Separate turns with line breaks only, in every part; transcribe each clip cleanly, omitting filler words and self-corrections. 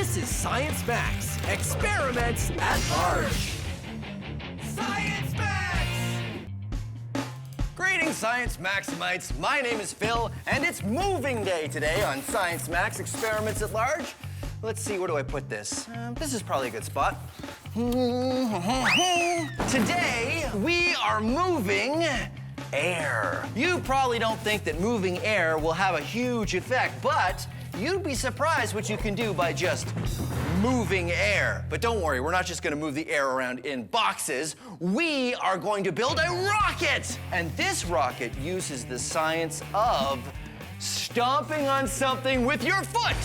This is Science Max, experiments at large. Science Max! Greetings, Science Maximites. My name is Phil, and it's moving day today on Science Max, experiments at large. Let's see, where do I put this? This is probably a good spot. Today, we are moving air. You probably don't think that moving air will have a huge effect, but you'd be surprised what you can do by just moving air. But don't worry, we're not just gonna move the air around in boxes. We are going to build a rocket! And this rocket uses the science of stomping on something with your foot.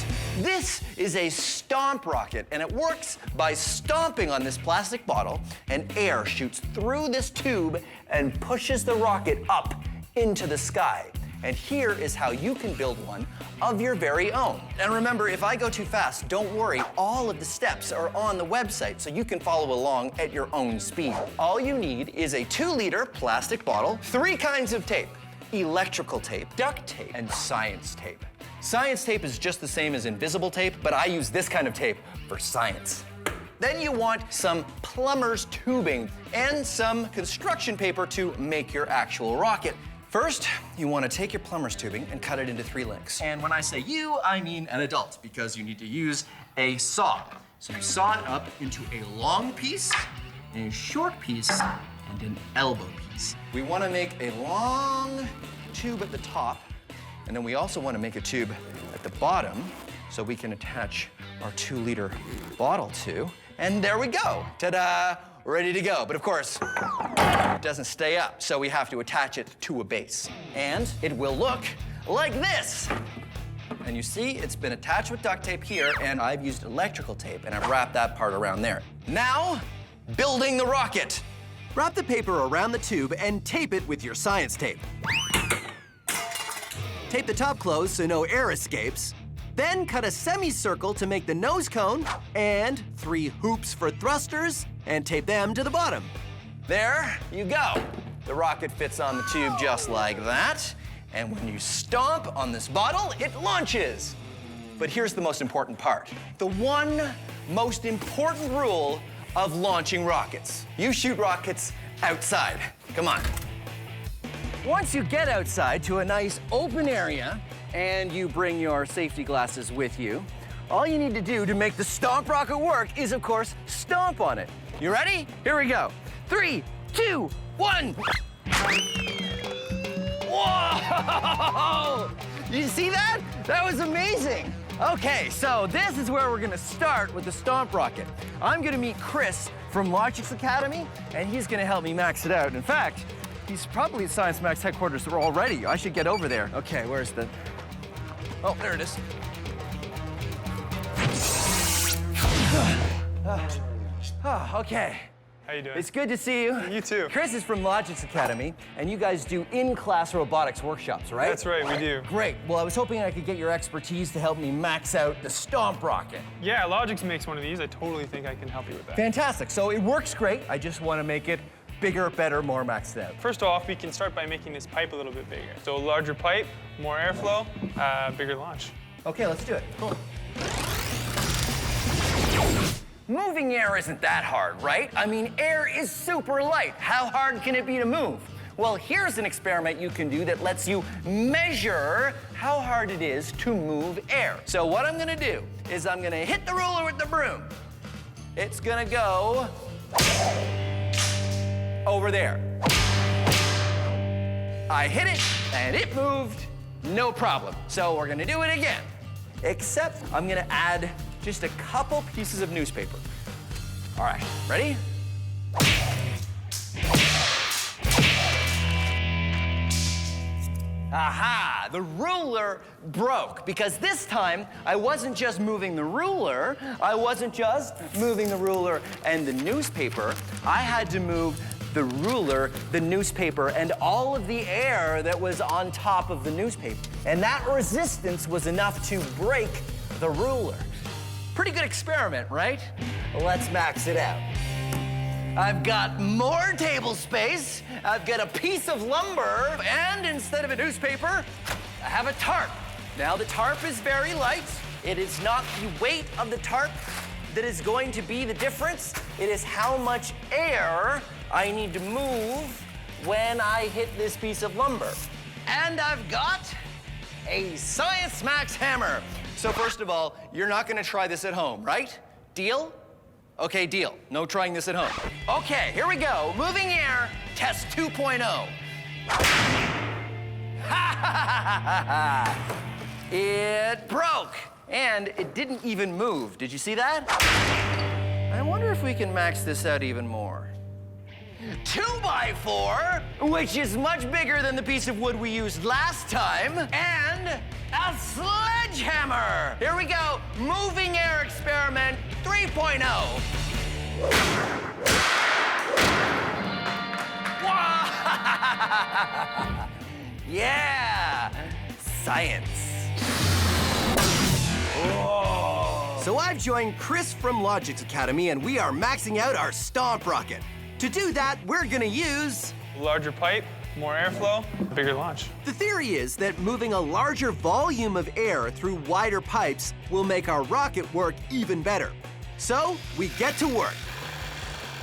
This is a Stomp rocket, and it works by stomping on this plastic bottle, and air shoots through this tube and pushes the rocket up into the sky. And here is how you can build one of your very own. And remember, if I go too fast, don't worry. All of the steps are on the website, so you can follow along at your own speed. All you need is a 2-liter plastic bottle, 3 kinds of tape: electrical tape, duct tape, and science tape. Science tape is just the same as invisible tape, but I use this kind of tape for science. Then you want some plumber's tubing and some construction paper to make your actual rocket. First, you want to take your plumber's tubing and cut it into 3 lengths. And when I say you, I mean an adult, because you need to use a saw. So you saw it up into a long piece, a short piece, and an elbow piece. We want to make a long tube at the top, and then we also want to make a tube at the bottom so we can attach our 2-liter bottle to. And there we go. Ta-da! Ready to go. But of course, it doesn't stay up, so we have to attach it to a base. And it will look like this. And you see, it's been attached with duct tape here, and I've used electrical tape, and I've wrapped that part around there. Now, building the rocket. Wrap the paper around the tube and tape it with your science tape. Tape the top closed so no air escapes. Then cut a semicircle to make the nose cone, and 3 hoops for thrusters, and tape them to the bottom. There you go. The rocket fits on the tube just like that. And when you stomp on this bottle, it launches. But here's the most important part. The one most important rule of launching rockets. You shoot rockets outside. Come on. Once you get outside to a nice open area, and you bring your safety glasses with you, all you need to do to make the Stomp rocket work is, of course, stomp on it. You ready? Here we go. 3, 2, 1. Whoa! You see that? That was amazing. Okay, so this is where we're gonna start with the Stomp rocket. I'm gonna meet Chris from Logic's Academy, and he's gonna help me max it out. In fact, he's probably at Science Max headquarters already. I should get over there. Okay, where's the... Oh, there it is. Okay.
How you doing?
It's good to see you.
You too.
Chris is from Logic's Academy, and you guys do in-class robotics workshops, right?
That's right, we do.
Great. Well, I was hoping I could get your expertise to help me max out the Stomp rocket.
Yeah, Logix makes one of these. I totally think I can help you with that.
Fantastic. So it works great. I just want to make it bigger, better, more maxed out.
First off, we can start by making this pipe a little bit bigger. So a larger pipe, more airflow, bigger launch.
Okay, let's do it. Cool. Moving air isn't that hard, right? I mean, air is super light. How hard can it be to move? Well, here's an experiment you can do that lets you measure how hard it is to move air. So what I'm gonna do is I'm gonna hit the ruler with the broom. It's gonna go over there. I hit it, and it moved, no problem. So we're gonna do it again, except I'm gonna add just a couple pieces of newspaper. All right, ready? Aha, the ruler broke, because this time I wasn't just moving the ruler, I wasn't just moving the ruler and the newspaper, I had to move the ruler, the newspaper, and all of the air that was on top of the newspaper. And that resistance was enough to break the ruler. Pretty good experiment, right? Let's max it out. I've got more table space, I've got a piece of lumber, and instead of a newspaper, I have a tarp. Now the tarp is very light, It is not the weight of the tarp that is going to be the difference. It is how much air I need to move when I hit this piece of lumber. And I've got a Science Max hammer. So first of all, you're not gonna try this at home, right? Deal? Okay, deal. No trying this at home. Okay, here we go. Moving air, test 2.0. It broke, and it didn't even move. Did you see that? I wonder if we can max this out even more. 2x4, which is much bigger than the piece of wood we used last time, and a sledgehammer. Here we go, moving air experiment 3.0. Yeah, science. Whoa. So I've joined Chris from Logix Academy, and we are maxing out our Stomp rocket. To do that, we're gonna use
Larger pipe, more airflow, bigger launch.
The theory is that moving a larger volume of air through wider pipes will make our rocket work even better. So we get to work.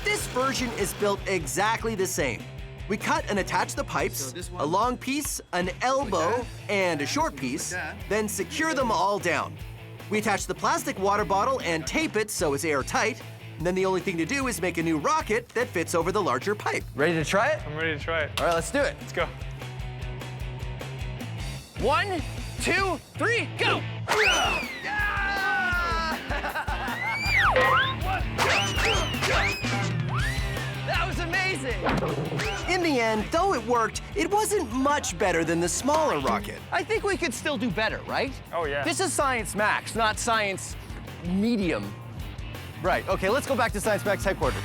This version is built exactly the same. We cut and attach the pipes, a long piece, an elbow, and a short piece, then secure them all down. We attach the plastic water bottle and tape it so it's airtight. And then the only thing to do is make a new rocket that fits over the larger pipe. Ready to try it?
I'm ready to try it.
All right, let's do it.
Let's go.
1, 2, 3, go! That was amazing! In the end, though it worked, it wasn't much better than the smaller rocket. I think we could still do better, right?
Oh, yeah.
This is Science Max, not Science Medium. Right, okay, let's go back to Science Max headquarters.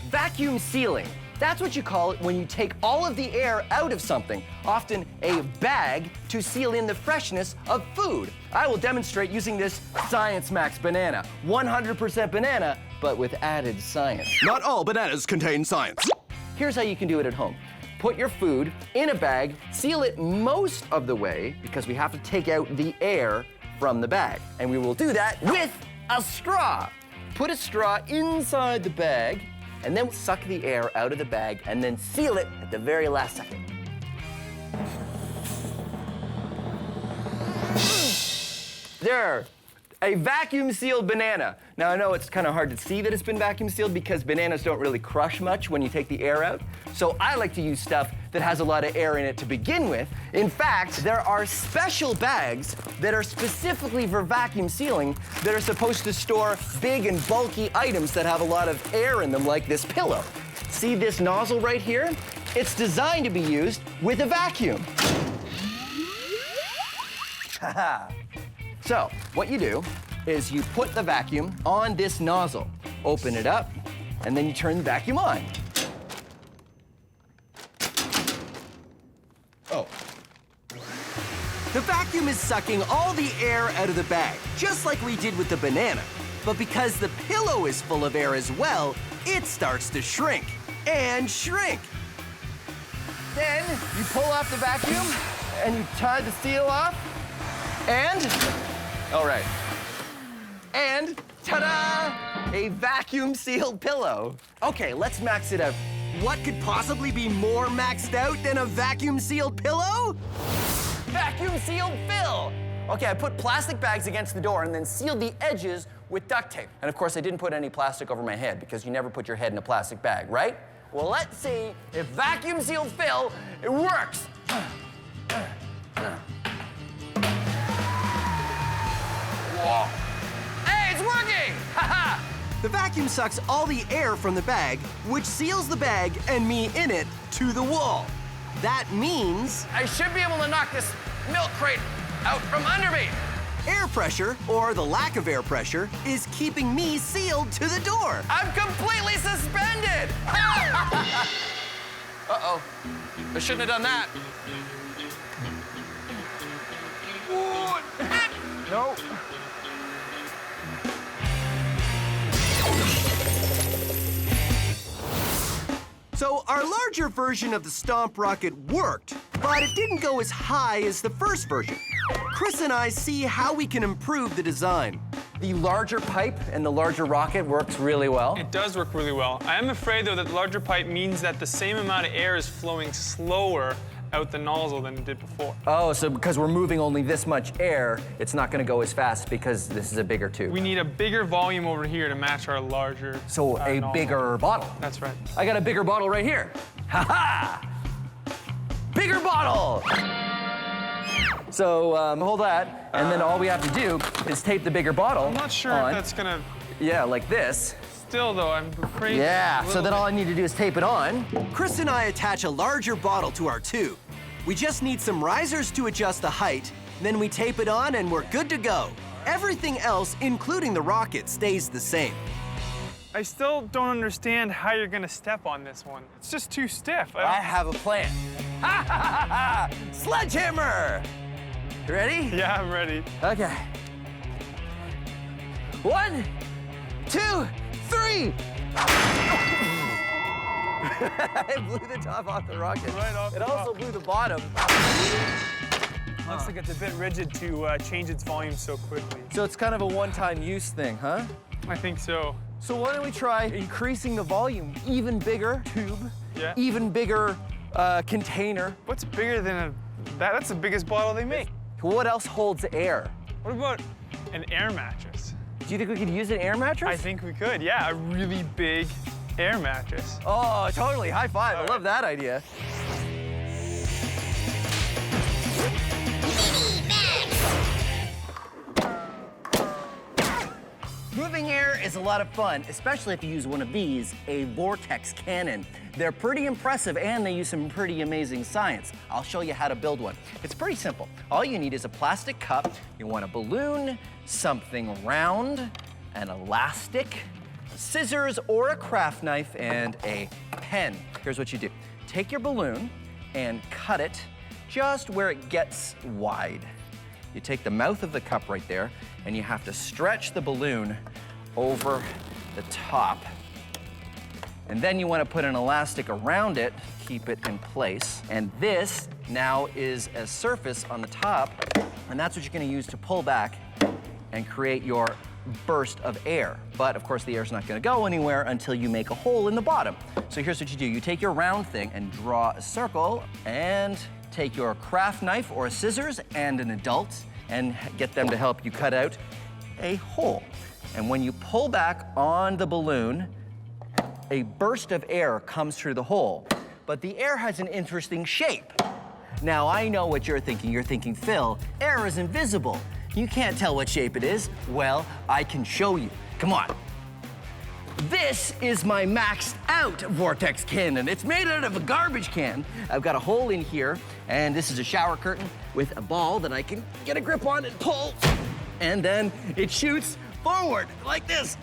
Vacuum sealing. That's what you call it when you take all of the air out of something, often a bag, to seal in the freshness of food. I will demonstrate using this Science Max banana. 100% banana, but with added science.
Not all bananas contain science.
Here's how you can do it at home. Put your food in a bag, seal it most of the way, because we have to take out the air from the bag. And we will do that with a straw. Put a straw inside the bag, and then suck the air out of the bag, and then seal it at the very last second. There, a vacuum sealed banana. Now I know it's kind of hard to see that it's been vacuum sealed because bananas don't really crush much when you take the air out. So I like to use stuff that has a lot of air in it to begin with. In fact, there are special bags that are specifically for vacuum sealing that are supposed to store big and bulky items that have a lot of air in them, like this pillow. See this nozzle right here? It's designed to be used with a vacuum. So, what you do is you put the vacuum on this nozzle, open it up, and then you turn the vacuum on. Oh. The vacuum is sucking all the air out of the bag, just like we did with the banana. But because the pillow is full of air as well, it starts to shrink and shrink. Then you pull off the vacuum and you tie the seal off, and all right. And ta-da! A vacuum-sealed pillow. Okay, let's max it out. What could possibly be more maxed out than a vacuum-sealed pillow? Vacuum-sealed fill. Okay, I put plastic bags against the door and then sealed the edges with duct tape. And of course, I didn't put any plastic over my head because you never put your head in a plastic bag, right? Well, let's see if vacuum-sealed fill, it works. Whoa. Hey, it's working! Ha-ha! The vacuum sucks all the air from the bag, which seals the bag and me in it to the wall. That means I should be able to knock this milk crate out from under me. Air pressure, or the lack of air pressure, is keeping me sealed to the door. I'm completely suspended! Uh-oh. I shouldn't have done that. No. So our
larger version of the Stomp rocket worked, but it didn't go as high as the first version. Chris and I see how we can improve the design.
The larger pipe and the larger rocket works really well.
It does work really well. I am afraid, though, that the larger pipe means that the same amount of air is flowing slower out the nozzle than it did before.
Oh, so because we're moving only this much air, it's not going to go as fast because this is a bigger tube.
We need a bigger volume over here to match our larger
So a
nozzle.
bigger bottle.
That's right.
I got a bigger bottle right here. Ha-ha! Bigger bottle! So hold that, and then all we have to do is tape the bigger bottle
I'm not sure
on.
if that's gonna...
Yeah, like this.
Still, though, I'm afraid...
Yeah, so then all I need to do is tape it on.
Chris and I attach a larger bottle to our tube. We just need some risers to adjust the height, then we tape it on and we're good to go. Everything else, including the rocket, stays the same.
I still don't understand how you're gonna step on this one. It's just too stiff.
I have a plan. Ha ha ha ha! Sledgehammer! You ready?
Yeah, I'm ready.
Okay. 1, 2, 3! It blew the top off the rocket.
Right off
It
the
also
top.
blew the bottom.
Looks like it's a bit rigid to change its volume so quickly.
So it's kind of a one-time use thing, huh?
I think so.
So why don't we try increasing the volume? Even bigger tube,
Yeah.
even bigger container.
What's bigger than a... That's the biggest bottle they make.
What else holds air?
What about an air mattress?
Do you think we could use an air mattress?
I think we could, yeah, a really big air mattress.
Oh, totally. High five. I love that idea. Moving air is a lot of fun, especially if you use one of these, a vortex cannon. They're pretty impressive and they use some pretty amazing science. I'll show you how to build one. It's pretty simple. All you need is a plastic cup, you want a balloon, something round, an elastic, scissors or a craft knife, and a pen. Here's what you do. Take your balloon and cut it just where it gets wide. You take the mouth of the cup right there, and you have to stretch the balloon over the top. And then you want to put an elastic around it, keep it in place. And this now is a surface on the top, and that's what you're going to use to pull back and create your burst of air. But of course, the air's not going to go anywhere until you make a hole in the bottom. So here's what you do. You take your round thing and draw a circle, and take your craft knife or scissors and an adult and get them to help you cut out a hole. And when you pull back on the balloon, a burst of air comes through the hole. But the air has an interesting shape. Now, I know what you're thinking. You're thinking, Phil, air is invisible. You can't tell what shape it is. Well, I can show you. Come on. This is my maxed out vortex cannon. It's made out of a garbage can. I've got a hole in here, and this is a shower curtain with a ball that I can get a grip on and pull. And then it shoots forward like this.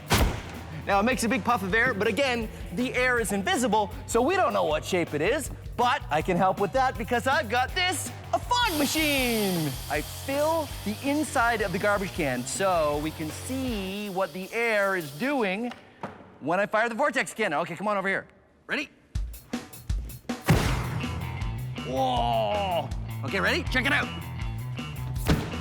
Now it makes a big puff of air, but again, the air is invisible, so we don't know what shape it is, but I can help with that because I've got this, a fog machine. I fill the inside of the garbage can so we can see what the air is doing when I fire the vortex cannon. Okay, come on over here. Ready? Whoa! Okay, ready? Check it out.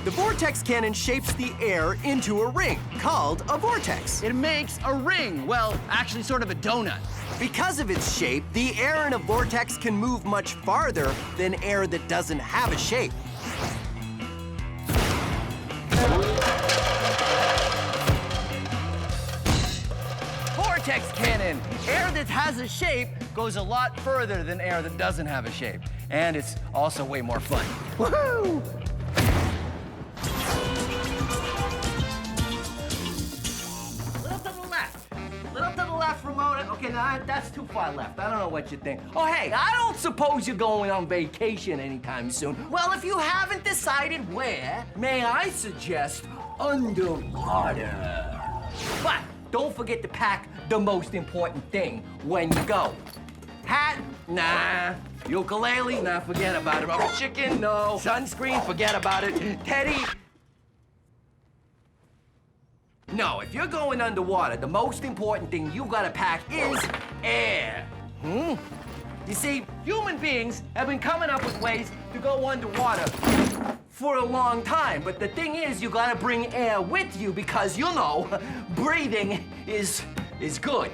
The vortex cannon shapes the air into a ring, called a vortex.
It makes a ring. Well, actually sort of a donut.
Because of its shape, the air in a vortex can move much farther than air that doesn't have a shape.
Vortex cannon. Air that has a shape goes a lot further than air that doesn't have a shape. And it's also way more fun. Woohoo! Little to the left. Little to the left, Ramona. Okay, now that's too far left. I don't know what you think. Oh, hey, I don't suppose you're going on vacation anytime soon. Well, if you haven't decided where, may I suggest underwater. But don't forget to pack the most important thing when you go. Hat? Nah. Ukulele? Nah, forget about it. Rubber chicken? No. Sunscreen? Forget about it. Teddy? No, if you're going underwater, the most important thing you gotta pack is air.
You see, human beings have been coming up with ways to go underwater for a long time. But the thing is, you gotta bring air with you because, you know, breathing is good.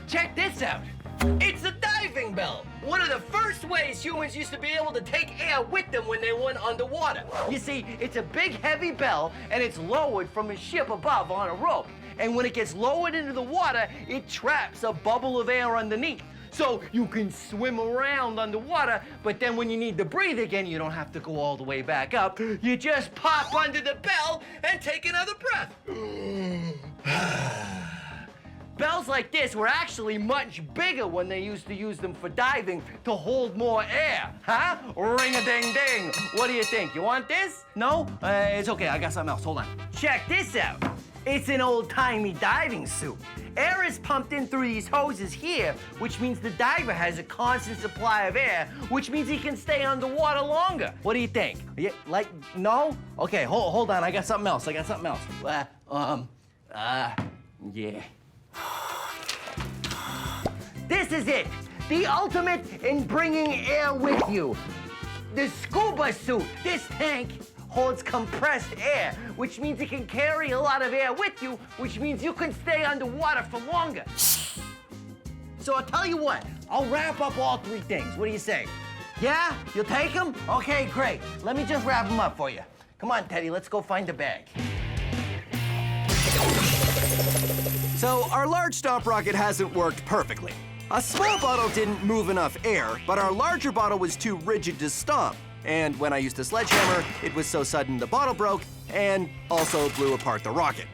Check this out. It's a diving bell. One of the first ways humans used to be able to take air with them when they went underwater. You see, it's a big, heavy bell, and it's lowered from a ship above on a rope. And when it gets lowered into the water, it traps a bubble of air underneath. So you can swim around underwater, but then when you need to breathe again, you don't have to go all the way back up. You just pop under the bell and take another breath. Bells like this were actually much bigger when they used to use them for diving to hold more air. Huh? Ring-a-ding-ding. What do you think? You want this? No? It's okay. I got something else. Hold on. Check this out. It's an old-timey diving suit. Air is pumped in through these hoses here, which means the diver has a constant supply of air, which means he can stay underwater longer. What do you think? Yeah, no? Okay, hold on. I got something else. Yeah. This is it. The ultimate in bringing air with you. The scuba suit. This tank holds compressed air, which means it can carry a lot of air with you, which means you can stay underwater for longer. So I'll tell you what, I'll wrap up all three things. What do you say? Yeah? You'll take them? Okay, great. Let me just wrap them up for you. Come on, Teddy, let's go find a bag.
So our large Stomp rocket hasn't worked perfectly. A small bottle didn't move enough air, but our larger bottle was too rigid to stomp. And when I used a sledgehammer, it was so sudden the bottle broke and also blew apart the rocket.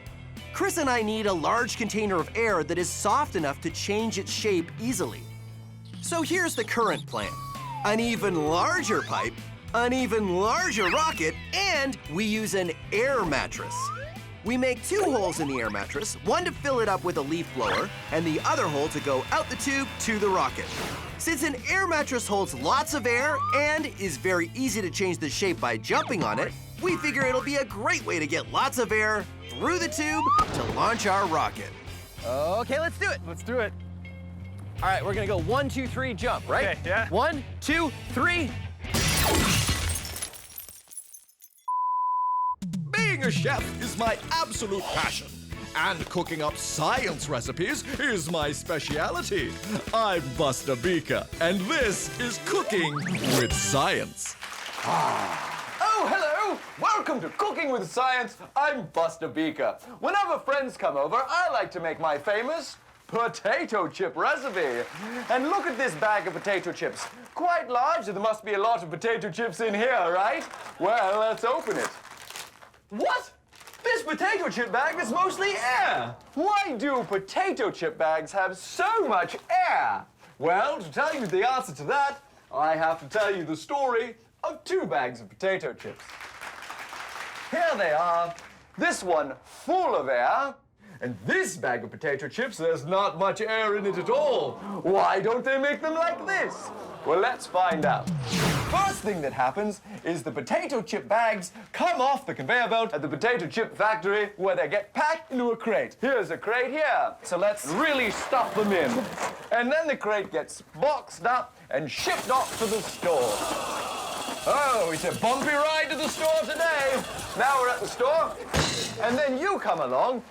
Chris and I need a large container of air that is soft enough to change its shape easily. So here's the current plan. An even larger pipe, an even larger rocket, and we use an air mattress. We make 2 holes in the air mattress, one to fill it up with a leaf blower, and the other hole to go out the tube to the rocket. Since an air mattress holds lots of air and is very easy to change the shape by jumping on it, we figure it'll be a great way to get lots of air through the tube to launch our rocket.
Okay, let's do it.
Let's do it.
All right, we're gonna go 1, 2, 3, jump, right?
Okay, yeah.
1, 2, 3.
Being a chef is my absolute passion, and cooking up science recipes is my speciality. I'm Buster Beaker, and this is Cooking with Science.
Oh, hello! Welcome to Cooking with Science. I'm Buster Beaker. Whenever friends come over, I like to make my famous potato chip recipe. And look at this bag of potato chips. Quite large, so there must be a lot of potato chips in here, right? Well, let's open it. What? This potato chip bag is mostly air. Why do potato chip bags have so much air? Well, to tell you the answer to that, I have to tell you the story of 2 bags of potato chips. Here they are. This one full of air, and this bag of potato chips, there's not much air in it at all. Why don't they make them like this? Well, let's find out. First thing that happens is the potato chip bags come off the conveyor belt at the potato chip factory where they get packed into a crate. Here's a crate here. So let's really stuff them in. And then the crate gets boxed up and shipped off to the store. Oh, it's a bumpy ride to the store today. Now we're at the store, and then you come along.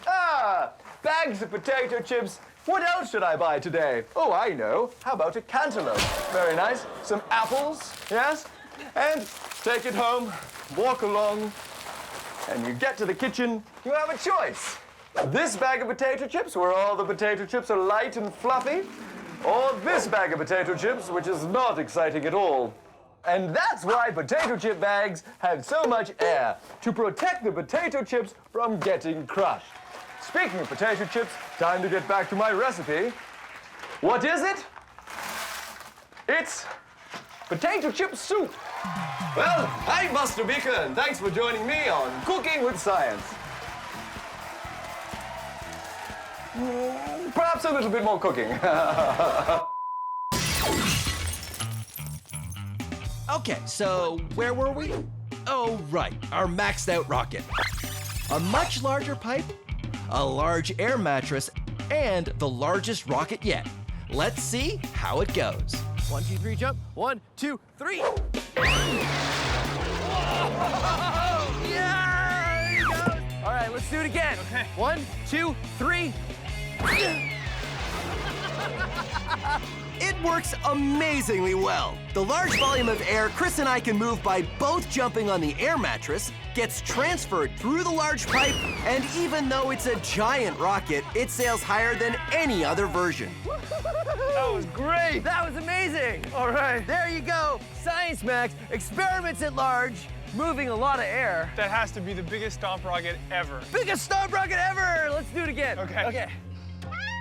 Bags of potato chips. What else should I buy today? Oh, I know. How about a cantaloupe? Very nice. Some apples, yes? And take it home, walk along, and you get to the kitchen, you have a choice. This bag of potato chips, where all the potato chips are light and fluffy, or this bag of potato chips, which is not exciting at all. And that's why potato chip bags have so much air, to protect the potato chips from getting crushed. Speaking of potato chips, time to get back to my recipe. What is it? It's potato chip soup. Well, I'm Buster Beaker, and thanks for joining me on Cooking with Science. Perhaps a little bit more cooking.
Okay, so where were we?
Oh, right, our maxed out rocket. A much larger pipe, a large air mattress, and the largest rocket yet. Let's see how it goes.
1, 2, 3, jump. 1, 2, 3. Whoa! Yeah! There he goes. All right, let's do it again.
Okay.
1, 2, 3.
It works amazingly well. The large volume of air Chris and I can move by both jumping on the air mattress gets transferred through the large pipe, and even though it's a giant rocket, it sails higher than any other version.
That was great.
That was amazing. All right. There you go. Science Max, experiments at large, moving a lot of air.
That has to be the biggest stomp rocket ever.
Biggest stomp rocket ever. Let's do it again.
Okay.
Okay.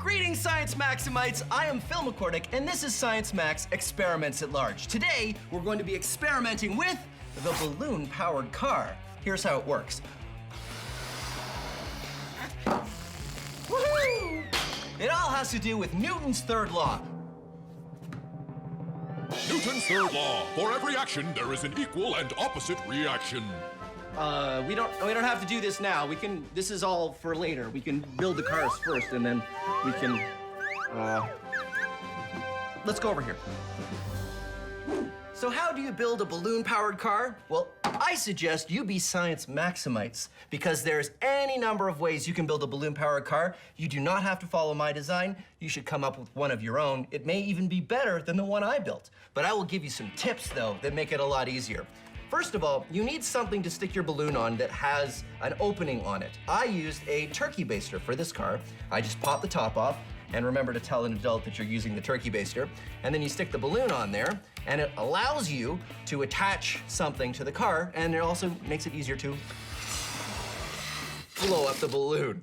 Greetings, Science Maximites. I am Phil McCordick, and this is Science Max Experiments at Large. Today, we're going to be experimenting with the balloon-powered car. Here's how it works. Woohoo! It all has to do with Newton's third law.
Newton's third law. For every action, there is an equal and opposite reaction.
We don't have to do this now. This is all for later. We can build the cars first, and then we can, let's go over here. So how do you build a balloon-powered car? Well, I suggest you be Science Maximites, because there's any number of ways you can build a balloon-powered car. You do not have to follow my design. You should come up with one of your own. It may even be better than the one I built. But I will give you some tips, though, that make it a lot easier. First of all, you need something to stick your balloon on that has an opening on it. I used a turkey baster for this car. I just pop the top off, and remember to tell an adult that you're using the turkey baster. And then you stick the balloon on there, and it allows you to attach something to the car, and it also makes it easier to blow up the balloon.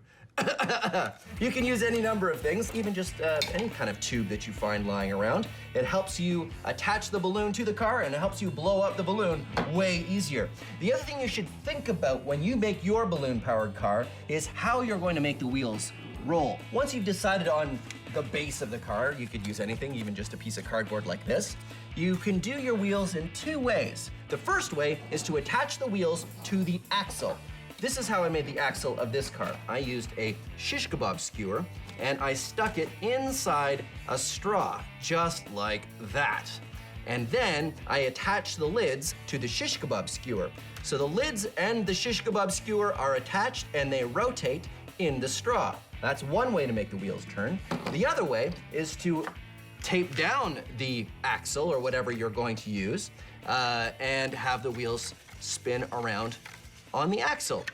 You can use any number of things, even just any kind of tube that you find lying around. It helps you attach the balloon to the car, and it helps you blow up the balloon way easier. The other thing you should think about when you make your balloon-powered car is how you're going to make the wheels roll. Once you've decided on the base of the car, you could use anything, even just a piece of cardboard like this. You can do your wheels in two ways. The first way is to attach the wheels to the axle. This is how I made the axle of this car. I used a shish kebab skewer, and I stuck it inside a straw, just like that. And then I attached the lids to the shish kebab skewer. So the lids and the shish kebab skewer are attached, and they rotate in the straw. That's one way to make the wheels turn. The other way is to tape down the axle, or whatever you're going to use, and have the wheels spin around on the axle.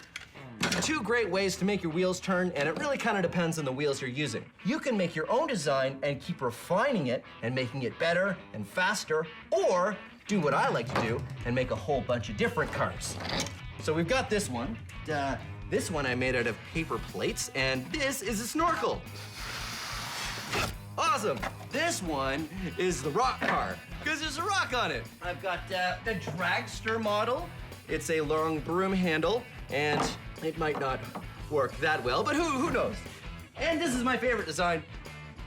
Two great ways to make your wheels turn, and it really kind of depends on the wheels you're using. You can make your own design and keep refining it and making it better and faster, or do what I like to do and make a whole bunch of different cars. So we've got this one. This one I made out of paper plates, and this is a snorkel. Awesome. This one is the rock car, because there's a rock on it. I've got the dragster model. It's a long broom handle, and it might not work that well, but who knows? And this is my favorite design.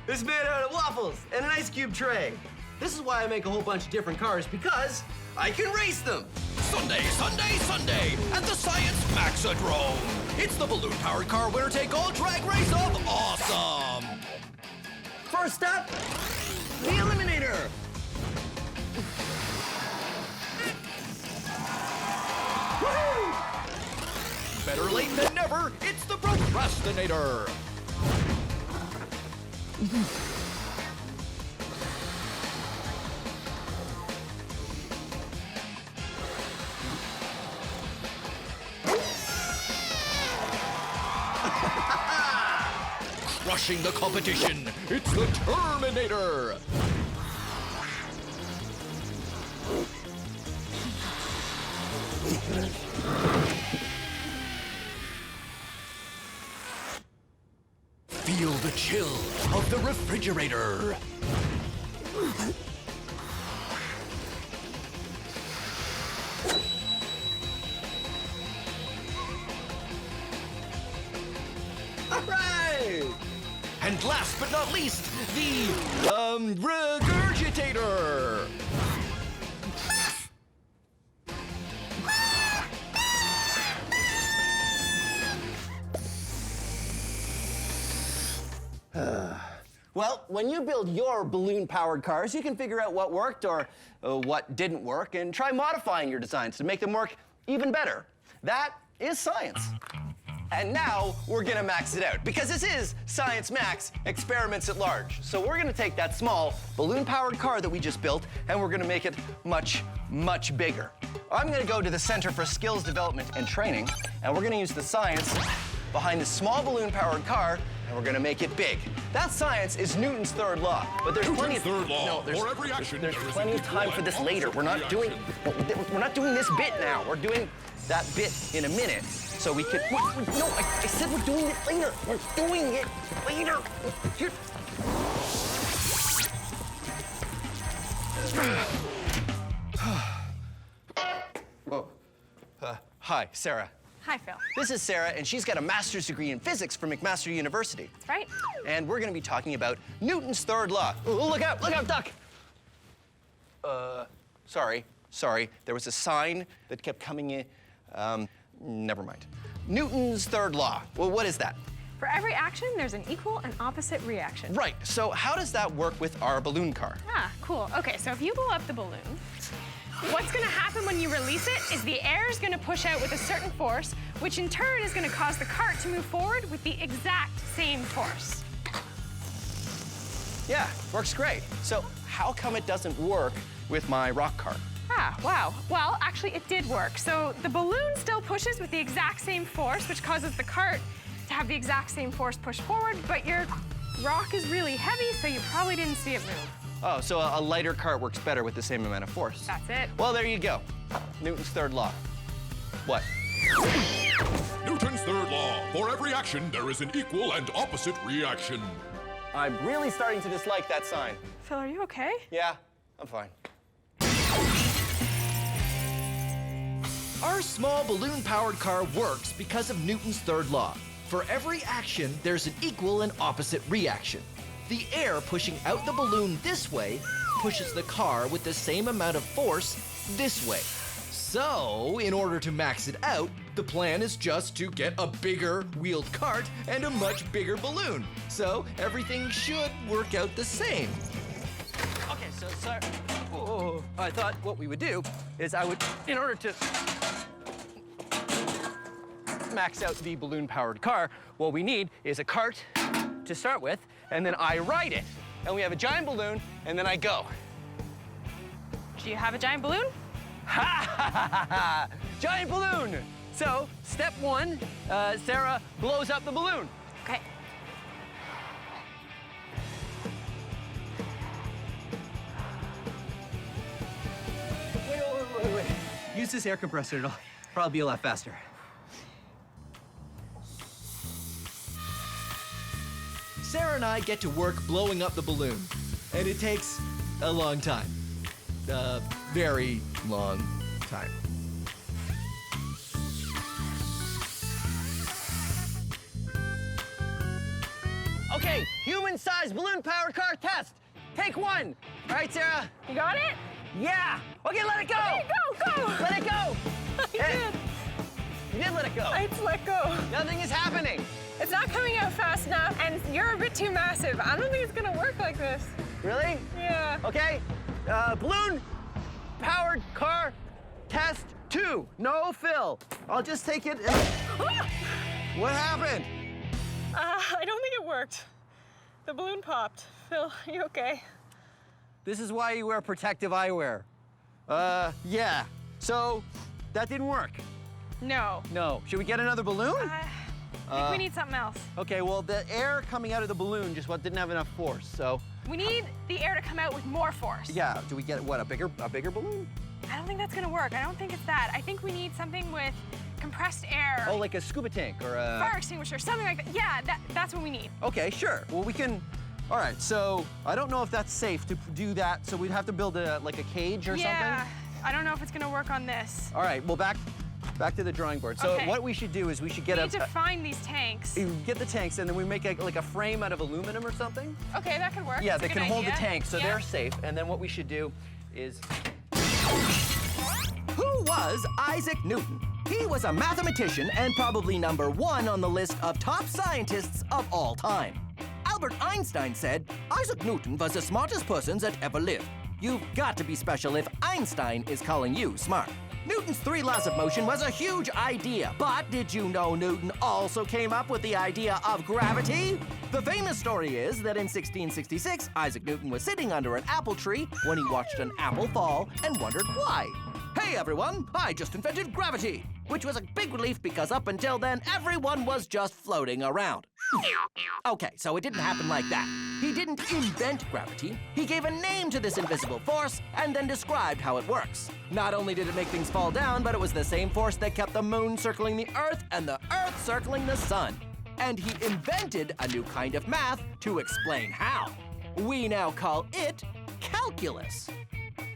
It's made out of waffles and an ice cube tray. This is why I make a whole bunch of different cars, because I can race them.
Sunday, Sunday, Sunday at the Science Maxodrome. It's the balloon-powered car winner-take-all drag race of awesome.
First up, the Eliminator.
Woo! Better late than never, it's the Procrastinator. Crushing the competition, it's the Terminator. Feel the chill of the refrigerator.
All right!
And last but not least, the Regurgitator.
Well, when you build your balloon-powered cars, you can figure out what worked or what didn't work and try modifying your designs to make them work even better. That is science. And now we're gonna max it out because this is Science Max Experiments at Large. So we're gonna take that small balloon-powered car that we just built and we're gonna make it much, much bigger. I'm gonna go to the Center for Skills Development and Training and we're gonna use the science behind this small balloon-powered car and we're gonna make it big. That science is Newton's third law, but there's plenty of
third law.
no, there's,
For every action,
there's
there is
plenty
an
of time
equal
for this
and
later. We're not
opposite
doing
reaction.
we're not doing this bit now. We're doing that bit in a minute, so we could. No, I said we're doing it later. We're doing it later. Here. Whoa. Hi, Sarah.
Hi, Phil.
This is Sarah, and she's got a master's degree in physics from McMaster University.
That's right.
And we're gonna be talking about Newton's third law. Oh, look out, duck! Sorry. There was a sign that kept coming in. Never mind. Newton's third law. Well, what is that?
For every action, there's an equal and opposite reaction.
Right, so how does that work with our balloon car?
Ah, cool. Okay, so if you blow up the balloon, what's gonna happen when you release it is the air is gonna push out with a certain force, which in turn is gonna cause the cart to move forward with the exact same force.
Yeah, works great. So how come it doesn't work with my rock cart?
Ah, wow. Well, actually, it did work. So the balloon still pushes with the exact same force, which causes the cart to have the exact same force push forward, but your rock is really heavy, so you probably didn't see it move.
Oh, so a lighter cart works better with the same amount of force.
That's it.
Well, there you go. Newton's third law. What?
Newton's third law. For every action, there is an equal and opposite reaction.
I'm really starting to dislike that sign.
Phil, are you okay?
Yeah, I'm fine.
Our small balloon-powered car works because of Newton's third law. For every action, there's an equal and opposite reaction. The air pushing out the balloon this way pushes the car with the same amount of force this way. So, in order to max it out, the plan is just to get a bigger wheeled cart and a much bigger balloon. So, everything should work out the same.
Okay, so sorry. Oh, I thought what we would do is in order to max out the balloon-powered car, what we need is a cart to start with, and then I ride it. And we have a giant balloon, and then I go.
Do you have a giant balloon?
Ha ha ha ha! Giant balloon! So, step one, Sarah blows up the balloon.
Okay.
Wait. Use this air compressor, it'll probably be a lot faster.
Sarah and I get to work blowing up the balloon, and it takes a long time. A very long time.
Okay, human-sized balloon-powered car test. Take one. All right, Sarah?
You got it?
Yeah. Okay, let it go.
Okay, go!
Let it go.
I did.
You did let it go.
I had to let go.
Nothing is happening.
It's not coming out fast enough, and you're a bit too massive. I don't think it's gonna work like this.
Really?
Yeah.
Okay. Balloon-powered car test 2. No fill. I'll just take it. What happened?
I don't think it worked. The balloon popped. Phil, are you okay?
This is why you wear protective eyewear. Yeah. So, that didn't work.
No.
No. Should we get another balloon?
I think we need something else.
Okay, well, the air coming out of the balloon just didn't have enough force, so.
We need the air to come out with more force.
Yeah, do we get, what, a bigger balloon?
I don't think that's gonna work. I don't think it's that. I think we need something with compressed air.
Oh, like a scuba tank or a...
Fire extinguisher, something like that. Yeah, that's what we need.
Okay, sure. Well, we can, all right, so I don't know if that's safe to do that, so we'd have to build like a cage or
Yeah,
something?
I don't know if it's gonna work on this.
All right, well, back to the drawing board. So
Okay.
what we should do is we should get
We need to find these tanks.
get the tanks, and then we make like a frame out of aluminum or something.
Okay, that could work.
Yeah,
That's a
they
good
can hold the
idea.
tanks, so
Yeah.
they're safe. And then what we should do is...
Who was Isaac Newton? He was a mathematician and probably #1 on the list of top scientists of all time. Albert Einstein said, Isaac Newton was the smartest person that ever lived. You've got to be special if Einstein is calling you smart. Newton's 3 laws of motion was a huge idea, but did you know Newton also came up with the idea of gravity? The famous story is that in 1666, Isaac Newton was sitting under an apple tree when he watched an apple fall and wondered why. Hey everyone, I just invented gravity, which was a big relief because up until then, everyone was just floating around. Okay, so it didn't happen like that. He didn't invent gravity, he gave a name to this invisible force and then described how it works. Not only did it make things fall down, but it was the same force that kept the moon circling the Earth and the Earth circling the sun. And he invented a new kind of math to explain how. We now call it calculus.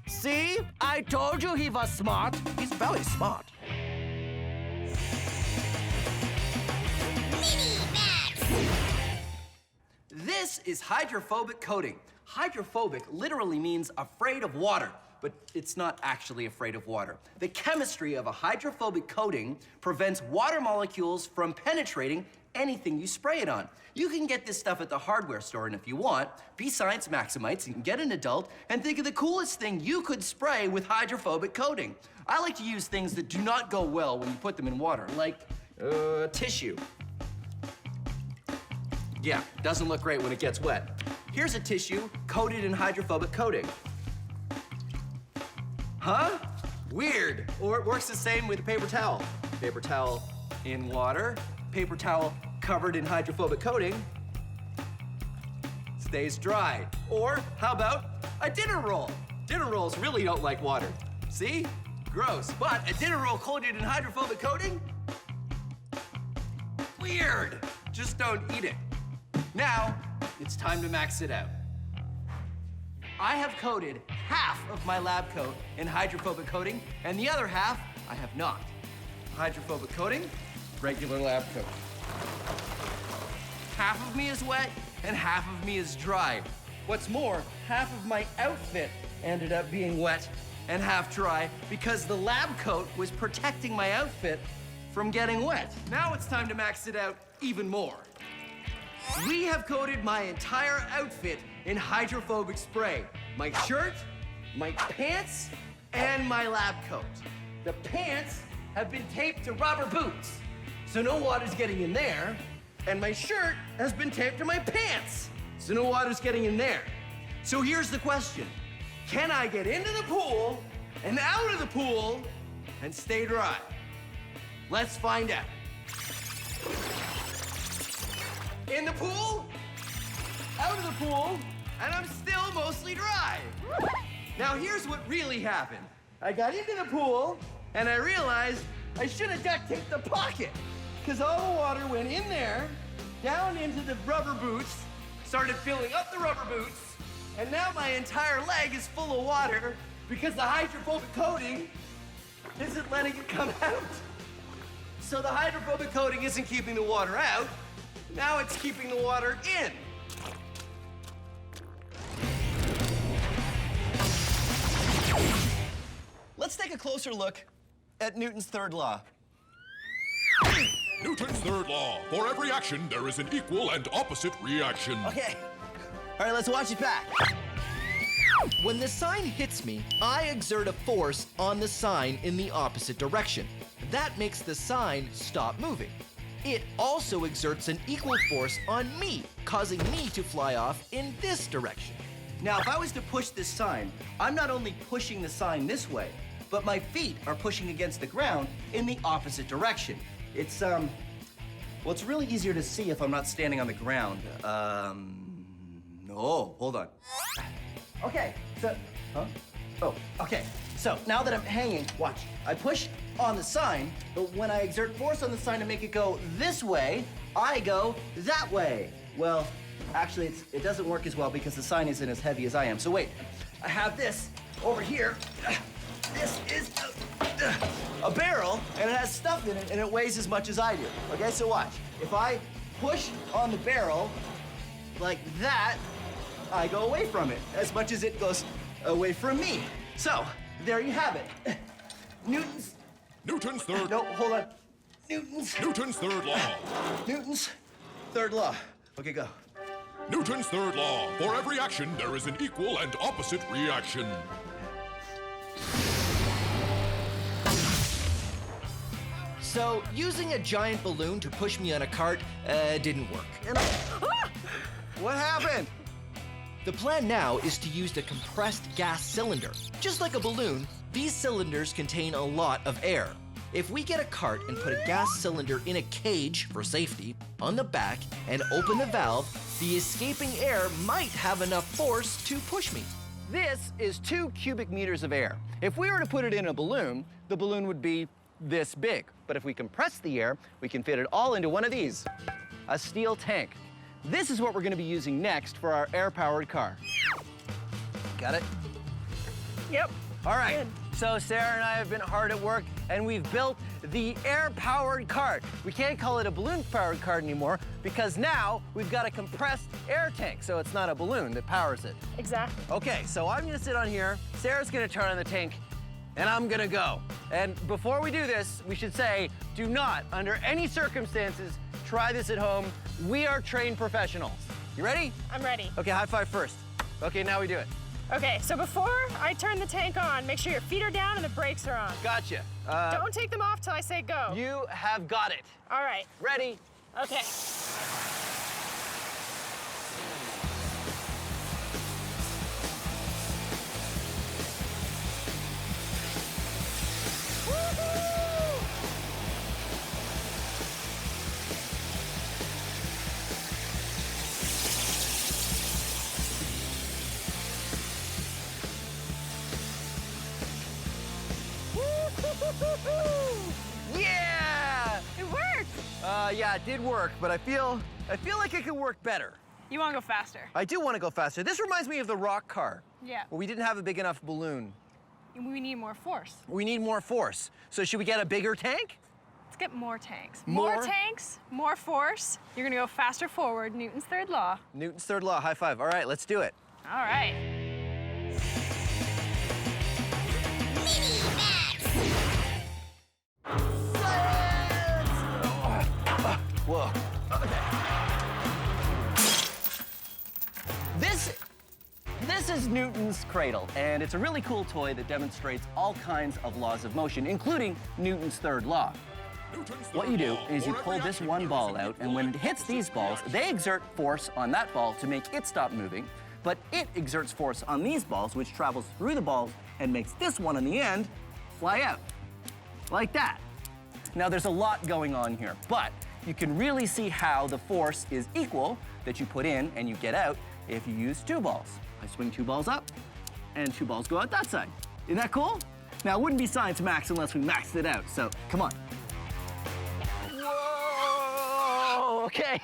See? I told you he was smart. He's very smart. This is hydrophobic coating. Hydrophobic literally means afraid of water, but it's not actually afraid of water. The chemistry of a hydrophobic coating prevents water molecules from penetrating anything you spray it on. You can get this stuff at the hardware store, and if you want, be Science Maximites and get an adult and think of the coolest thing you could spray with hydrophobic coating. I like to use things that do not go well when you put them in water, like tissue. Yeah, doesn't look great when it gets wet. Here's a tissue coated in hydrophobic coating. Huh? Weird. Or it works the same with a paper towel. Paper towel in water, paper towel covered in hydrophobic coating, stays dry. Or how about a dinner roll? Dinner rolls really don't like water. See? Gross. But a dinner roll coated in hydrophobic coating? Weird. Just don't eat it. Now, it's time to max it out. I have coated half of my lab coat in hydrophobic coating, and the other half I have not. Hydrophobic coating, regular lab coat. Half of me is wet, and half of me is dry. What's more, half of my outfit ended up being wet and half dry because the lab coat was protecting my outfit from getting wet. Now it's time to max it out even more. We have coated my entire outfit in hydrophobic spray. My shirt, my pants, and my lab coat. The pants have been taped to rubber boots, so no water's getting in there. And my shirt has been taped to my pants, so no water's getting in there. So here's the question. Can I get into the pool and out of the pool and stay dry? Let's find out. In the pool, out of the pool, and I'm still mostly dry. Now here's what really happened. I got into the pool, and I realized I should have duct taped the pocket, because all the water went in there, down into the rubber boots, started filling up the rubber boots, and now my entire leg is full of water because the hydrophobic coating isn't letting it come out. So the hydrophobic coating isn't keeping the water out, now it's keeping the water in. Let's take a closer look at Newton's third law.
Newton's third law. For every action, there is an equal and opposite reaction.
Okay. All right, let's watch it back.
When the sign hits me, I exert a force on the sign in the opposite direction. That makes the sign stop moving. It also exerts an equal force on me, causing me to fly off in this direction.
Now, if I was to push this sign, I'm not only pushing the sign this way, but my feet are pushing against the ground in the opposite direction. It's, well, it's really easier to see if I'm not standing on the ground. No, hold on. Okay, so, okay. So now that I'm hanging, watch. I push on the sign, but when I exert force on the sign to make it go this way, I go that way. Well, actually, it doesn't work as well because the sign isn't as heavy as I am. So wait, I have this over here. This is a barrel, and it has stuff in it, and it weighs as much as I do. Okay, so watch. If I push on the barrel like that, I go away from it as much as it goes away from me. So, there you have it. Newton's
third...
No, hold on. Newton's
Newton's third law.
Newton's third law. Okay, go.
Newton's third law. For every action, there is an equal and opposite reaction.
So, using a giant balloon to push me on a cart didn't work.
What happened?
The plan now is to use the compressed gas cylinder. Just like a balloon, these cylinders contain a lot of air. If we get a cart and put a gas cylinder in a cage for safety on the back and open the valve, the escaping air might have enough force to push me.
This is 2 cubic meters of air. If we were to put it in a balloon, the balloon would be this big. But if we compress the air, we can fit it all into one of these, a steel tank. This is what we're gonna be using next for our air-powered car. Got it?
Yep.
All right, so Sarah and I have been hard at work and we've built the air-powered cart. We can't call it a balloon-powered cart anymore because now we've got a compressed air tank, so it's not a balloon that powers it.
Exactly.
Okay, so I'm gonna sit on here, Sarah's gonna turn on the tank, and I'm gonna go. And before we do this, we should say, do not, under any circumstances, try this at home. We are trained professionals. You ready?
I'm ready.
Okay, high five first. Okay, now we do it.
Okay, so before I turn the tank on, make sure your feet are down and the brakes are on.
Gotcha.
Don't take them off till I say go.
You have got it.
All right.
Ready?
Okay.
Yeah!
It worked.
Yeah, it did work, but I feel like it could work better.
You want to go faster?
I do want to go faster. This reminds me of the rock car.
Yeah.
Where we didn't have a big enough balloon.
We need more force.
We need more force. So should we get a bigger tank?
Let's get more tanks.
More?
More tanks, more force. You're gonna go faster forward. Newton's third law.
Newton's third law, high five. All right, let's do it.
All right.
Whoa. Okay. This is Newton's cradle, and it's a really cool toy that demonstrates all kinds of laws of motion, including Newton's third law. What you do is you pull this one ball out, and when it hits these balls, they exert force on that ball to make it stop moving, but it exerts force on these balls, which travels through the balls and makes this one on the end fly out, like that. Now, there's a lot going on here, but you can really see how the force is equal that you put in and you get out if you use 2 balls. I swing 2 balls up, and 2 balls go out that side. Isn't that cool? Now, it wouldn't be science max unless we maxed it out, so come on. Whoa, okay.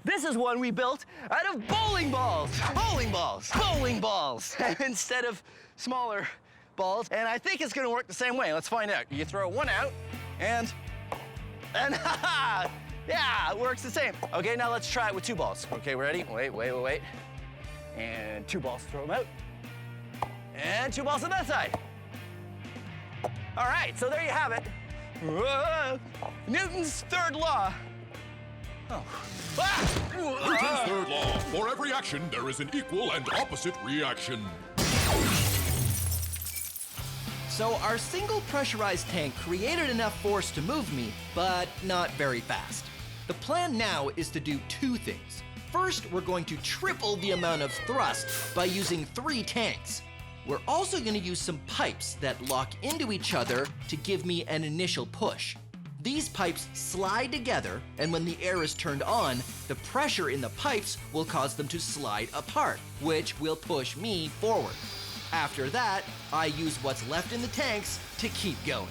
This is one we built out of bowling balls. Bowling balls, bowling balls, instead of smaller balls. And I think it's gonna work the same way. Let's find out. You throw one out, and yeah, it works the same. Okay, now let's try it with 2 balls. Okay, ready? Wait. And 2 balls, throw them out. And 2 balls on that side. All right, so there you have it. Whoa. Newton's third law. Oh. Ah!
Newton's third law. For every action, there is an equal and opposite reaction.
So our single pressurized tank created enough force to move me, but not very fast. The plan now is to do 2 things. First, we're going to triple the amount of thrust by using 3 tanks. We're also going to use some pipes that lock into each other to give me an initial push. These pipes slide together, and when the air is turned on, the pressure in the pipes will cause them to slide apart, which will push me forward. After that, I use what's left in the tanks to keep going.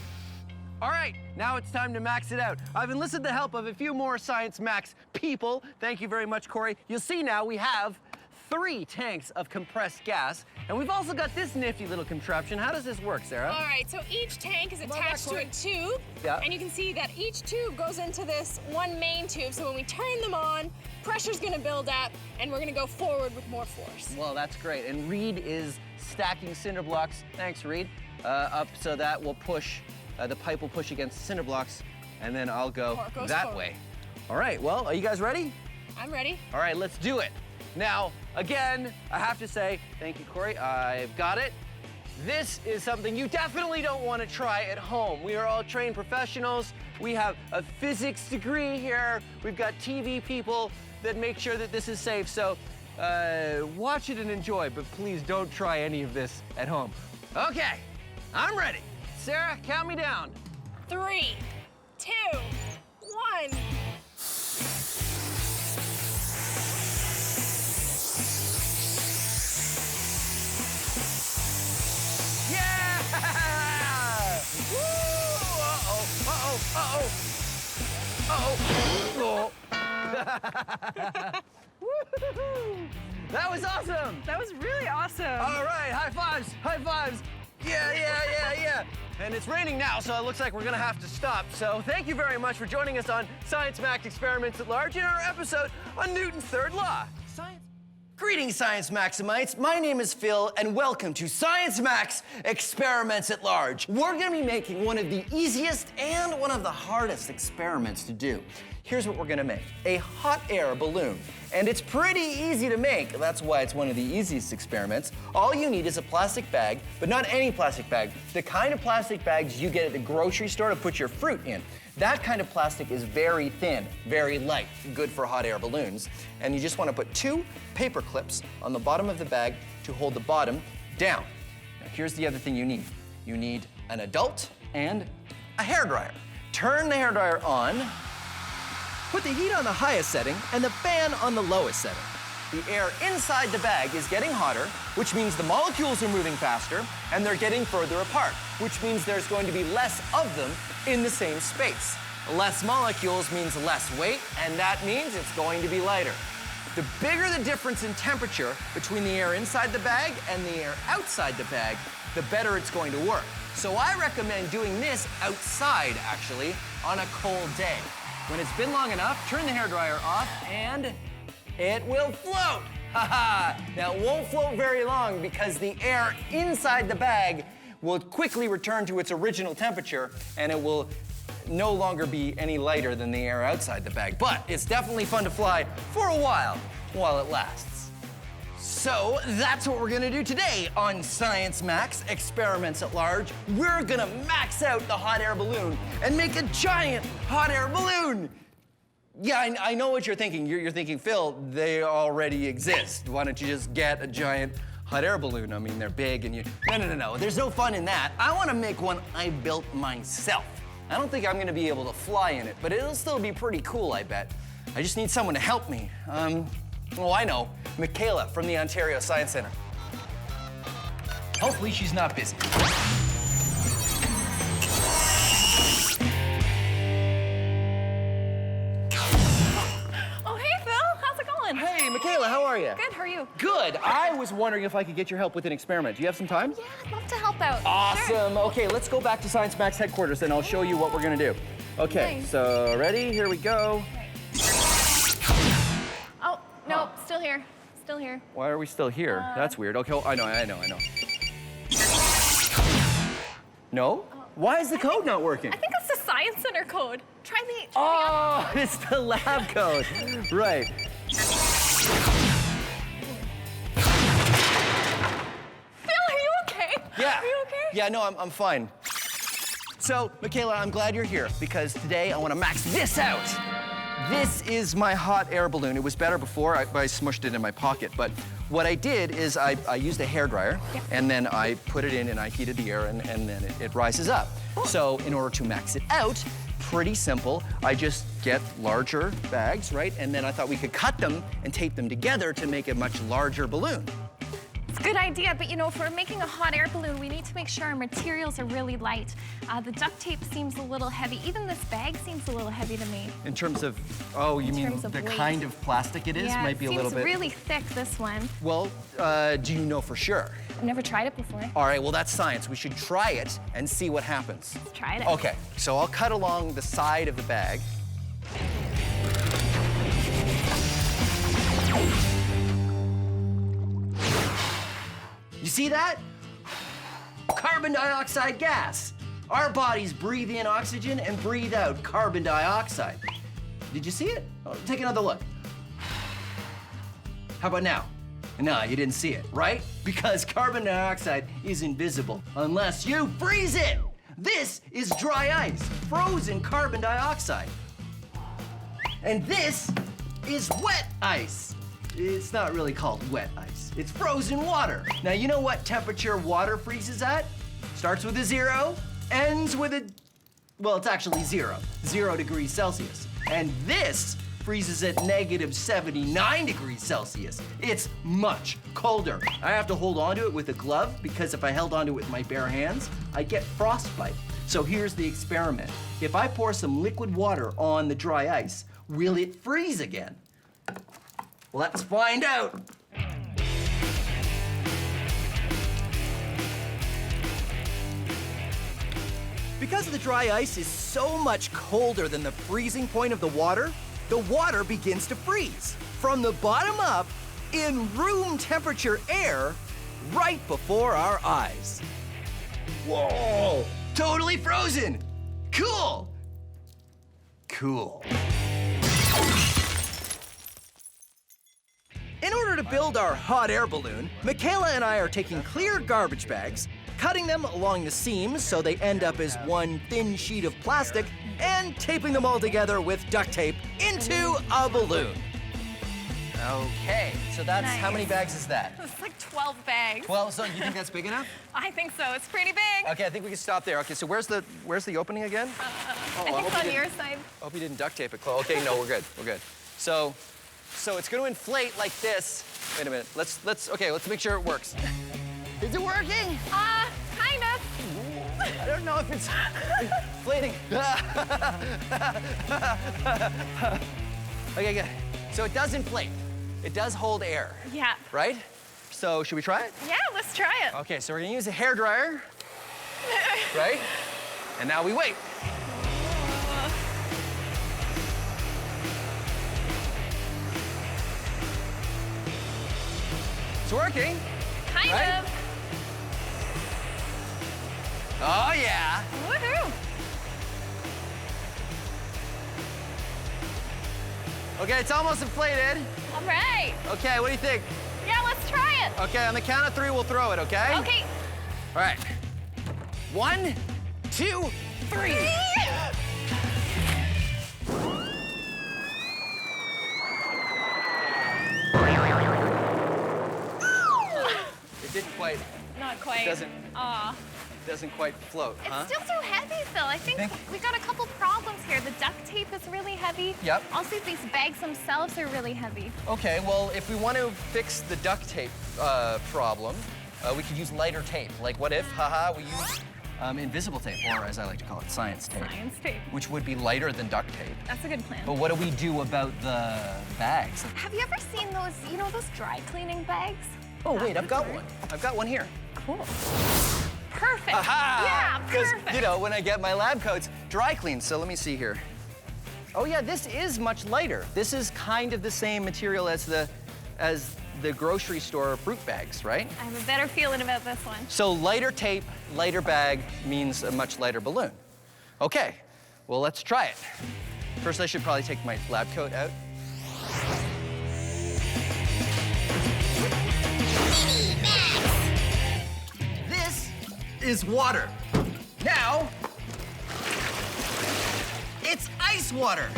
All right, now it's time to max it out. I've enlisted the help of a few more Science Max people. Thank you very much, Corey. You'll see now we have 3 tanks of compressed gas, and we've also got this nifty little contraption. How does this work, Sarah?
All right, so each tank is attached to a tube,
Yeah.
and you can see that each tube goes into this one main tube, so when we turn them on, pressure's gonna build up, and we're gonna go forward with more force.
Well, that's great. And Reed is stacking cinder blocks, thanks, Reed, up so that will push, the pipe will push against cinder blocks, and then I'll go
Or it goes
that
forward.
way. All right, well, are you guys ready?
I'm ready.
All right, let's do it.
Now, again, I have to say, thank you, Corey, I've got it. This is something you definitely don't want to try at home. We are all trained professionals. We have a physics degree here. We've got TV people that make sure that this is safe. So watch it and enjoy, but please don't try any of this at home. Okay, I'm ready. Sarah, count me down.
3, 2, 1.
Yeah! Woo! Uh-oh, uh-oh, uh-oh. Uh-oh. Woo-hoo-hoo. That was awesome!
That was really awesome.
All right, high fives, high fives. Yeah, yeah, yeah, yeah. And it's raining now, so it looks like we're gonna have to stop. So thank you very much for joining us on Science Max Experiments at Large in our episode on Newton's third law. Science. Greetings, Science Maximites. My name is Phil, and welcome to Science Max Experiments at Large. We're gonna be making one of the easiest and one of the hardest experiments to do. Here's what we're gonna make, a hot air balloon. And it's pretty easy to make. That's why it's one of the easiest experiments. All you need is a plastic bag, but not any plastic bag. The kind of plastic bags you get at the grocery store to put your fruit in. That kind of plastic is very thin, very light, good for hot air balloons. And you just want to put 2 paper clips on the bottom of the bag to hold the bottom down. Now here's the other thing you need. You need an adult and a hairdryer. Turn the hairdryer on.
Put the heat on the highest setting and the fan on the lowest setting.
The air inside the bag is getting hotter, which means the molecules are moving faster and they're getting further apart, which means there's going to be less of them in the same space. Less molecules means less weight, and that means it's going to be lighter. The bigger the difference in temperature between the air inside the bag and the air outside the bag, the better it's going to work. So I recommend doing this outside, actually, on a cold day. When it's been long enough, turn the hairdryer off and it will float. Haha. Now it won't float very long because the air inside the bag will quickly return to its original temperature and it will no longer be any lighter than the air outside the bag. But it's definitely fun to fly for a while it lasts. So that's what we're gonna do today on Science Max Experiments at Large. We're gonna max out the hot air balloon and make a giant hot air balloon. Yeah, I know what you're thinking. You're thinking, Phil, they already exist. Why don't you just get a giant hot air balloon? I mean, they're big and you... No. There's no fun in that. I want to make one I built myself. I don't think I'm going to be able to fly in it, but it'll still be pretty cool, I bet. I just need someone to help me. Oh, I know. Michaela from the Ontario Science Centre. Hopefully she's not busy. Hey, Michaela, how are you?
Good, how are you?
Good. I was wondering if I could get your help with an experiment. Do you have some time?
Yeah, I'd love to help out.
Awesome.
Sure.
Okay, let's go back to Science Max headquarters and I'll show you what we're gonna do. Okay,
Nice.
So ready? Here we go.
Oh, no, still here. Still here.
Why are we still here? That's weird. Okay, oh, I know. No? Why is the code not working?
I think it's the Science Center code. Try the
Oh, it's the lab code. Right.
Phil, are you okay?
Yeah.
Are you okay?
Yeah, no, I'm fine. So, Michaela, I'm glad you're here because today I want to max this out. This is my hot air balloon. It was better before. I smushed it in my pocket, but what I did is I used a hairdryer and then I put it in and I heated the air and then it rises up. So in order to max it out, pretty simple. I just get larger bags, right? And then I thought we could cut them and tape them together to make a much larger balloon.
It's a good idea, but you know, if we're making a hot air balloon, we need to make sure our materials are really light. The duct tape seems a little heavy. Even this bag seems a little heavy to me.
In terms of, oh, you mean
terms of
the
weight.
kind of plastic it is
Yeah,
might be a little bit.
it seems really thick, this one.
Well, do you know for sure?
I've never tried it before.
All right, well, that's science. We should try it and see what happens.
Let's try it.
Okay, so I'll cut along the side of the bag. You see that? Carbon dioxide gas. Our bodies breathe in oxygen and breathe out carbon dioxide. Did you see it? Oh, take another look. How about now? No, you didn't see it, right? Because carbon dioxide is invisible unless you freeze it. This is dry ice, frozen carbon dioxide. And this is wet ice. It's not really called wet ice. It's frozen water. Now, you know what temperature water freezes at? Starts with a 0, ends with a, well, it's actually 0 degrees Celsius. And this freezes at -79 degrees Celsius. It's much colder. I have to hold onto it with a glove because if I held onto it with my bare hands, I get frostbite. So here's the experiment. If I pour some liquid water on the dry ice, will it freeze again? Let's find out.
Because the dry ice is so much colder than the freezing point of the water begins to freeze from the bottom up in room temperature air right before our eyes.
Whoa! Totally frozen! Cool! Cool.
In order to build our hot air balloon, Michaela and I are taking clear garbage bags, cutting them along the seams so they end up as one thin sheet of plastic, and taping them all together with duct tape into a balloon.
Okay, so that's,
Nice.
how many bags is that?
It's like 12 bags.
Well, so you think that's big enough?
I think so. It's pretty big.
Okay, I think we can stop there. Okay, so where's the opening again?
I think it's on your side.
I hope you didn't duct tape it close. Okay, no, we're good. We're good. So it's going to inflate like this. Wait a minute. Let's make sure it works. Is it working?
Kind of.
I don't know if it's inflating. Okay, good. So it does inflate. It does hold air,
Yeah.
right? So should we try it?
Yeah, let's try it.
Okay, so we're gonna use a hairdryer, right? And now we wait. It's working.
Kind
Right?
of.
Oh yeah.
Woohoo.
Okay, it's almost inflated.
All right.
Okay, what do you think?
Yeah, let's try it.
Okay, on the count of 3, we'll throw it, okay?
Okay.
All right. 1, 2, 3. It didn't quite,
Not quite.
Doesn't-
Aw.
doesn't quite float,
It's
huh?
still so heavy, Phil. I think we got a couple problems here. The duct tape is really heavy.
Yep.
Also, these bags themselves are really heavy.
Okay, well, if we want to fix the duct tape problem, we could use lighter tape. Like, what if, we use invisible tape, or as I like to call it, science tape.
Science tape.
Which would be lighter than duct tape.
That's a good plan.
But what do we do about the bags?
Have you ever seen those, those dry cleaning bags?
Oh, wait, I've got one. I've got one here.
Cool. Perfect.
Aha!
Yeah,
Because,
perfect.
when I get my lab coats dry cleaned, so let me see here. Oh yeah, this is much lighter. This is kind of the same material as the grocery store fruit bags, right?
I have a better feeling about this one.
So lighter tape, lighter bag means a much lighter balloon. Okay, well, let's try it. First, I should probably take my lab coat out. This is water. Now, it's ice water.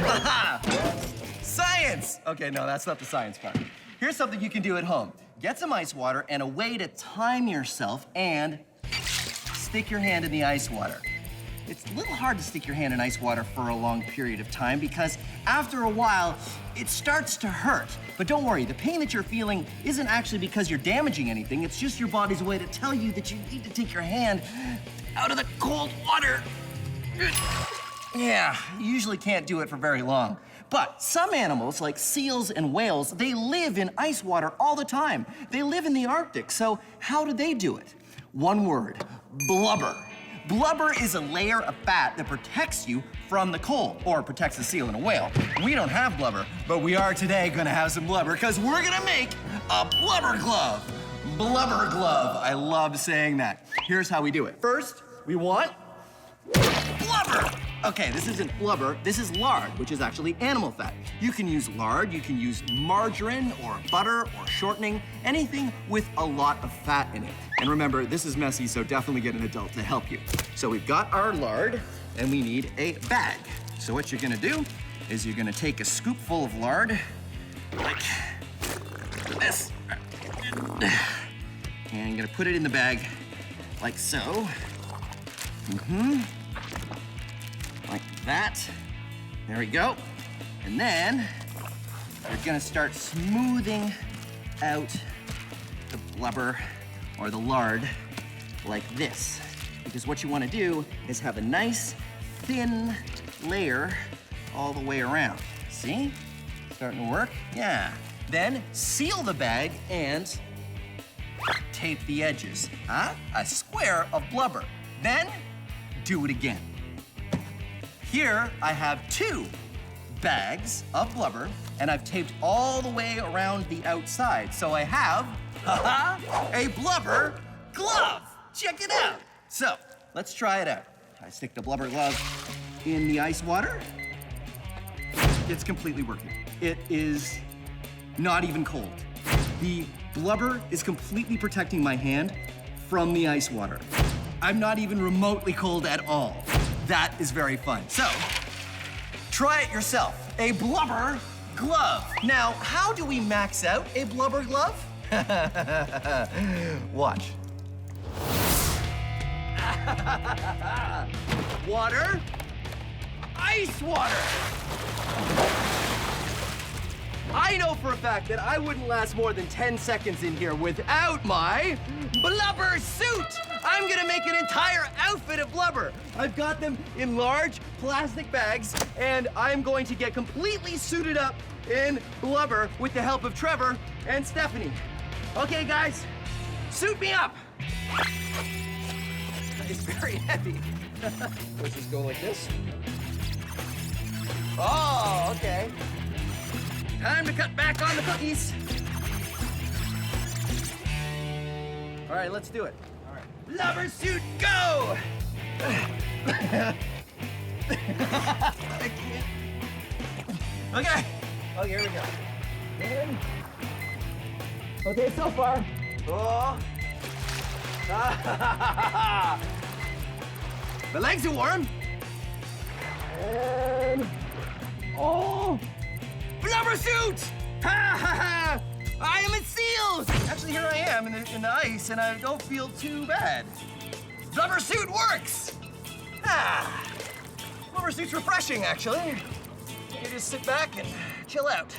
Science! Okay, no, that's not the science part. Here's something you can do at home. Get some ice water and a way to time yourself and stick your hand in the ice water. It's a little hard to stick your hand in ice water for a long period of time because after a while, it starts to hurt. But don't worry, the pain that you're feeling isn't actually because you're damaging anything. It's just your body's way to tell you that you need to take your hand out of the cold water. Yeah, you usually can't do it for very long. But some animals, like seals and whales, they live in ice water all the time. They live in the Arctic, so how do they do it? One word, blubber. Blubber is a layer of fat that protects you from the cold, or protects the seal and a whale. We don't have blubber, but we are today gonna have some blubber, because we're gonna make a blubber glove. Blubber glove, I love saying that. Here's how we do it. First, we want blubber.
Okay, this isn't blubber, this is lard, which is actually animal fat. You can use lard, you can use margarine or butter or shortening, anything with a lot of fat in it. And remember, this is messy, so definitely get an adult to help you. So we've got our lard, and we need a bag. So what you're gonna do is you're gonna take a scoopful of lard, like this. And you're gonna put it in the bag, like so. Like that. There we go. And then you're gonna start smoothing out the blubber or the lard like this. Because what you wanna do is have a nice thin layer all the way around. See? Starting to work? Yeah. Then seal the bag and tape the edges. A square of blubber. Then do it again. Here I have 2 bags of blubber, and I've taped all the way around the outside. So I have, a blubber glove. Check it out. So let's try it out. I stick the blubber glove in the ice water. It's completely working. It is not even cold. The blubber is completely protecting my hand from the ice water. I'm not even remotely cold at all. That is very fun. So, try it yourself. A blubber glove. Now, how do we max out a blubber glove? Watch. Water, ice water. I know for a fact that I wouldn't last more than 10 seconds in here without my blubber suit. I'm gonna make an entire outfit of blubber. I've got them in large plastic bags, and I'm going to get completely suited up in blubber with the help of Trevor and Stephanie. Okay, guys, suit me up. It's very heavy. Let's just go like this. Oh, okay. Time to cut back on the cookies. All right, let's do it. All right. Blubber suit, go! I can't. Okay. Oh, here we go. And... okay, so far. Oh. The legs are warm. And... oh. Blubber suit! Ha ha ha! I am in seals! Actually, here I am in the ice, and I don't feel too bad. Blubber suit works! Ah! Blubber suit's refreshing, actually. You just sit back and chill out.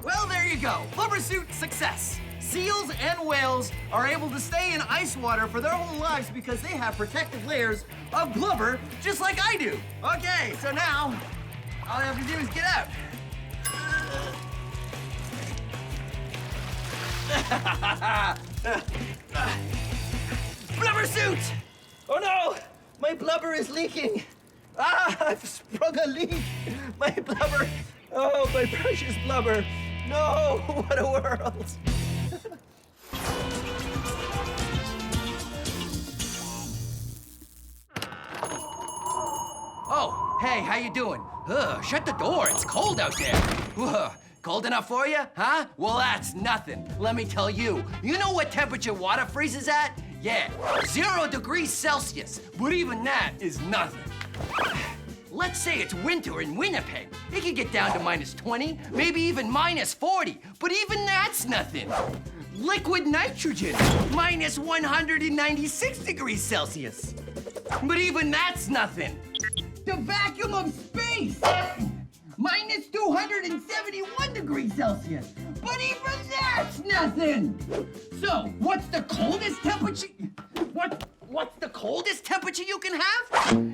Well, there you go. Blubber suit success. Seals and whales are able to stay in ice water for their whole lives because they have protective layers of blubber, just like I do. Okay, so now, all I have to do is get out. Blubber suit! Oh no! My blubber is leaking! I've sprung a leak! My blubber! Oh, my precious blubber! No! What a world! Oh, hey, how you doing? Shut the door, it's cold out there. Cold enough for you, huh? Well, that's nothing. Let me tell you. You know what temperature water freezes at? Yeah, 0 degrees Celsius. But even that is nothing. Let's say it's winter in Winnipeg. It could get down to -20, maybe even -40. But even that's nothing. Liquid nitrogen, -196 degrees Celsius. But even that's nothing. The vacuum of space, -271 degrees Celsius. But even that's nothing. So, what's the coldest temperature? What's the coldest temperature you can have?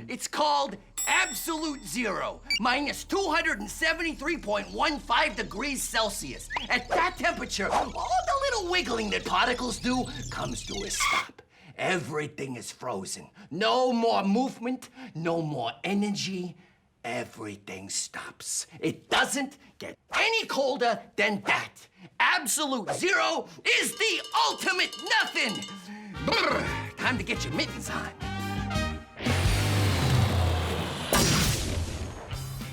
It's called absolute zero, -273.15 degrees Celsius. At that temperature, all the little wiggling that particles do comes to a stop. Everything is frozen. No more movement, no more energy. Everything stops. It doesn't get any colder than that. Absolute zero is the ultimate nothing. Brr, time to get your mittens on.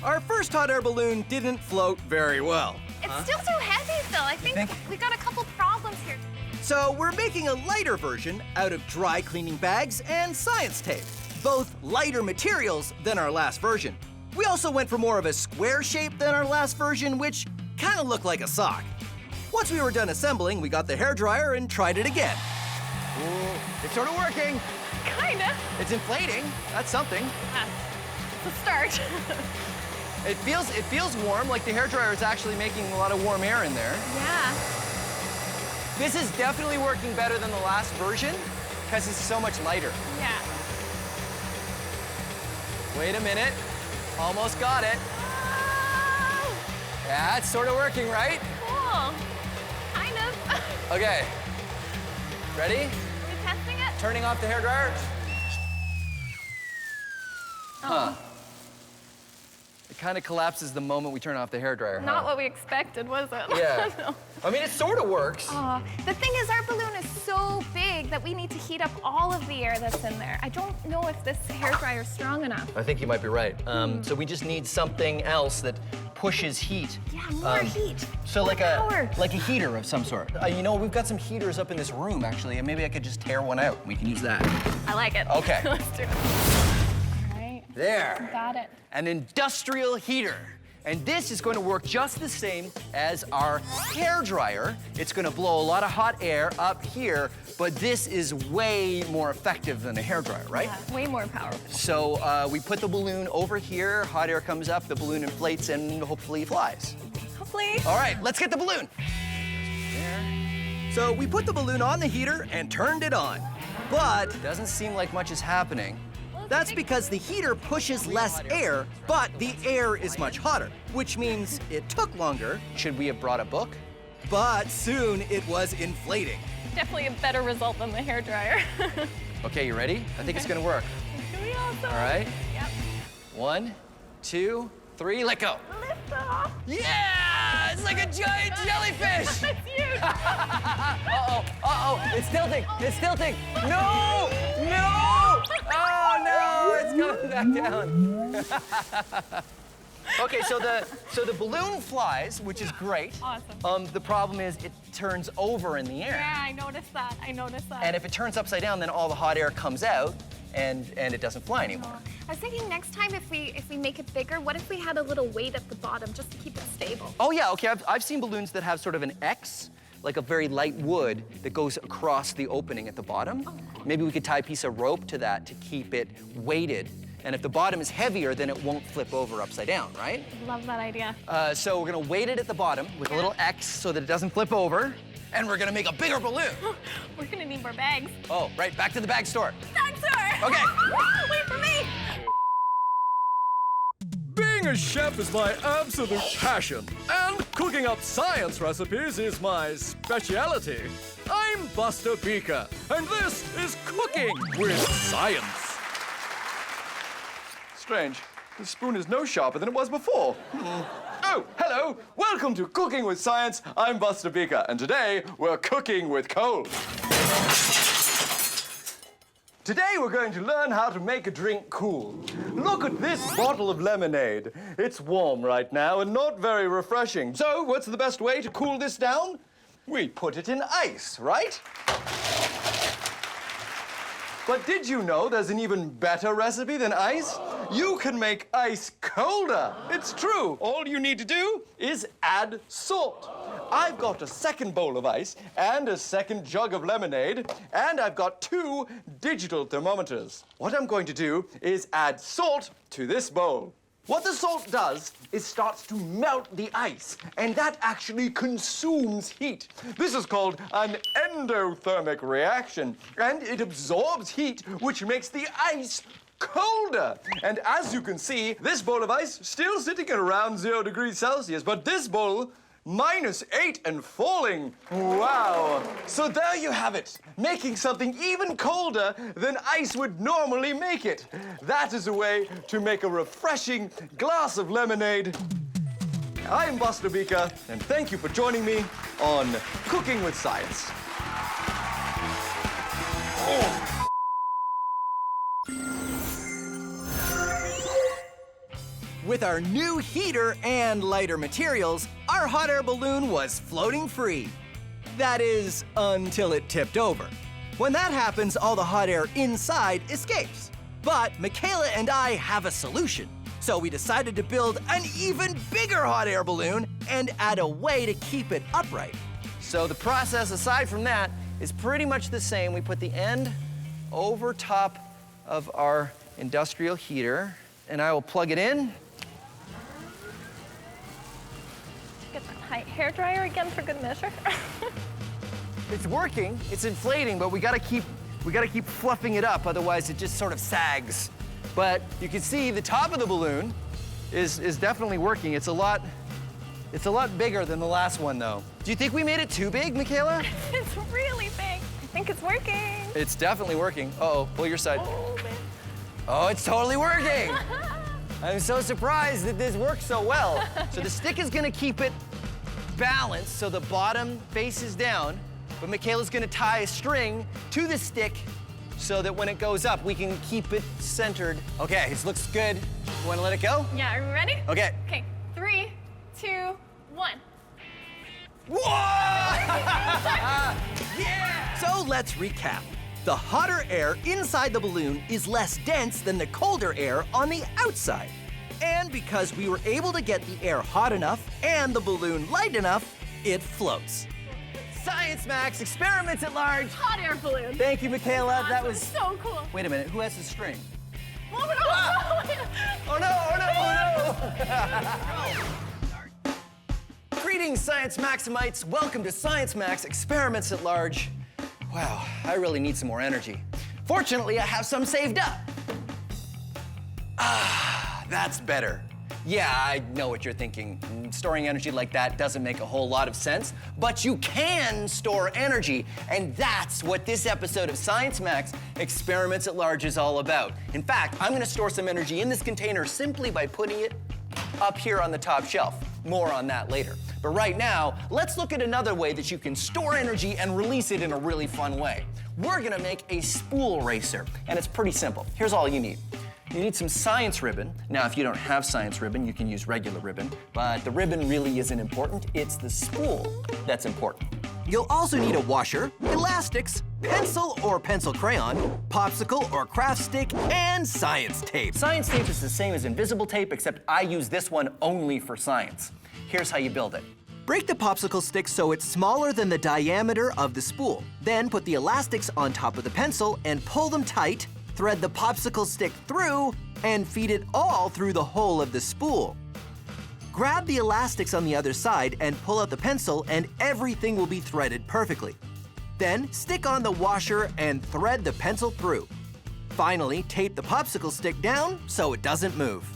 our first hot air balloon didn't float very well.
It's still so heavy, Phil. I think we got a couple problems here.
So we're making a lighter version out of dry cleaning bags and science tape, both lighter materials than our last version. We also went for more of a square shape than our last version, which kind of looked like a sock. Once we were done assembling, we got the hairdryer and tried it again.
Ooh, it's sort of working.
Kinda.
It's inflating. That's something.
It's a start.
It feels warm, like the hairdryer is actually making a lot of warm air in there.
Yeah.
This is definitely working better than the last version because it's so much lighter.
Yeah.
Wait a minute. Almost got it.
Oh,
Yeah, it's sort of working, right?
cool. Kind of.
Okay. Ready?
Are we testing it?
Turning off the hairdryer. Huh. It kind of collapses the moment we turn off the hairdryer.
Not what we expected, was it?
Yeah.
No.
I mean, it sort of works.
The thing is, our balloon is so big that we need to heat up all of the air that's in there. I don't know if this hairdryer is strong enough.
I think you might be right. So we just need something else that pushes heat.
Yeah, more heat.
So
More
like
power.
a heater of some sort. You know, we've got some heaters up in this room actually, and maybe I could just tear one out. We can use that.
I like it.
Okay.
Let's do it. All right.
There.
Got it.
An industrial heater. And this is going to work just the same as our hairdryer. It's going to blow a lot of hot air up here, but this is way more effective than a hairdryer, right?
Yeah, way more powerful.
So we put the balloon over here, hot air comes up, the balloon inflates, and hopefully flies.
Hopefully.
All right, let's get the balloon.
So we put the balloon on the heater and turned it on. But
Doesn't seem like much is happening.
that's because the heater pushes less air, but the air is much hotter, which means it took longer,
Should we have brought a book?
but soon it was inflating.
Definitely a better result than the hairdryer.
Okay, you ready? I think it's gonna work.
Can we also?
All right,
Yep.
1, 2, 3, let go.
Lift off.
Yeah, it's like a giant jellyfish.
That's huge.
Uh-oh, it's tilting. No, oh no, it's coming back down. Okay, so the balloon flies, which is great.
Awesome.
The problem is it turns over in the air.
Yeah, I noticed that.
And if it turns upside down, then all the hot air comes out and it doesn't fly anymore.
I was thinking next time if we make it bigger, what if we had a little weight at the bottom just to keep it stable?
Oh yeah, okay, I've seen balloons that have sort of an X, like a very light wood that goes across the opening at the bottom. Maybe we could tie a piece of rope to that to keep it weighted. And if the bottom is heavier, then it won't flip over upside down, right?
Love that idea.
So we're gonna weight it at the bottom with a little X so that it doesn't flip over. And we're gonna make a bigger balloon.
We're gonna need more bags.
Oh, right, back to the bag store.
Bag store.
Okay.
Wait for me.
Being a chef is my absolute passion, and cooking up science recipes is my speciality. I'm Buster Beaker, and this is Cooking with Science.
Strange. This spoon is no sharper than it was before. Oh, hello. Welcome to Cooking with Science. I'm Buster Beaker, and today we're cooking with coal. Today we're going to learn how to make a drink cool. Look at this bottle of lemonade. It's warm right now and not very refreshing. So what's the best way to cool this down? We put it in ice, right? But did you know there's an even better recipe than ice? You can make ice colder. It's true. All you need to do is add salt. I've got a second bowl of ice and a second jug of lemonade, and I've got 2 digital thermometers. What I'm going to do is add salt to this bowl. What the salt does is starts to melt the ice, and that actually consumes heat. This is called an endothermic reaction, and it absorbs heat, which makes the ice colder. And as you can see, this bowl of ice still sitting at around 0 degrees Celsius, but this bowl, -8 and falling. Wow. So there you have it, making something even colder than ice would normally make it. That is a way to make a refreshing glass of lemonade. I'm Buster Beaker, and thank you for joining me on Cooking with Science.
With our new heater and lighter materials, our hot air balloon was floating free. That is, until it tipped over. When that happens, all the hot air inside escapes. But Michaela and I have a solution. So we decided to build an even bigger hot air balloon and add a way to keep it upright.
So the process, aside from that, is pretty much the same. We put the end over top of our industrial heater, and I will plug it in.
Get that hair dryer again for good measure.
It's working, it's inflating, but we gotta keep fluffing it up, otherwise it just sort of sags. But you can see the top of the balloon is definitely working. It's a lot bigger than the last one, though. Do you think we made it too big, Michaela?
It's really big. I think it's working.
It's definitely working. Uh-oh, pull your side.
Oh, man.
Oh, it's totally working! I'm so surprised that this works so well. So the stick is gonna keep it balanced so the bottom faces down, but Michaela's gonna tie a string to the stick so that when it goes up, we can keep it centered. Okay, this looks good. You wanna let it go?
Yeah, are we ready?
Okay.
Okay, 3, 2, 1.
Whoa! Yeah!
So let's recap. The hotter air inside the balloon is less dense than the colder air on the outside. And because we were able to get the air hot enough and the balloon light enough, it floats.
Science Max, experiments at large.
Hot air balloon.
Thank you, Michaela. That
Awesome,
was...
so cool.
Wait a minute, who has the string?
Oh, no.
Oh no, oh no, oh no! Greetings, Science Maximites. Welcome to Science Max Experiments at Large. Wow, I really need some more energy. Fortunately, I have some saved up. Ah, that's better. Yeah, I know what you're thinking. Storing energy like that doesn't make a whole lot of sense, but you can store energy, and that's what this episode of Science Max Experiments at Large is all about. In fact, I'm gonna store some energy in this container simply by putting it up here on the top shelf. More on that later. But right now, let's look at another way that you can store energy and release it in a really fun way. We're gonna make a spool racer, and it's pretty simple. Here's all you need. You need some science ribbon. Now, if you don't have science ribbon, you can use regular ribbon, but the ribbon really isn't important. It's the spool that's important.
You'll also need a washer, elastics, pencil or pencil crayon, popsicle or craft stick, and science tape.
Science tape is the same as invisible tape, except I use this one only for science. Here's how you build it.
Break the popsicle stick so it's smaller than the diameter of the spool. Then put the elastics on top of the pencil and pull them tight. Thread the popsicle stick through and feed it all through the hole of the spool. Grab the elastics on the other side and pull out the pencil, and everything will be threaded perfectly. Then stick on the washer and thread the pencil through. Finally, tape the popsicle stick down so it doesn't move.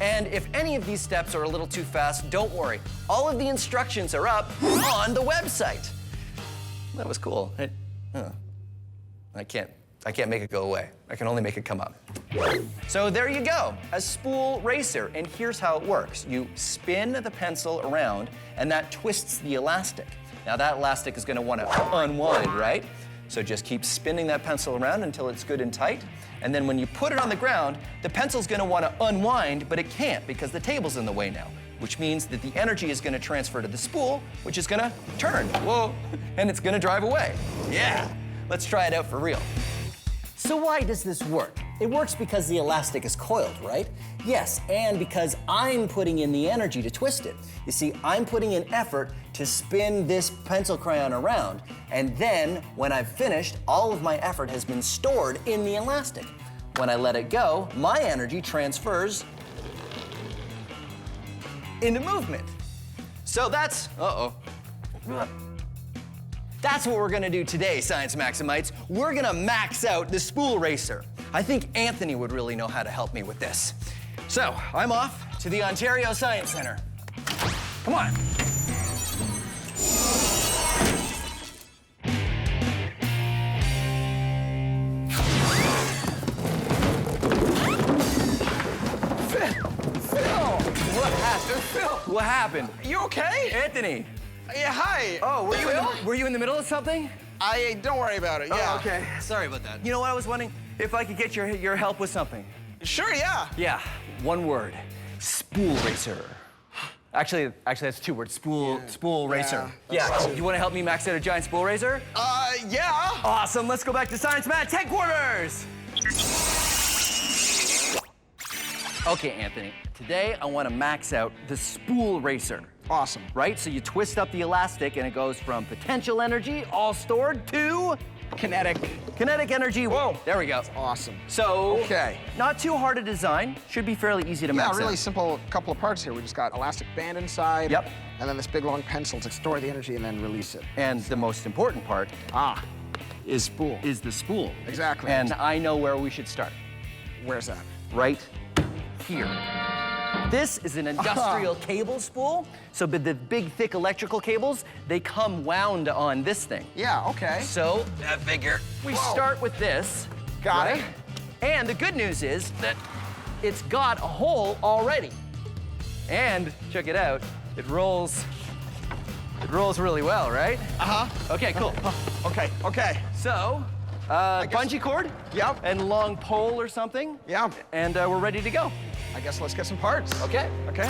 And if any of these steps are a little too fast, don't worry. All of the instructions are up on the website. That was cool. I can't make it go away. I can only make it come up. So there you go, a spool racer. And here's how it works. You spin the pencil around, and that twists the elastic. Now that elastic is gonna wanna unwind, right? So just keep spinning that pencil around until it's good and tight. And then when you put it on the ground, the pencil's gonna wanna unwind, but it can't because the table's in the way now, which means that the energy is gonna transfer to the spool, which is gonna turn, whoa, and it's gonna drive away. Yeah, let's try it out for real. So why does this work? It works because the elastic is coiled, right? Yes, and because I'm putting in the energy to twist it. You see, I'm putting in effort to spin this pencil crayon around, and then when I've finished, all of my effort has been stored in the elastic. When I let it go, my energy transfers into movement. So that's, that's what we're gonna do today, Science Maximites. We're gonna max out the spool racer. I think Anthony would really know how to help me with this. So, I'm off to the Ontario Science Center. Come on. What happened?
You okay?
Anthony.
Yeah, hi.
Oh, were you in the middle of something?
Don't worry about it, yeah.
Oh, okay. Sorry about that. You know what, I was wondering if I could get your help with something.
Sure, yeah.
Yeah, one word. Spool racer. Actually, that's two words. Spool racer. Yeah, you want to help me max out a giant spool racer?
Yeah.
Awesome, let's go back to Science Matt's headquarters. Okay, Anthony, today I want to max out the spool racer.
Awesome.
Right, so you twist up the elastic and it goes from potential energy, all stored, to
Kinetic.
kinetic energy.
Whoa.
There we go.
Awesome.
So,
Okay.
not too hard to design. Should be fairly easy to
Yeah,
max
really
out.
simple couple of parts here. We just got elastic band inside.
Yep.
And then this big long pencil to store the energy and then release it.
And the most important part
Is spool.
is the spool.
Exactly.
And I know where we should start.
Where's that?
Right here. This is an industrial cable spool. So the big, thick electrical cables, they come wound on this thing.
Yeah, okay.
So I figure we start with this.
Got
right?
it.
And the good news is that it's got a hole already. And check it out, it rolls really well, right? Okay, cool.
Okay.
So, bungee cord?
Yep.
And long pole or something?
Yeah.
And we're ready to go.
I guess let's get some parts.
Okay.
Okay.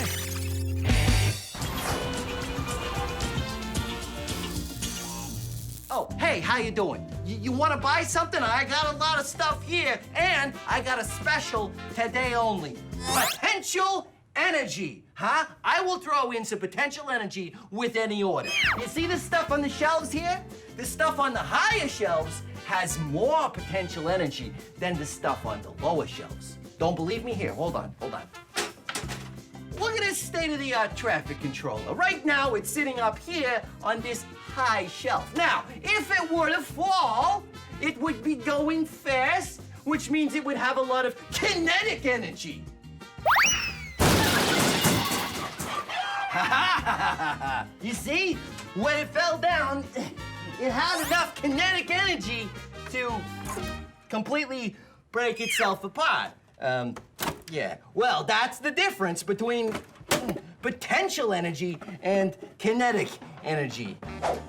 Oh, hey, how you doing? You want to buy something? I got a lot of stuff here, and I got a special today only. Potential energy, huh? I will throw in some potential energy with any order. You see this stuff on the shelves here? The stuff on the higher shelves has more potential energy than the stuff on the lower shelves. Don't believe me? Here, hold on. Look at this state-of-the-art traffic controller. Right now, it's sitting up here on this high shelf. Now, if it were to fall, it would be going fast, which means it would have a lot of kinetic energy. You see, when it fell down, it had enough kinetic energy to completely break itself apart. Yeah, well, that's the difference between potential energy and kinetic energy.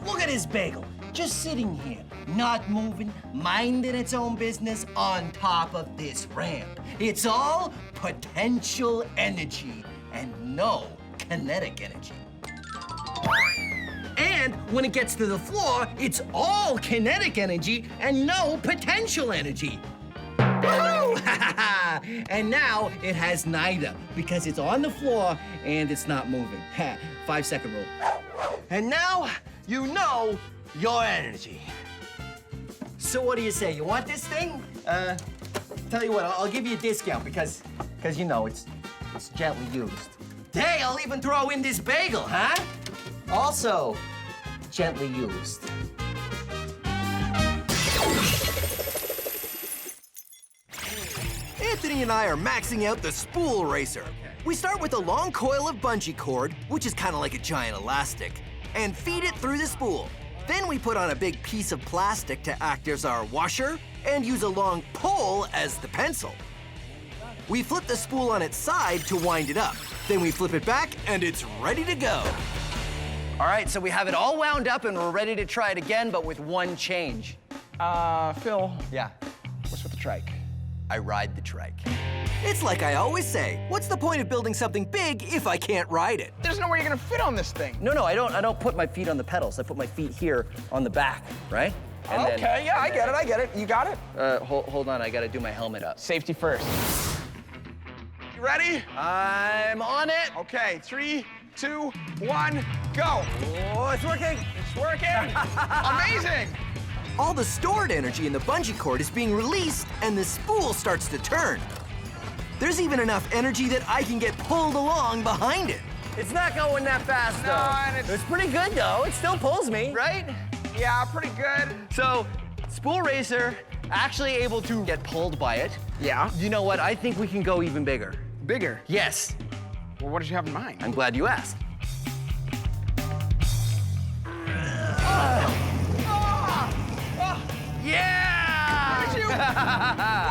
Look at this bagel, just sitting here, not moving, minding its own business on top of this ramp. It's all potential energy and no kinetic energy. And when it gets to the floor, it's all kinetic energy and no potential energy. Woo! And now it has neither because it's on the floor and it's not moving. 5-second rule. And now you know your energy. So what do you say? You want this thing? Tell you what, I'll give you a discount because you know it's gently used. Hey, I'll even throw in this bagel, huh? Also gently used.
Anthony and I are maxing out the spool racer. We start with a long coil of bungee cord, which is kind of like a giant elastic, and feed it through the spool. Then we put on a big piece of plastic to act as our washer and use a long pole as the pencil. We flip the spool on its side to wind it up. Then we flip it back and it's ready to go.
All right, so we have it all wound up and we're ready to try it again, but with one change.
Phil,
Yeah,
what's with the trike?
I ride the trike.
It's like I always say, what's the point of building something big if I can't ride it?
There's no way you're gonna fit on this thing.
No, I don't put my feet on the pedals. I put my feet here on the back, right? And then-
Okay, yeah, I get it. You got it?
Hold on, I gotta do my helmet up.
Safety first. You ready?
I'm on it.
Okay, 3, 2, 1, go.
Oh, it's working.
It's working. Amazing.
All the stored energy in the bungee cord is being released and the spool starts to turn. There's even enough energy that I can get pulled along behind it.
It's not going that fast, though.
No, and
it's pretty good, though. It still pulls me.
Right? Yeah, pretty good.
So, spool racer, actually able to get pulled by it.
Yeah.
You know what? I think we can go even bigger.
Bigger.
Yes.
Well, what did you have in mind?
I'm glad you asked.
Yeah!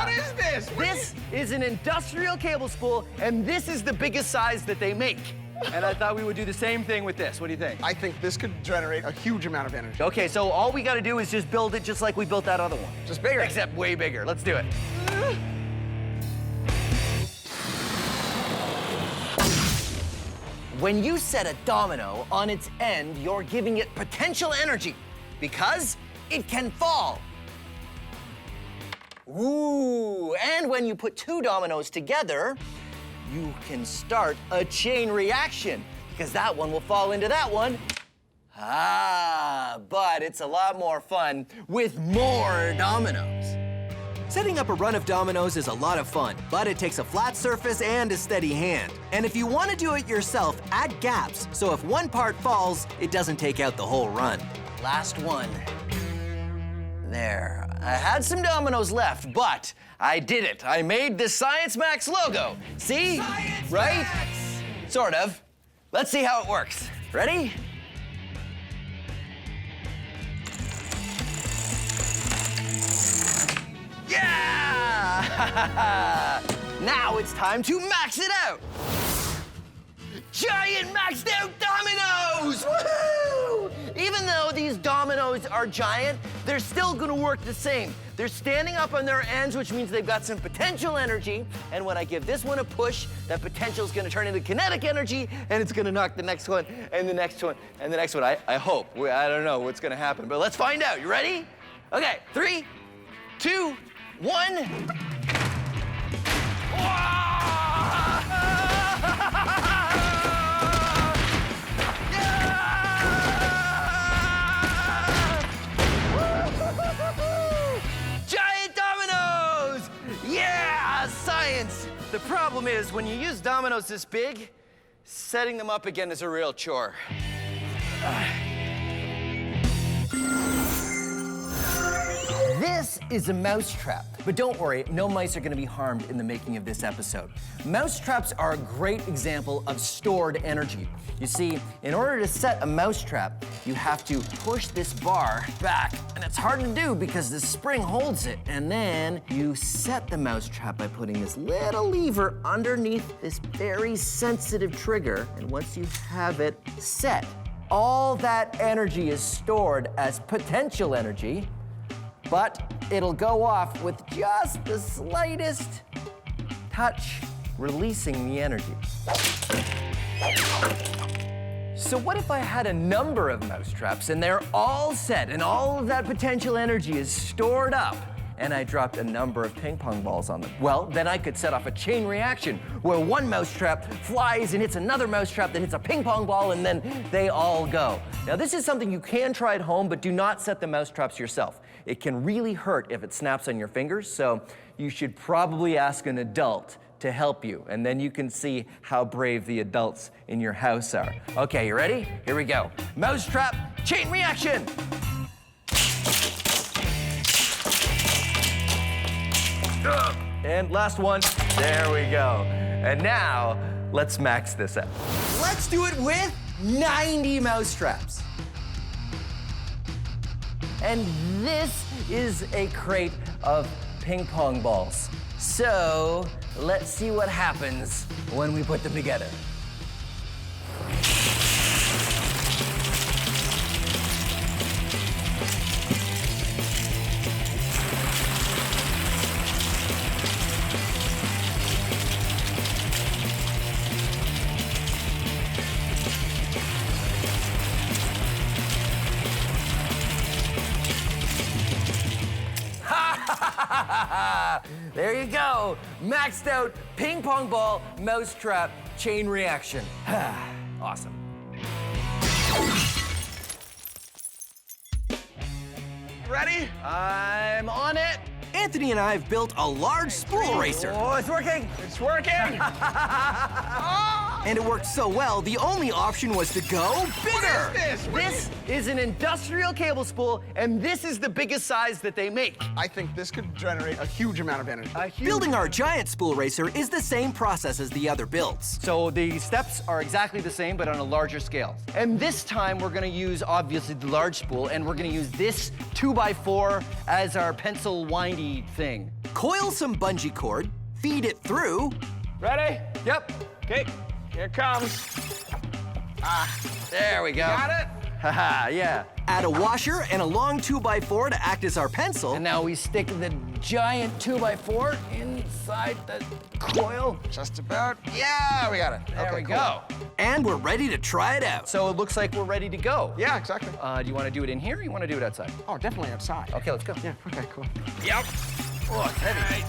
What is this?
This is an industrial cable spool, and this is the biggest size that they make. And I thought we would do the same thing with this. What do you think?
I think this could generate a huge amount of energy.
Okay, so all we gotta do is just build it just like we built that other one.
Just bigger.
Except way bigger. Let's do it. When you set a domino on its end, you're giving it potential energy because it can fall. Ooh, and when you put two dominoes together, you can start a chain reaction because that one will fall into that one. Ah, but it's a lot more fun with more dominoes.
Setting up a run of dominoes is a lot of fun, but it takes a flat surface and a steady hand. And if you want to do it yourself, add gaps, so if one part falls, it doesn't take out the whole run.
Last one. There. I had some dominoes left, but I did it. I made the Science Max logo. See?
Science
right?
Max!
Sort of. Let's see how it works. Ready? Yeah! Now it's time to max it out. Giant maxed out dominoes! Woohoo! Even though these dominoes are giant, they're still gonna work the same. They're standing up on their ends, which means they've got some potential energy. And when I give this one a push, that potential is gonna turn into kinetic energy, and it's gonna knock the next one, and the next one, and the next one. I hope. I don't know what's gonna happen, but let's find out. You ready? Okay, 3, 2, 1. Giant dominoes! Yeah, science! The problem is, when you use dominoes this big, setting them up again is a real chore. This is a mousetrap, but don't worry, no mice are gonna be harmed in the making of this episode. Mousetraps are a great example of stored energy. You see, in order to set a mousetrap, you have to push this bar back, and it's hard to do because the spring holds it. And then you set the mousetrap by putting this little lever underneath this very sensitive trigger, and once you have it set, all that energy is stored as potential energy, but it'll go off with just the slightest touch, releasing the energy. So what if I had a number of mousetraps and they're all set and all of that potential energy is stored up, and I dropped a number of ping pong balls on them? Well, then I could set off a chain reaction where one mousetrap flies and hits another mousetrap that hits a ping pong ball, and then they all go. Now, this is something you can try at home, but do not set the mousetraps yourself. It can really hurt if it snaps on your fingers, so you should probably ask an adult to help you, and then you can see how brave the adults in your house are. Okay, you ready? Here we go. Mousetrap chain reaction. And last one. There we go. And now, let's max this out. Let's do it with 90 mousetraps. And this is a crate of ping pong balls. So let's see what happens when we put them together. There you go. Maxed out ping pong ball, mousetrap, chain reaction. Awesome.
Ready?
I'm on it.
Anthony and I have built a large spool racer.
Oh, it's working.
It's working.
And it worked so well, the only option was to go bigger.
This is an industrial cable spool, and this is the biggest size that they make.
I think this could generate a huge amount of energy.
Building our giant spool racer is the same process as the other builds.
So the steps are exactly the same, but on a larger scale. And this time, we're gonna use, obviously, the large spool, and we're gonna use this 2x4 as our pencil windy thing.
Coil some bungee cord, feed it through.
Ready?
Yep.
Okay, here it comes.
There we go.
Got it?
Haha, yeah.
Add a washer and a long 2x4 to act as our pencil.
And now we stick the giant 2x4 inside.
inside the coil.
Just about. Yeah, we got it.
There we go.
And we're ready to try it out.
So it looks like we're ready to go.
Yeah, exactly.
Do you want to do it in here or you want to do it outside?
Oh, definitely outside.
Okay, let's go.
Yeah, okay, cool.
Yep. Oh, it's heavy.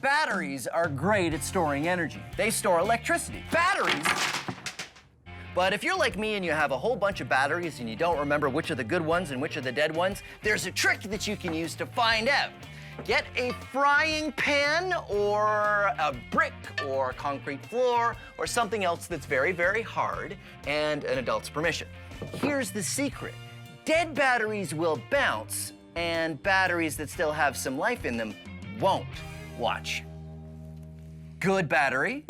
Batteries are great at storing energy. They store electricity. Batteries? But if you're like me and you have a whole bunch of batteries and you don't remember which are the good ones and which are the dead ones, there's a trick that you can use to find out. Get a frying pan or a brick or concrete floor or something else that's very, very hard and an adult's permission. Here's the secret. Dead batteries will bounce and batteries that still have some life in them won't. Watch. Good battery.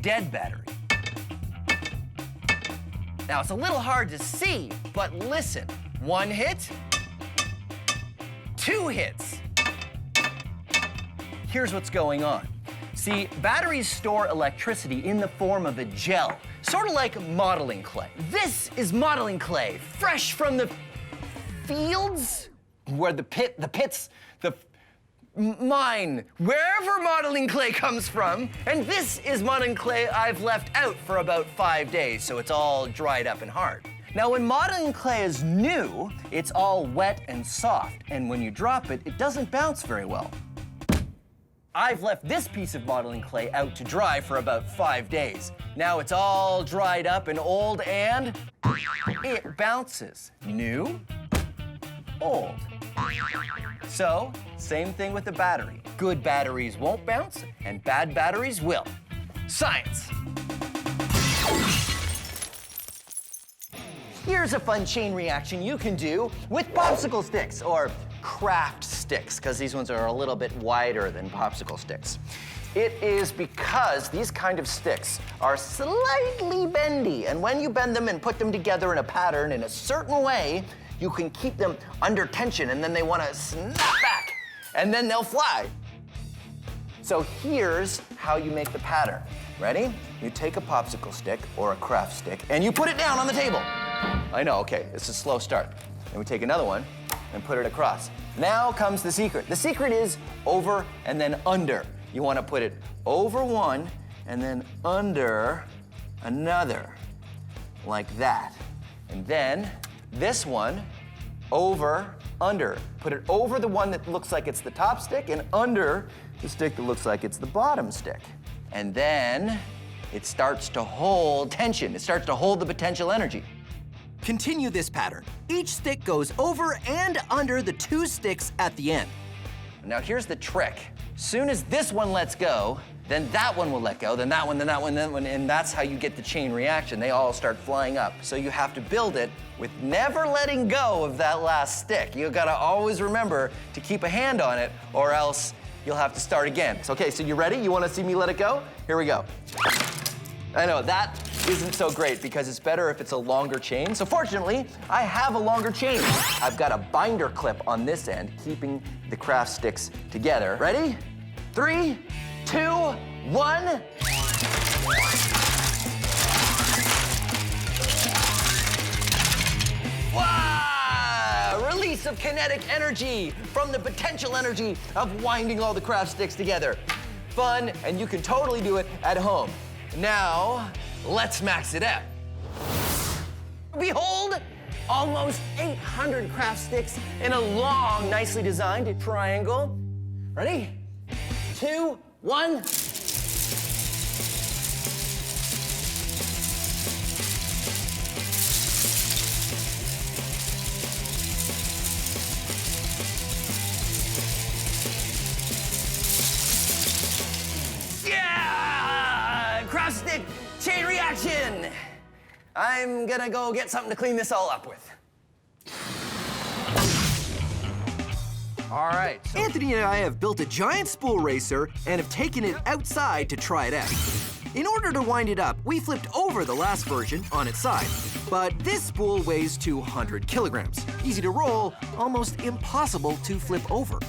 Dead battery. Now, it's a little hard to see, but listen. 1 hit, 2 hits. Here's what's going on. See, batteries store electricity in the form of a gel, sort of like modeling clay. This is modeling clay, fresh from the fields, where the pits, the mine, wherever modeling clay comes from. And this is modeling clay I've left out for about 5 days, so it's all dried up and hard. Now, when modeling clay is new, it's all wet and soft, and when you drop it, it doesn't bounce very well. I've left this piece of modeling clay out to dry for about 5 days. Now it's all dried up and old, and it bounces. New, old. So, same thing with the battery. Good batteries won't bounce, and bad batteries will. Science. Here's a fun chain reaction you can do with popsicle sticks, or craft sticks, because these ones are a little bit wider than popsicle sticks. It is because these kind of sticks are slightly bendy, and when you bend them and put them together in a pattern in a certain way, you can keep them under tension, and then they want to snap back, and then they'll fly. So here's how you make the pattern. Ready? You take a popsicle stick or a craft stick, and you put it down on the table. I know, okay, it's a slow start. Then we take another one and put it across. Now comes the secret. The secret is over and then under. You want to put it over one and then under another, like that. And then this one, over, under. Put it over the one that looks like it's the top stick and under the stick that looks like it's the bottom stick. And then it starts to hold tension. It starts to hold the potential energy.
Continue this pattern. Each stick goes over and under the 2 sticks at the end.
Now here's the trick. Soon as this one lets go, then that one will let go, then that one, then that one, then that one, and that's how you get the chain reaction. They all start flying up. So you have to build it with never letting go of that last stick. You gotta always remember to keep a hand on it, or else you'll have to start again. Okay, so you ready? You wanna see me let it go? Here we go. I know, that isn't so great because it's better if it's a longer chain. So fortunately, I have a longer chain. I've got a binder clip on this end, keeping the craft sticks together. Ready? 3, 2, 1. Wow! Release of kinetic energy from the potential energy of winding all the craft sticks together. Fun, and you can totally do it at home. Now, let's max it out. Behold, almost 800 craft sticks in a long, nicely designed triangle. Ready? 2, 1. Yeah! Craft stick chain reaction. I'm gonna go get something to clean this all up with.
All right. So
Anthony and I have built a giant spool racer and have taken it outside to try it out. In order to wind it up, we flipped over the last version on its side. But this spool weighs 200 kilograms. Easy to roll, almost impossible to flip over.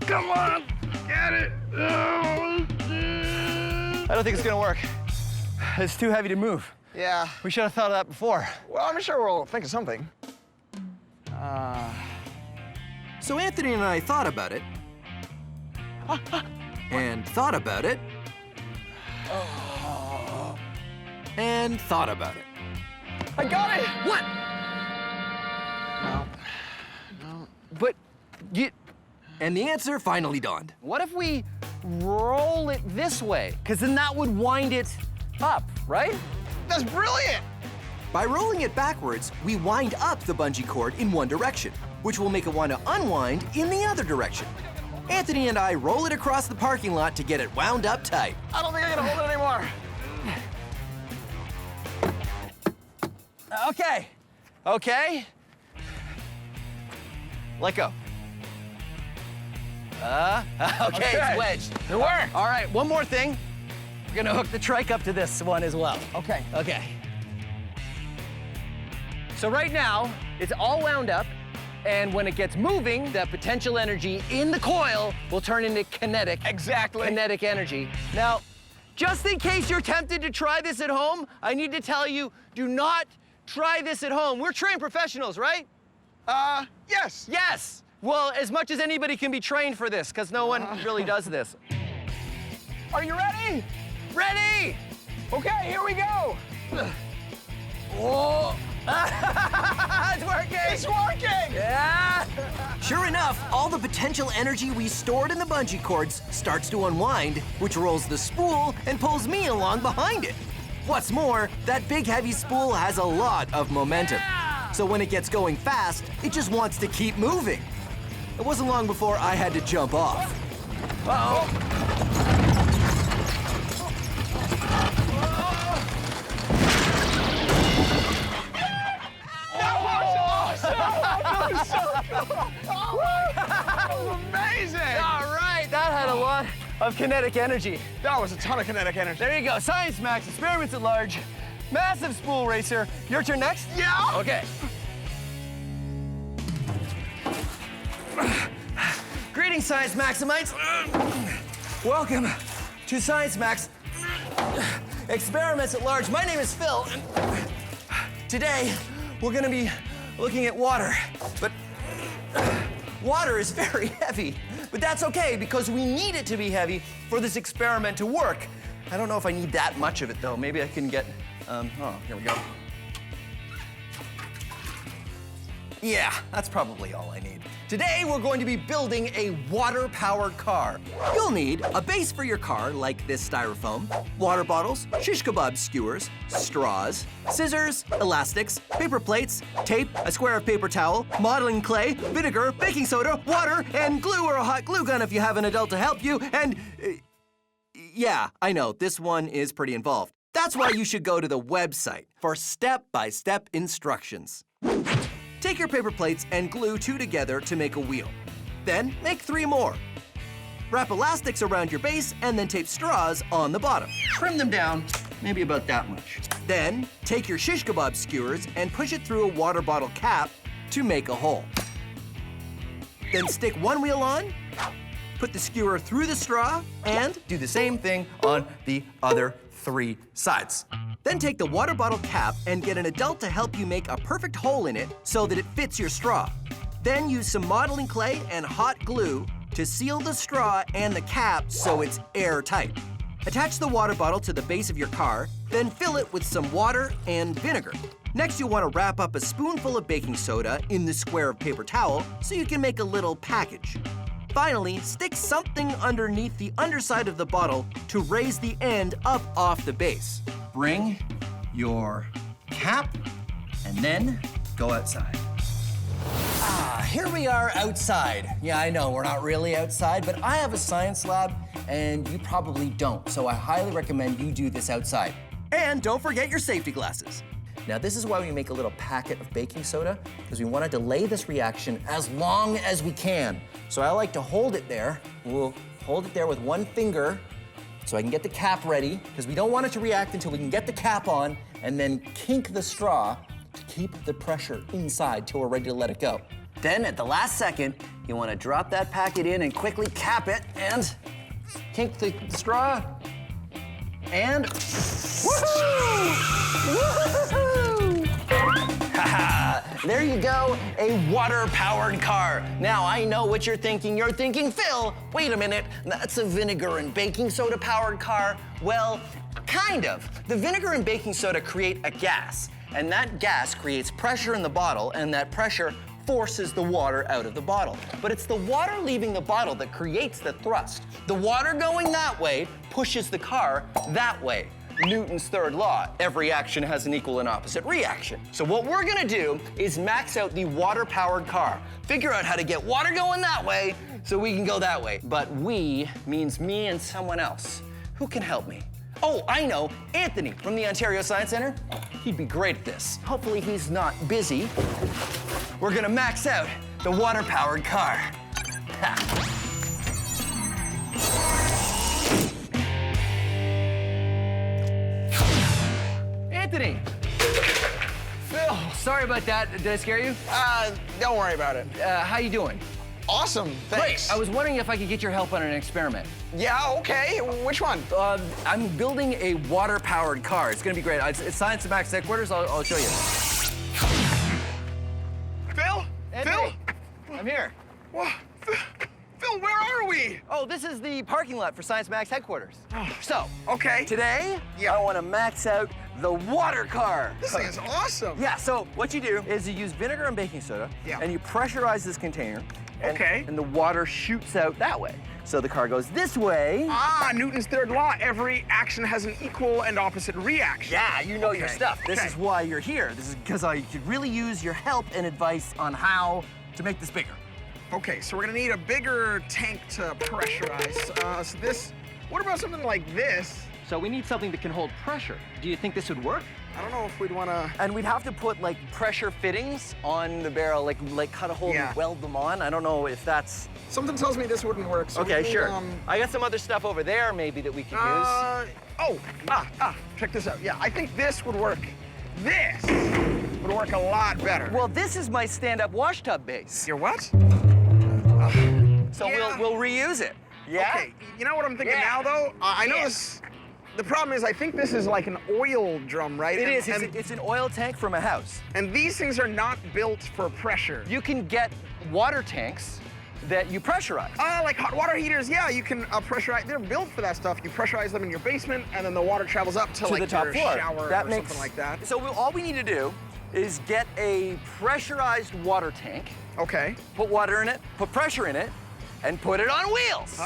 Come on, get it.
I don't think it's gonna work.
It's too heavy to move.
Yeah.
We should have thought of that before.
Well, I'm sure we'll think of something.
So Anthony and I thought about it. And thought about it. And thought about it.
I got it!
What?
No.
But you,
And the answer finally dawned.
what if we roll it this way? Because then that would wind it up, right?
That's brilliant!
By rolling it backwards, we wind up the bungee cord in one direction, which will make it want to unwind in the other direction. Anthony and I roll it across the parking lot to get it wound up tight.
I don't think I can hold it anymore.
Okay. Okay. Let go. Okay, it's wedged.
It worked.
All right, one more thing. We're gonna hook the trike up to this one as well.
Okay.
Okay. So right now, it's all wound up, and when it gets moving, the potential energy in the coil will turn into kinetic energy. Now, just in case you're tempted to try this at home, I need to tell you, do not try this at home. We're trained professionals, right?
Yes.
Yes. Well, as much as anybody can be trained for this, because no one really does this.
Are you ready?
Ready?
Okay, here we go.
Whoa. It's working.
It's working!
Yeah.
Sure enough, all the potential energy we stored in the bungee cords starts to unwind, which rolls the spool and pulls me along behind it. What's more, that big heavy spool has a lot of momentum. So when it gets going fast, it just wants to keep moving. It wasn't long before I had to jump off.
Uh-oh.
Amazing!
All right, that had a lot of kinetic energy.
That was a ton of kinetic energy.
There you go, Science Max, experiments at large, massive spool racer. Your turn next?
Yeah?
Okay. Greetings, Science Maximites. Welcome to Science Max Experiments at Large. My name is Phil, and today we're gonna be looking at water. But water is very heavy, but that's okay because we need it to be heavy for this experiment to work. I don't know if I need that much of it though. Maybe I can get, here we go. Yeah, that's probably all I need. Today, we're going to be building a water-powered car.
You'll need a base for your car, like this styrofoam, water bottles, shish kebab skewers, straws, scissors, elastics, paper plates, tape, a square of paper towel, modeling clay, vinegar, baking soda, water, and glue or a hot glue gun if you have an adult to help you, and... yeah, I know, this one is pretty involved. That's why you should go to the website for step-by-step instructions. Take your paper plates and glue 2 together to make a wheel. Then make 3 more. Wrap elastics around your base and then tape straws on the bottom.
Trim them down, maybe about that much.
Then take your shish kebab skewers and push it through a water bottle cap to make a hole. Then stick one wheel on, put the skewer through the straw, and
Do the same thing on the other 3 sides.
then take the water bottle cap and get an adult to help you make a perfect hole in it so that it fits your straw. Then use some modeling clay and hot glue to seal the straw and the cap so it's airtight. Attach the water bottle to the base of your car, then fill it with some water and vinegar. Next, you'll want to wrap up a spoonful of baking soda in the square of paper towel so you can make a little package. Finally, stick something underneath the underside of the bottle to raise the end up off the base.
Bring your cap and then go outside. Here we are outside. Yeah, I know, we're not really outside, but I have a science lab and you probably don't, so I highly recommend you do this outside.
And don't forget your safety glasses.
Now, this is why we make a little packet of baking soda, because we want to delay this reaction as long as we can. So I like to hold it there. We'll hold it there with one finger so I can get the cap ready, because we don't want it to react until we can get the cap on, and then kink the straw to keep the pressure inside till we're ready to let it go. Then, at the last second, you want to drop that packet in and quickly cap it and kink the straw. And woohoo! Woohoo! Haha! There you go, a water-powered car. Now I know what you're thinking. You're thinking, Phil, wait a minute, that's a vinegar and baking soda powered car. Well, kind of. The vinegar and baking soda create a gas, and that gas creates pressure in the bottle, and that pressure forces the water out of the bottle. But it's the water leaving the bottle that creates the thrust. The water going that way pushes the car that way. Newton's third law, every action has an equal and opposite reaction. So what we're gonna do is max out the water-powered car. Figure out how to get water going that way so we can go that way. But we means me and someone else. Who can help me? Oh, I know, Anthony from the Ontario Science Centre. He'd be great at this. Hopefully he's not busy. We're gonna max out the water-powered car. Ha. Anthony!
Phil, sorry about that. Did I scare you?
Don't worry about it.
How you doing?
Awesome, thanks.
Great. I was wondering if I could get your help on an experiment.
Yeah, okay. Which one?
I'm building a water-powered car. It's gonna be great. It's Science Max headquarters. I'll show you.
Phil?
Anthony, I'm here.
Whoa, Phil, where are we?
Oh, this is the parking lot for Science Max headquarters. So,
Okay.
today, I want to max out the water car.
This thing is awesome.
Yeah, so what you do is you use vinegar and baking soda,
Yeah.
and you pressurize this container, and,
Okay.
and the water shoots out that way. So the car goes this way.
Newton's third law. Every action has an equal and opposite reaction.
Yeah, you know your
Okay,
stuff. This
okay.
is why you're here. This is because I could really use your help and advice on how to make this bigger.
Okay, so we're gonna need a bigger tank to pressurize. So this, what about something like this?
So we need something that can hold pressure. Do you think this would work?
I don't know if we'd wanna,
And we'd have to put like pressure fittings on the barrel, like cut a hole
Yeah.
and weld them on. I don't know if that's...
something tells me this wouldn't work. So we
Okay,
need,
sure. I got some other stuff over there maybe that we could use.
Check this out. Yeah, I think this would work. This would work a lot better.
Well, this is my stand-up wash tub base.
Your what?
So
yeah.
we'll reuse it. Yeah?
Okay, you know what I'm thinking
Yeah.
now, though? I know
Yeah.
this. The problem is, I think this is like an oil drum, right?
It is.
And,
It's an oil tank from a house.
and these things are not built for pressure.
You can get water tanks that you pressurize.
Like hot water heaters, yeah, you can pressurize. They're built for that stuff. You pressurize them in your basement, and then the water travels up to like
the top
your
floor.
shower
That
or
makes,
something like that.
So all we need to do is get a pressurized water tank,
Okay.
put water in it, put pressure in it, and put it on wheels.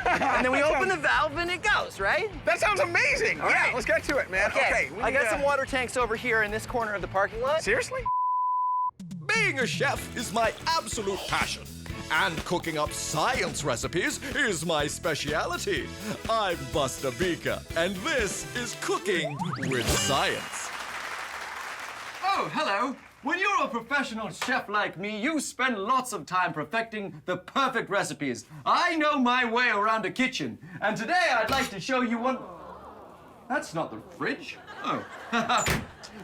And then we open the valve and it goes, right?
That sounds amazing.
All
yeah,
right.
let's get to it, man. Okay. we
I got
need
some water tanks over here in this corner of the parking lot.
Seriously?
Being a chef is my absolute passion. And cooking up science recipes is my speciality. I'm Buster Beaker, and this is Cooking with Science.
Oh, hello. When you're a professional chef like me, you spend lots of time perfecting the perfect recipes. I know my way around a kitchen, and today I'd like to show you one... That's not the fridge. Oh.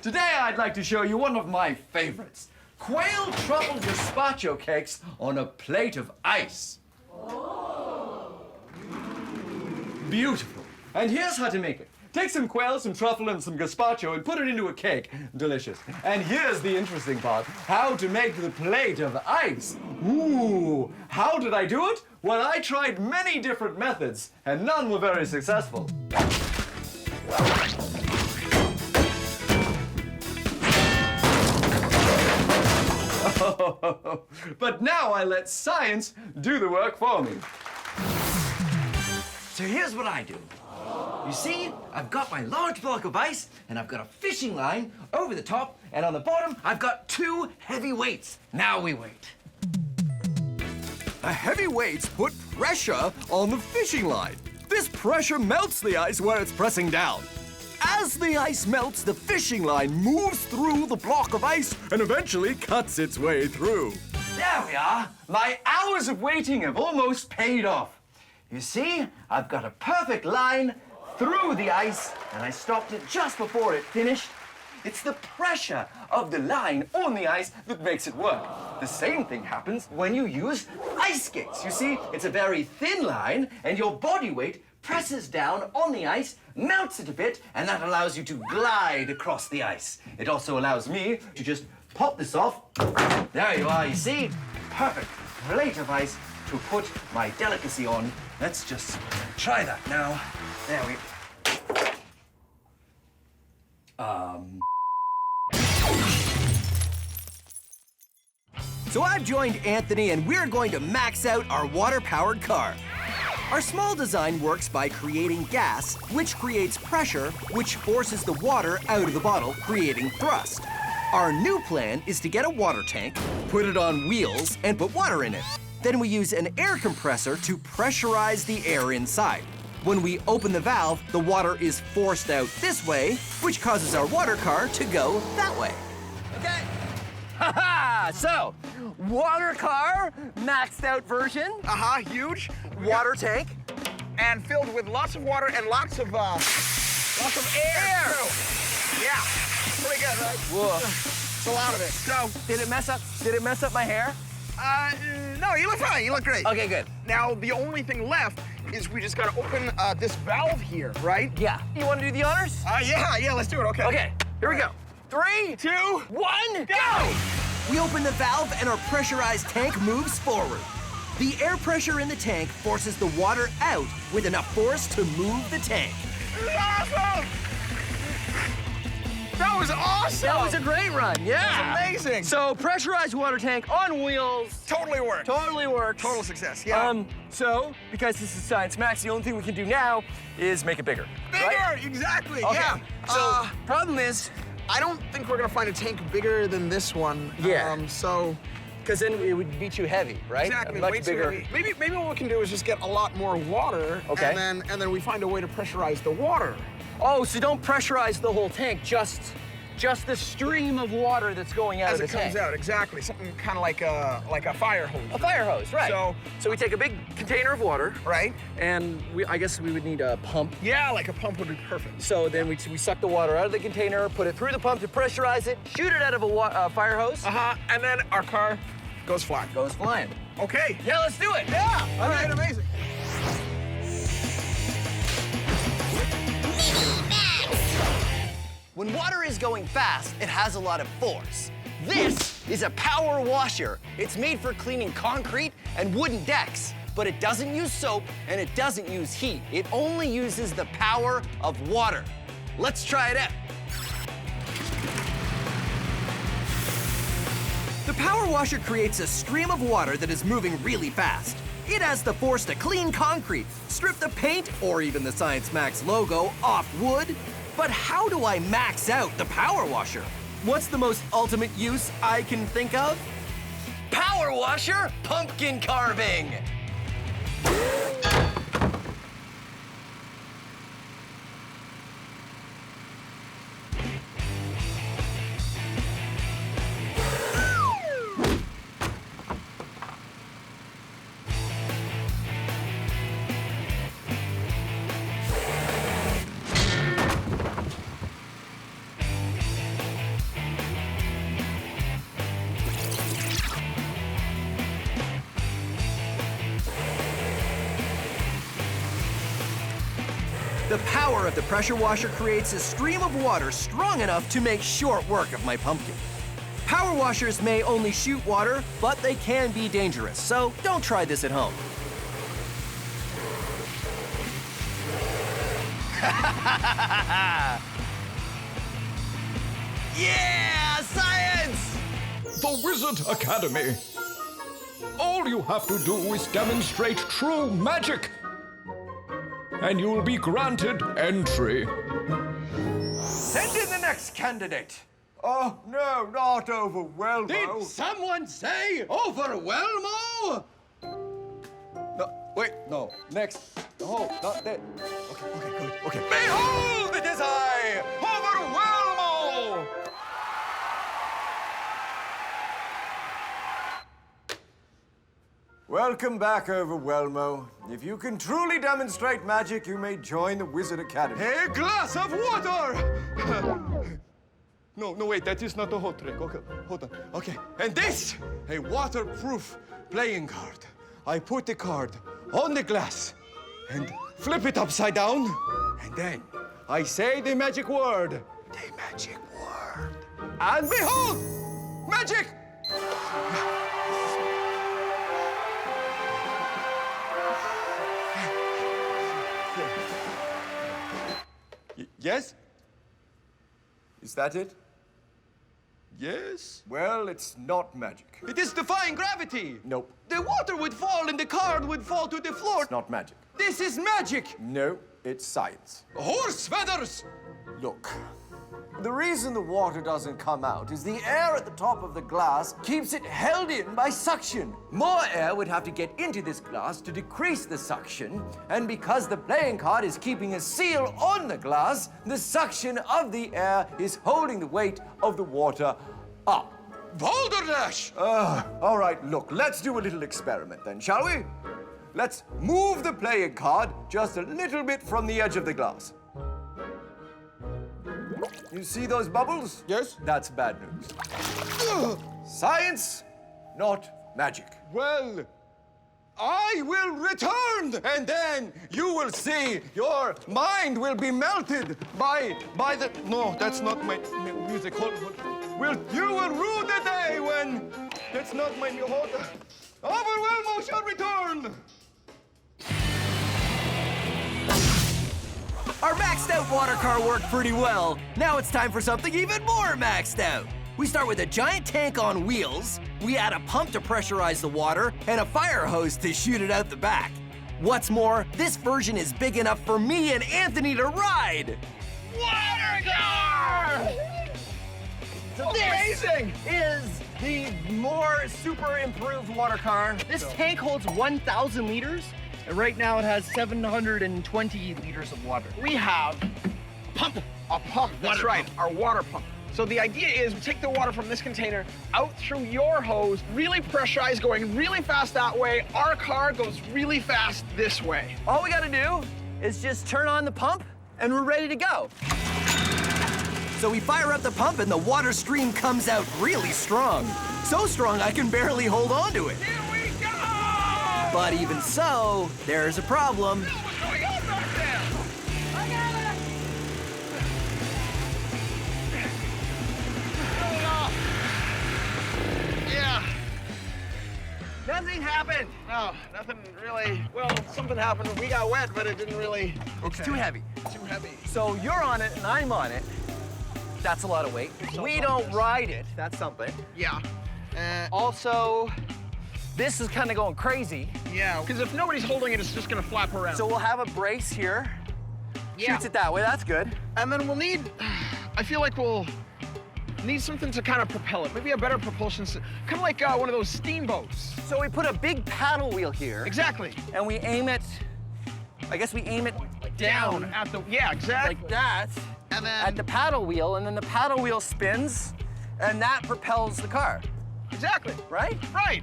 Today I'd like to show you one of my favorites. Quail truffle gazpacho cakes on a plate of ice. Beautiful. And here's how to make it. Take some quail, some truffle, and some gazpacho and put it into a cake. Delicious. And here's the interesting part. How to make the plate of ice. Ooh, how did I do it? Well, I tried many different methods, and none were very successful. But now I let science do the work for me. So here's what I do. You see, I've got my large block of ice, and I've got a fishing line over the top, and on the bottom, I've got 2 heavy weights. Now we wait.
The heavy weights put pressure on the fishing line. This pressure melts the ice where it's pressing down. As the ice melts, the fishing line moves through the block of ice and eventually cuts its way through.
There we are. My hours of waiting have almost paid off. You see, I've got a perfect line through the ice, and I stopped it just before it finished. It's the pressure of the line on the ice that makes it work. The same thing happens when you use ice skates. You see, it's a very thin line, and your body weight
presses down on the ice, melts it a bit, and that allows you to glide across the ice. It also allows me to just pop this off. There you are, you see? Perfect plate of ice to put my delicacy on. Let's just try that now. There we go.
So I've joined Anthony and we're going to max out our water-powered car. Our small design works by creating gas, which creates pressure, which forces the water out of the bottle, creating thrust. Our new plan is to get a water tank, put it on wheels, and put water in it. Then we use an air compressor to pressurize the air inside. When we open the valve, the water is forced out this way, which causes our water car to go that way.
Okay. Ha-ha! So, water car, maxed out version,
Huge.
water tank.
And filled with lots of water and lots of air. Too. Yeah. Pretty good, right?
Whoa.
It's a lot of it. So,
Did it mess up my hair?
no, you look fine. You look great.
Okay, good.
Now, the only thing left is we just gotta open this valve here, right?
Yeah. You want to do the honors?
Yeah, let's do it. Okay.
Okay, here we go. 3, 2, 1, go!
We open the valve and our pressurized tank moves forward. The air pressure in the tank forces the water out with enough force to move the tank.
Awesome! That was awesome!
That was a great run, yeah.
That's amazing.
So, pressurized water tank on wheels.
Totally worked.
Totally works.
Total success, yeah.
So, because this is Science Max, the only thing we can do now is make it bigger.
Bigger,
right?
exactly,
Okay.
yeah.
So, problem is,
I don't think we're gonna find a tank bigger than this one.
Yeah.
So,
because then it would be too heavy, right?
exactly,
Much
way too
bigger.
heavy. Maybe what we can do is just get a lot more water,
Okay.
and then we find a way to pressurize the water.
Oh, so don't pressurize the whole tank, just the stream of water that's going out
As
of
it
the tank.
comes out, exactly. Something kind of like a fire hose.
A fire hose, right.
So
we take a big container of water,
right?
and I guess we would need a pump.
Yeah, like a pump would be perfect.
So then we suck the water out of the container, put it through the pump to pressurize it, shoot it out of a fire hose,
And then our car goes flying.
goes flying.
Okay.
Yeah, let's do it.
Yeah. All right. Amazing.
When water is going fast, it has a lot of force. This is a power washer. It's made for cleaning concrete and wooden decks, but it doesn't use soap and it doesn't use heat. It only uses the power of water. Let's try it out.
The power washer creates a stream of water that is moving really fast. It has the force to clean concrete, strip the paint, or even the Science Max logo off wood. But how do I max out the power washer? What's the most ultimate use I can think of?
Power washer pumpkin carving.
The power of the pressure washer creates a stream of water strong enough to make short work of my pumpkin. Power washers may only shoot water, but they can be dangerous, so don't try this at home.
Yeah, science!
The Wizard Academy. All you have to do is demonstrate true magic, and you'll be granted entry.
Send in the next candidate. Oh, no, not Overwhelmo.
Did someone say Overwhelmo?
No, wait, no. Next. Oh, not that. Okay, good. Okay. Behold, it is I, Overwhelmo! Welcome back, Overwhelmo. If you can truly demonstrate magic, you may join the Wizard Academy. A glass of water! No, wait, that is not the whole trick. Okay, hold on. Okay, and this, a waterproof playing card. I put the card on the glass, and flip it upside down. And then I say the magic word. The magic word. And behold, magic! Yes? Is that it? Yes? Well, it's not magic. It is defying gravity! Nope. The water would fall and the card would fall to the floor. It's not magic. This is magic! No, it's science. Horse feathers! Look, the reason the water doesn't come out is the air at the top of the glass keeps it held in by suction. More air would have to get into this glass to decrease the suction, and because the playing card is keeping a seal on the glass, the suction of the air is holding the weight of the water up. Balderdash! All right, look, let's do a little experiment then, shall we? Let's move the playing card just a little bit from the edge of the glass. You see those bubbles? Yes. That's bad news. Science, not magic. Well, I will return, and then you will see your mind will be melted by the... No, that's not my music. Hold. You will rue the day when... That's not my... Hold. Overwhelmo shall return.
Our maxed out water car worked pretty well. Now it's time for something even more maxed out. We start with a giant tank on wheels, we add a pump to pressurize the water, and a fire hose to shoot it out the back. What's more, this version is big enough for me and Anthony to ride.
Water car! So amazing! This is the more super improved water car. This tank holds 1,000 liters, and right now it has 720 liters of water.
We have a pump. That's right, our water pump. So the idea is we take the water from this container out through your hose, really pressurized, going really fast that way. Our car goes really fast this way.
All we gotta do is just turn on the pump, and we're ready to go.
So we fire up the pump and the water stream comes out really strong. So strong I can barely hold on to it.
Here we go!
But even so, there's a problem.
What's going on back there? I got it! Going off. Yeah.
Nothing happened.
No, nothing really. Well, something happened. We got wet, but it didn't really.
It's too heavy.
Too heavy.
So you're on it and I'm on it. That's a lot of weight. We don't ride it. That's something.
Yeah.
Also, this is kind of going crazy.
Yeah, because if nobody's holding it, it's just gonna flap around.
So we'll have a brace here.
Yeah.
Shoots it that way. That's good.
And then we'll need, I feel like we'll need something to kind of propel it. Maybe a better propulsion system. Kind of like one of those steamboats.
So we put a big paddle wheel here.
Exactly.
And we aim it, I guess we aim it down
at the, yeah, exactly.
like that.
And then
at the paddle wheel, and then the paddle wheel spins, and that propels the car,
exactly.
right?
Right.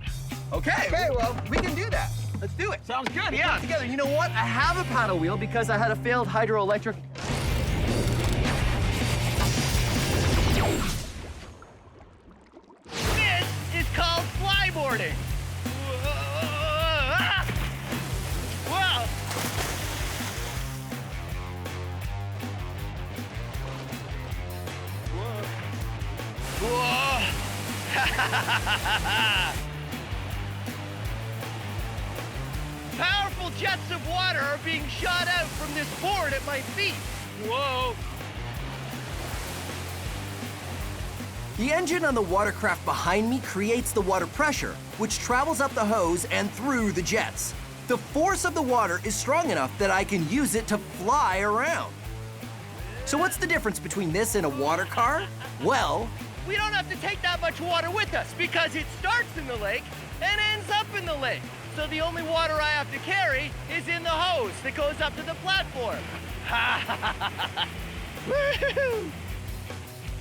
Okay.
Okay, well,
We can do that. Let's do it.
sounds good,
Put
yeah.
it together. You know what? I have a paddle wheel because I had a failed hydroelectric. This is called flyboarding. Wow. Whoa. Powerful jets of water are being shot out from this board at my feet. Whoa.
The engine on the watercraft behind me creates the water pressure, which travels up the hose and through the jets. The force of the water is strong enough that I can use it to fly around. So what's the difference between this and a water car? Well,
We don't have to take that much water with us because it starts in the lake and ends up in the lake. So the only water I have to carry is in the hose that goes up to the platform. Woo-hoo!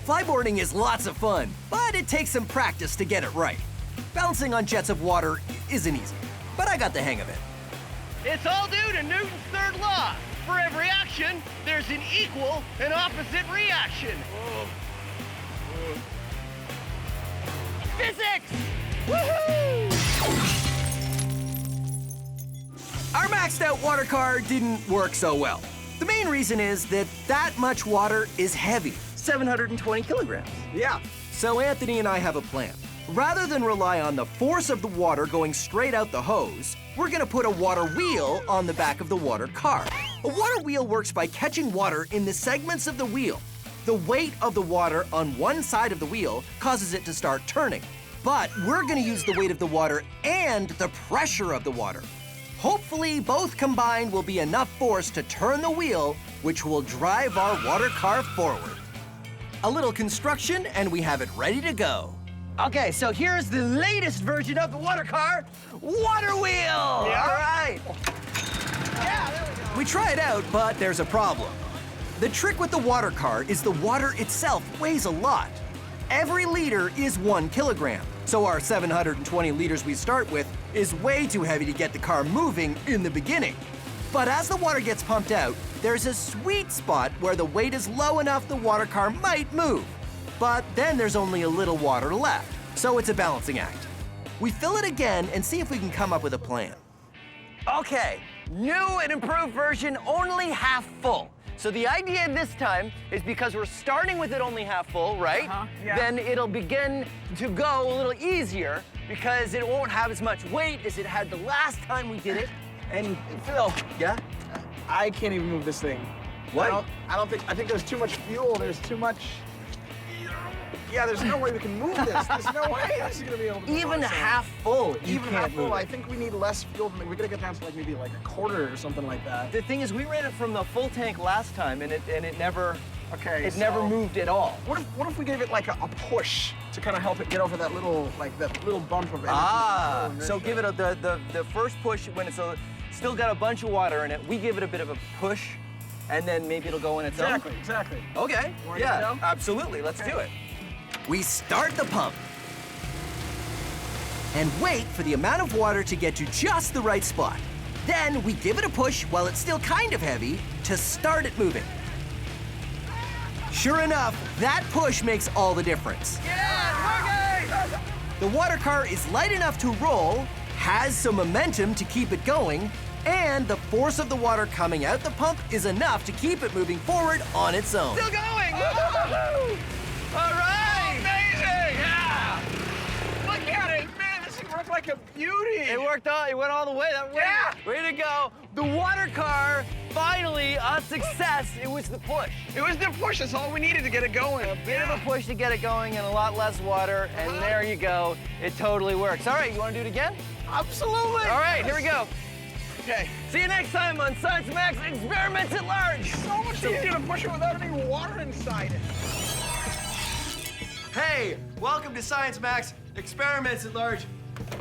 flyboarding is lots of fun, but it takes some practice to get it right. Balancing on jets of water isn't easy, but I got the hang of it.
It's all due to Newton's third law. For every action, there's an equal and opposite reaction. Physics! Woohoo!
Our maxed out water car didn't work so well. The main reason is that much water is heavy, 720 kilograms.
Yeah.
So Anthony and I have a plan. Rather than rely on the force of the water going straight out the hose, we're gonna put a water wheel on the back of the water car. A water wheel works by catching water in the segments of the wheel. The weight of the water on one side of the wheel causes it to start turning. But we're gonna use the weight of the water and the pressure of the water. Hopefully, both combined will be enough force to turn the wheel, which will drive our water car forward. A little construction, and we have it ready to go.
Okay, so here's the latest version of the water car, water wheel.
Yeah.
All right.
Yeah, there we go.
We try it out, but there's a problem. The trick with the water car is the water itself weighs a lot. Every liter is 1 kilogram, so our 720 liters we start with is way too heavy to get the car moving in the beginning. But as the water gets pumped out, there's a sweet spot where the weight is low enough the water car might move. But then there's only a little water left, so it's a balancing act. We fill it again and see if we can come up with a plan.
Okay, new and improved version, only half full. So the idea this time is because we're starting with it only half full, right?
Yeah.
Then it'll begin to go a little easier because it won't have as much weight as it had the last time we did it.
And Phil,
Yeah?
I can't even move this thing.
What?
I think there's too much fuel. There's too much. Yeah, there's no way we can move this. There's no way this is gonna be able to.
Even half full, you
Even
can't
half full,
move
I
it.
think we need less fuel. We gotta get down to like maybe like a quarter or something like that.
The thing is, we ran it from the full tank last time, and it never
Okay.
moved at all.
What if we gave it like a push to kind of help it get over that little bump of energy?
Ah,
Oh,
so give it the first push when it's still got a bunch of water in it. We give it a bit of a push, and then maybe it'll go on its own.
Exactly.
Okay.
You wanna
Yeah.
get it go?
Absolutely. Let's do it.
We start the pump and wait for the amount of water to get to just the right spot. Then we give it a push while it's still kind of heavy to start it moving. Sure enough, that push makes all the difference. The water car is light enough to roll, has some momentum to keep it going, and the force of the water coming out the pump is enough to keep it moving forward on its own.
Still going. All right.
Amazing! Yeah! Look at it, man! This thing worked like a beauty.
It worked all. It went all the way.
Yeah.
Way to go. The water car finally a success. It was the push.
It was the push. That's all we needed to get it going.
A bit of a push to get it going and a lot less water, and there you go. It totally works. All right, you want to do it again?
Absolutely.
All right, here we go.
Okay.
See you next time on Science Max Experiments at Large.
So much easier to push it without any water inside it.
Hey, welcome to Science Max Experiments at Large.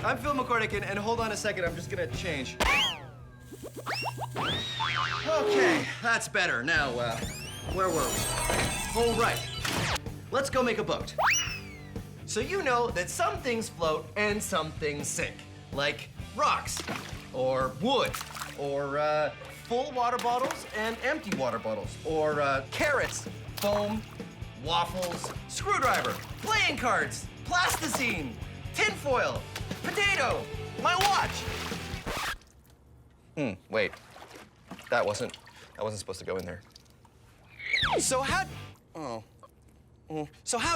I'm Phil McCordick, and hold on a second, I'm just gonna change. Okay, that's better. Now, where were we? All right, let's go make a boat. So you know that some things float and some things sink, like rocks, or wood, or full water bottles and empty water bottles, or carrots, foam, waffles, screwdriver, playing cards, plasticine, tinfoil, potato, my watch. Wait, that wasn't supposed to go in there. So how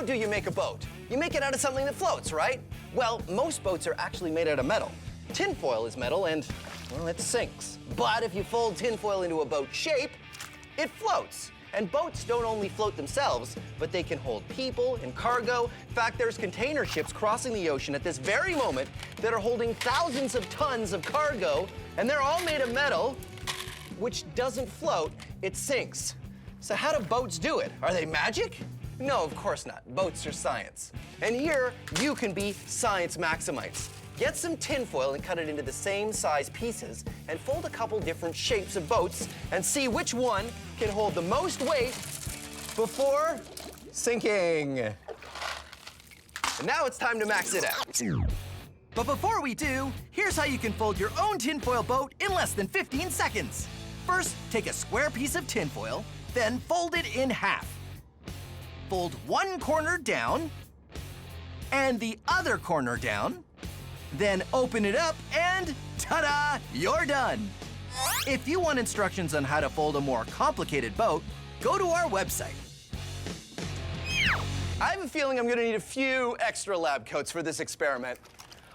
do you make a boat? You make it out of something that floats, right? Well, most boats are actually made out of metal. Tinfoil is metal and, well, it sinks. But if you fold tinfoil into a boat shape, it floats. And boats don't only float themselves, but they can hold people and cargo. In fact, there's container ships crossing the ocean at this very moment that are holding thousands of tons of cargo, and they're all made of metal, which doesn't float, it sinks. So how do boats do it? Are they magic? No, of course not. Boats are science. And here, you can be science maximites. Get some tinfoil and cut it into the same size pieces and fold a couple different shapes of boats and see which one can hold the most weight before sinking. And now it's time to max it out. But before we do, here's how you can fold your own tinfoil boat in less than 15 seconds. First, take a square piece of tinfoil, then fold it in half. Fold one corner down and the other corner down. Then open it up and ta-da, you're done. If you want instructions on how to fold a more complicated boat, go to our website.
I have a feeling I'm gonna need a few extra lab coats for this experiment.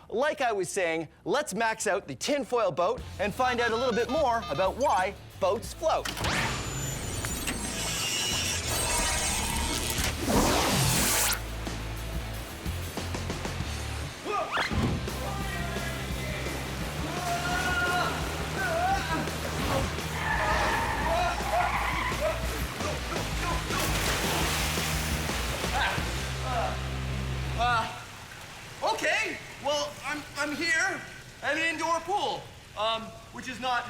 Like I was saying, let's max out the tinfoil boat and find out a little bit more about why boats float. Okay, well, I'm here at an indoor pool, which is not,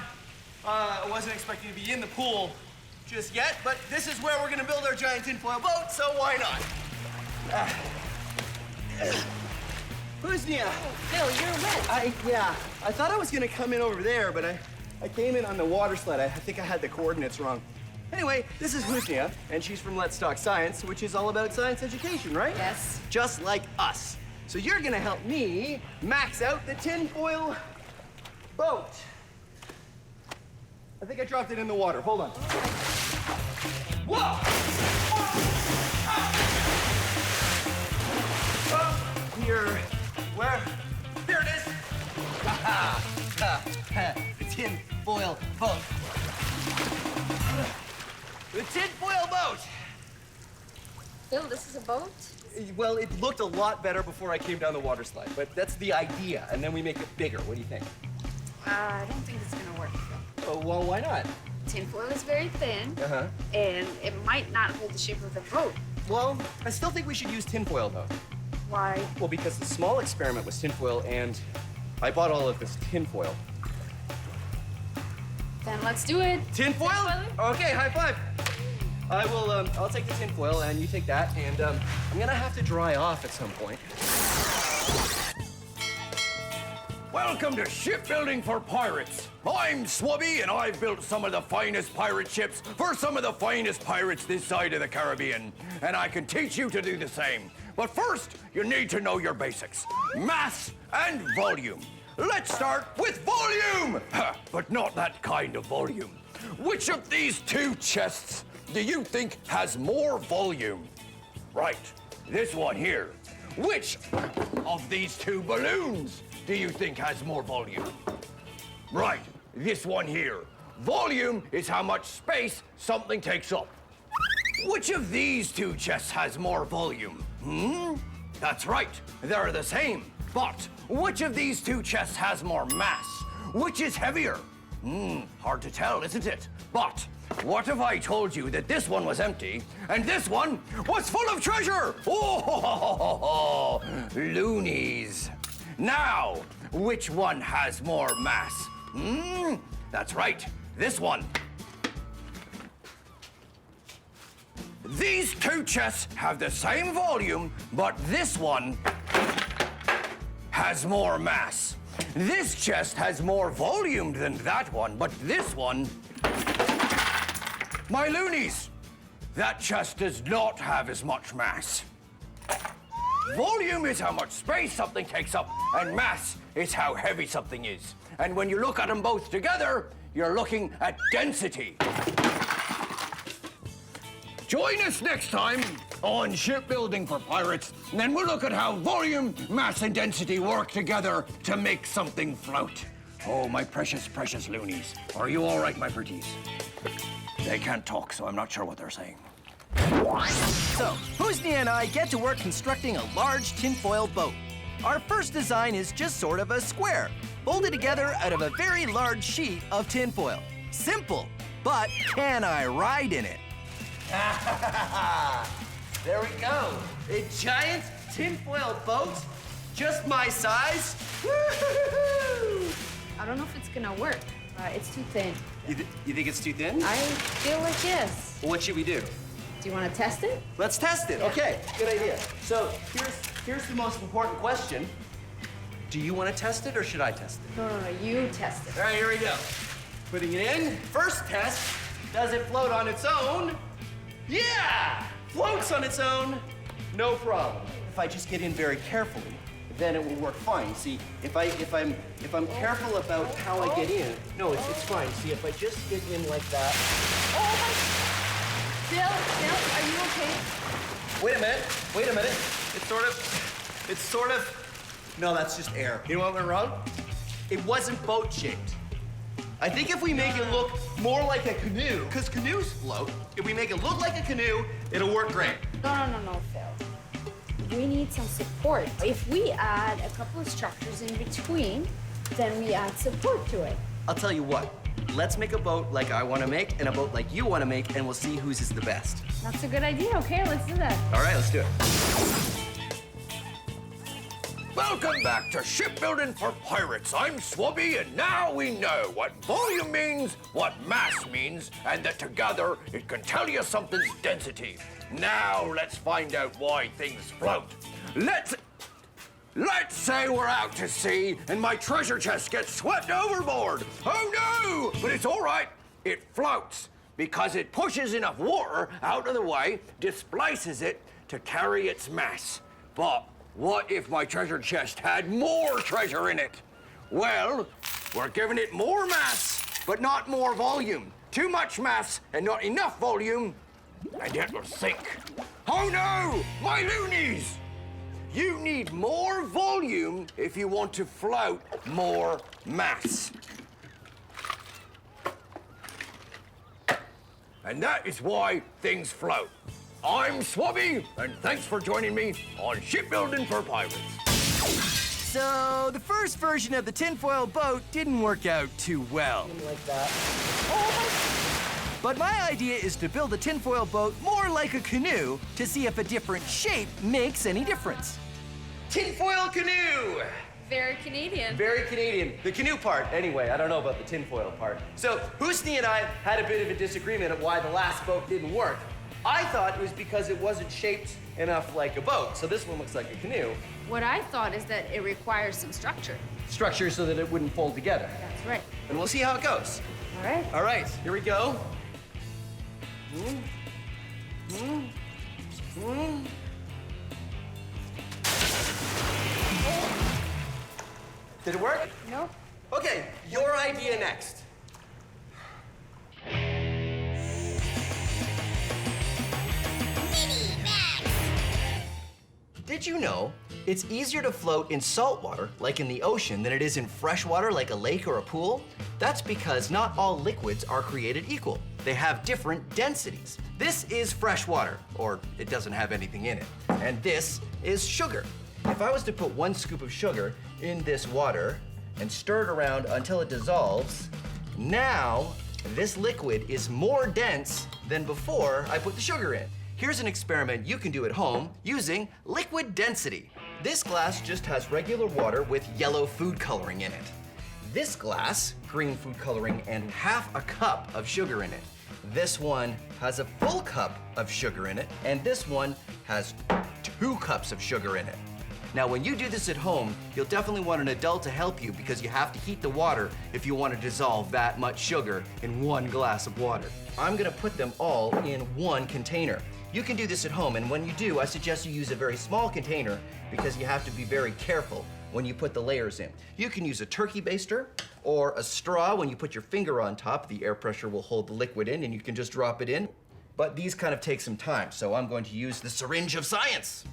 I wasn't expecting to be in the pool just yet, but this is where we're gonna build our giant tinfoil boat, so why not? Who's Nia?
Phil, you're wet.
I thought I was gonna come in over there, but I came in on the water sled. I think I had the coordinates wrong. Anyway, this is Husnia, and she's from Let's Talk Science, which is all about science education, right?
Yes.
Just like us. So you're gonna help me max out the tinfoil boat. I think I dropped it in the water. Hold on. Whoa! Here, where? There it is. The tinfoil boat. The tinfoil boat.
Phil, this is a boat?
Well, it looked a lot better before I came down the water slide, but that's the idea, and then we make it bigger. What do you think?
I don't think it's gonna work, Phil.
Oh, well, why not?
Tinfoil is very thin,
Uh-huh.
and it might not hold the shape of the boat.
Well, I still think we should use tinfoil, though.
Why?
Well, because the small experiment was tinfoil, and I bought all of this tinfoil.
Then let's do it.
Tinfoil?
Tinfoil?
Okay, high five. I will, I'll take the tinfoil, and you take that, and I'm gonna have to dry off at some point.
Welcome to Shipbuilding for Pirates. I'm Swubby, and I've built some of the finest pirate ships for some of the finest pirates this side of the Caribbean. And I can teach you to do the same. But first, you need to know your basics. Mass and volume. Let's start with volume! But not that kind of volume. Which of these two chests do you think has more volume? Right, this one here. Which of these two balloons do you think has more volume? Right, this one here. Volume is how much space something takes up. Which of these two chests has more volume? That's right, they're the same. But which of these two chests has more mass? Which is heavier? Hard to tell, isn't it? But what if I told you that this one was empty and this one was full of treasure? Oh, loonies. Now, which one has more mass? That's right, this one. These two chests have the same volume, but this one has more mass. This chest has more volume than that one, but this one... My loonies! That chest does not have as much mass. Volume is how much space something takes up, and mass is how heavy something is. And when you look at them both together, you're looking at density. Join us next time on Shipbuilding for Pirates, and then we'll look at how volume, mass, and density work together to make something float. Oh, my precious, precious loonies. Are you all right, my pretties? They can't talk, so I'm not sure what they're saying.
So, Husnia and I get to work constructing a large tinfoil boat. Our first design is just sort of a square, folded together out of a very large sheet of tinfoil. Simple, but can I ride in it?
There we go. A giant tinfoil boat, just my size. Woo-hoo-hoo-hoo.
I don't know if it's gonna work. It's too thin.
You think it's too thin?
I feel like yes.
What should we do?
Do you want to test it?
Let's test it. Okay, good idea. So here's the most important question. Do you want to test it or should I test it?
No, you test it.
All right, here we go. Putting it in. First test, does it float on its own? Yeah! Floats on its own, no problem. If I just get in very carefully,
then it will work fine. See, if I'm careful about how I get in, no, it's fine. See, if I just get in like that.
Bill, are you okay?
Wait a minute. It's sort of, no, that's just air. You know what went wrong? It wasn't boat shaped. I think if we make it look more like a canoe, because canoes float, if we make it look like a canoe, it'll work great.
No, Phil. We need some support. If we add a couple of structures in between, then we add support to it.
I'll tell you what, let's make a boat like I want to make and a boat like you want to make, and we'll see whose is the best.
That's a good idea. Okay, let's do that.
All right, let's do it.
Welcome back to Shipbuilding for Pirates. I'm Swabby, and now we know what volume means, what mass means, and that together it can tell you something's density. Now let's find out why things float. Let's say we're out to sea and my treasure chest gets swept overboard. Oh no! But it's all right. It floats because it pushes enough water out of the way, displaces it to carry its mass. But what if my treasure chest had more treasure in it? Well, we're giving it more mass, but not more volume. Too much mass and not enough volume, and it will sink. Oh no, my loonies! You need more volume if you want to float more mass. And that is why things float. I'm Swabby, and thanks for joining me on Shipbuilding for Pirates.
So, the first version of the tinfoil boat didn't work out too well. Like that. But my idea is to build a tinfoil boat more like a canoe to see if a different shape makes any difference.
Tinfoil canoe!
Very Canadian.
Very Canadian. The canoe part, anyway. I don't know about the tinfoil part. So, Husni and I had a bit of a disagreement of why the last boat didn't work. I thought it was because it wasn't shaped enough like a boat. So this one looks like a canoe.
What I thought is that it requires some structure.
Structure so that it wouldn't fold together.
That's right.
And we'll see how it goes.
All right.
All right, here we go. Did it work?
No.
Okay, your idea next. Did you know it's easier to float in salt water, like in the ocean, than it is in fresh water, like a lake or a pool? That's because not all liquids are created equal. They have different densities. This is fresh water, or it doesn't have anything in it. And this is sugar. If I was to put 1 scoop of sugar in this water and stir it around until it dissolves, now this liquid is more dense than before I put the sugar in. Here's an experiment you can do at home using liquid density. This glass just has regular water with yellow food coloring in it. This glass, green food coloring and half a cup of sugar in it. This one has a full cup of sugar in it, and this one has 2 cups of sugar in it. Now, when you do this at home, you'll definitely want an adult to help you because you have to heat the water if you want to dissolve that much sugar in 1 glass of water. I'm gonna put them all in 1 container. You can do this at home, and when you do, I suggest you use a very small container because you have to be very careful when you put the layers in. You can use a turkey baster or a straw. When you put your finger on top, the air pressure will hold the liquid in and you can just drop it in. But these kind of take some time, so I'm going to use the syringe of science.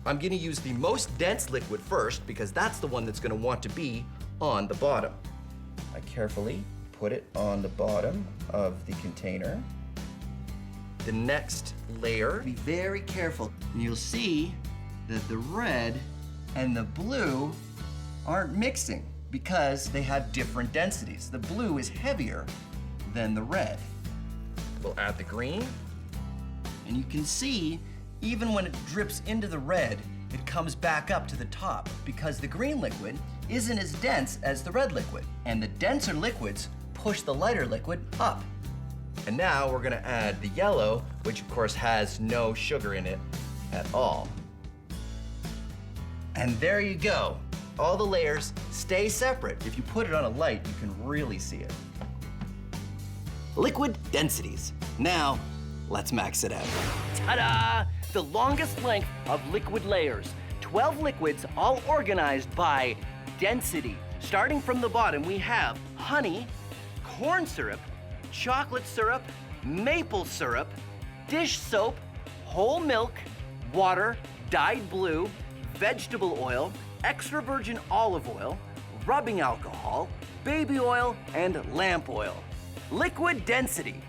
I'm gonna use the most dense liquid first because that's the one that's gonna want to be on the bottom. I carefully put it on the bottom of the container. The next layer, be very careful. And you'll see that the red and the blue aren't mixing because they have different densities. The blue is heavier than the red. We'll add the green, and you can see even when it drips into the red, it comes back up to the top because the green liquid isn't as dense as the red liquid, and the denser liquids push the lighter liquid up. And now we're gonna add the yellow, which of course has no sugar in it at all. And there you go. All the layers stay separate. If you put it on a light, you can really see it. Liquid densities. Now, let's max it out. Ta-da! The longest length of liquid layers,
12 liquids all organized by density. Starting from the bottom, we have honey, corn syrup, chocolate syrup, maple syrup, dish soap, whole milk, water, dyed blue, vegetable oil, extra virgin olive oil, rubbing alcohol, baby oil, and lamp oil. Liquid density.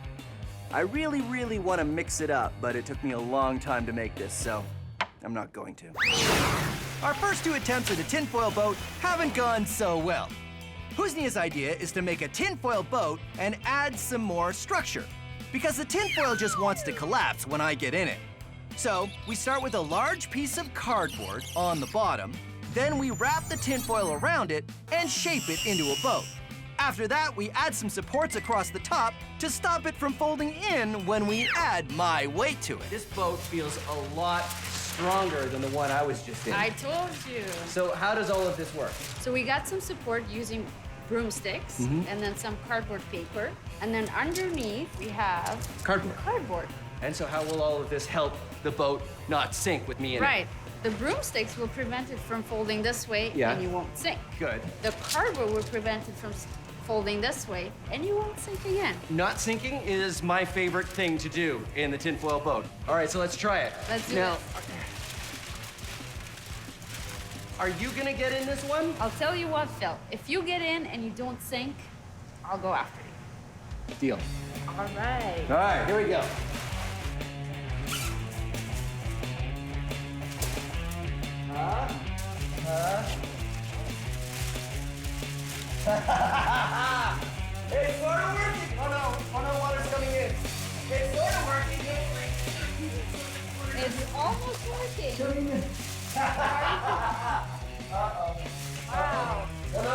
I really, really want to mix it up, but it took me a long time to make this, so I'm not going to.
Our first 2 attempts at a tinfoil boat haven't gone so well. Husnia's idea is to make a tinfoil boat and add some more structure, because the tinfoil just wants to collapse when I get in it. So we start with a large piece of cardboard on the bottom, then we wrap the tinfoil around it and shape it into a boat. After that, we add some supports across the top to stop it from folding in when we add my weight to it.
This boat feels a lot stronger than the one I was just in.
I told you.
So how does all of this work?
So we got some support using broomsticks and then some cardboard paper. And then underneath we have cardboard.
And so how will all of this help the boat not sink with me in it?
Right. The broomsticks will prevent it from folding this way and you won't sink.
Good.
The cardboard will prevent it from folding this way and you won't sink again.
Not sinking is my favorite thing to do in the tinfoil boat. All right, so let's try it.
Let's do
now,
it.
Are you gonna get in this one?
I'll tell you what, Phil. If you get in and you don't sink, I'll go after you.
Deal.
All right.
All right, here we go. It's sort of working. Oh no, water's coming in. It's sort of working.
It's almost working.
Uh-oh.
Wow.
No.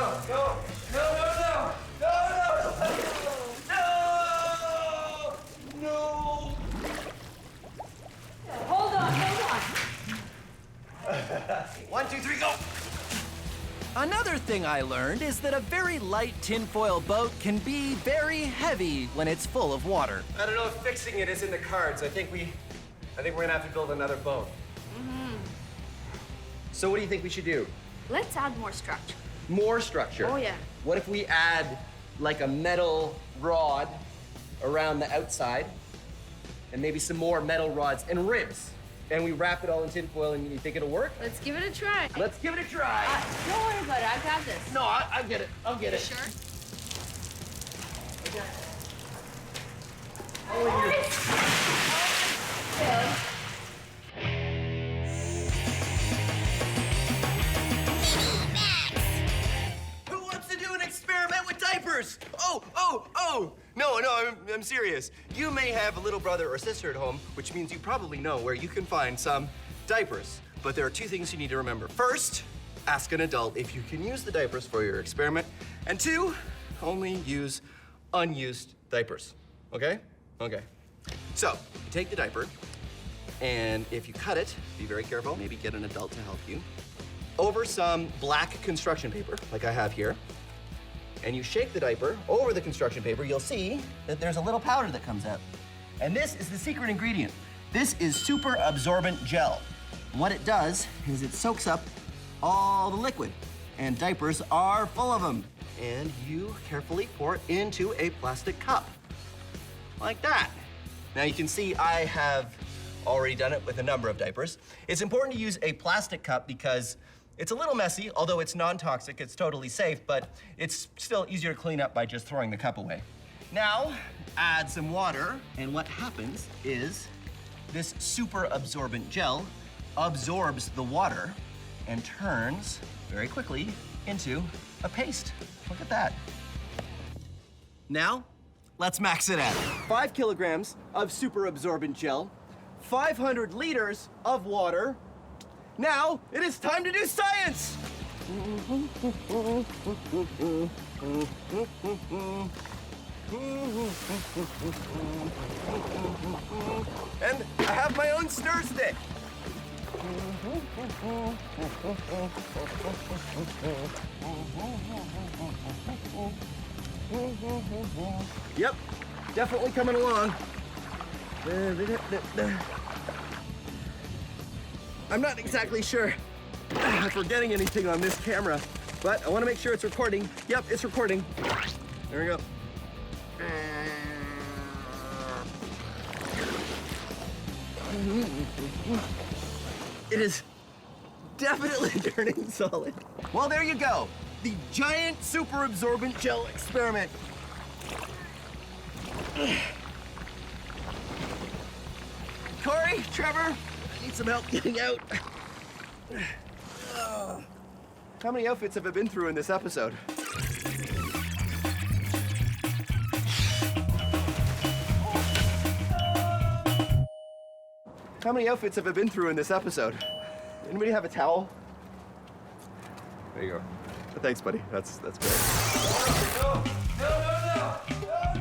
Hold on.
1, 2, 3, go.
Another thing I learned is that a very light tinfoil boat can be very heavy when it's full of water.
I don't know if fixing it is in the cards. I think we're gonna have to build another boat. So what do you think we should do?
Let's add more structure.
More structure.
Oh, yeah.
What if we add like a metal rod around the outside and maybe some more metal rods and ribs? And we wrap it all in tinfoil, and you think it'll work?
Let's give it a try.
Let's give it a try.
Don't worry about it. I got this.
No, I get it. I'll get it.
Sure?
Who wants to do an experiment with diapers? Oh! No, I'm serious. You may have a little brother or sister at home, which means you probably know where you can find some diapers. But there are 2 things you need to remember. First, ask an adult if you can use the diapers for your experiment. And 2, only use unused diapers, okay? Okay. So, you take the diaper, and if you cut it, be very careful, maybe get an adult to help you, over some black construction paper, like I have here, and you shake the diaper over the construction paper, you'll see that there's a little powder that comes out. And this is the secret ingredient. This is super absorbent gel. What it does is it soaks up all the liquid, and diapers are full of them. And you carefully pour it into a plastic cup, like that. Now you can see I have already done it with a number of diapers. It's important to use a plastic cup because it's a little messy, although it's non-toxic, it's totally safe, but it's still easier to clean up by just throwing the cup away. Now, add some water, and what happens is this super absorbent gel absorbs the water and turns very quickly into a paste. Look at that. Now, let's max it out. 5 kilograms of super absorbent gel, 500 liters of water. Now, it is time to do science! And I have my own stir stick. Yep, definitely coming along. I'm not exactly sure
I'm forgetting anything on this camera, but I want to make sure it's recording. Yep, it's recording. There we go. It is definitely turning solid. Well, there you go. The giant super absorbent gel experiment. Corey, Trevor, I need some help getting out. How many outfits have I been through in this episode? How many outfits have I been through in this episode? Anybody have a towel? There you go. Thanks, buddy. That's great.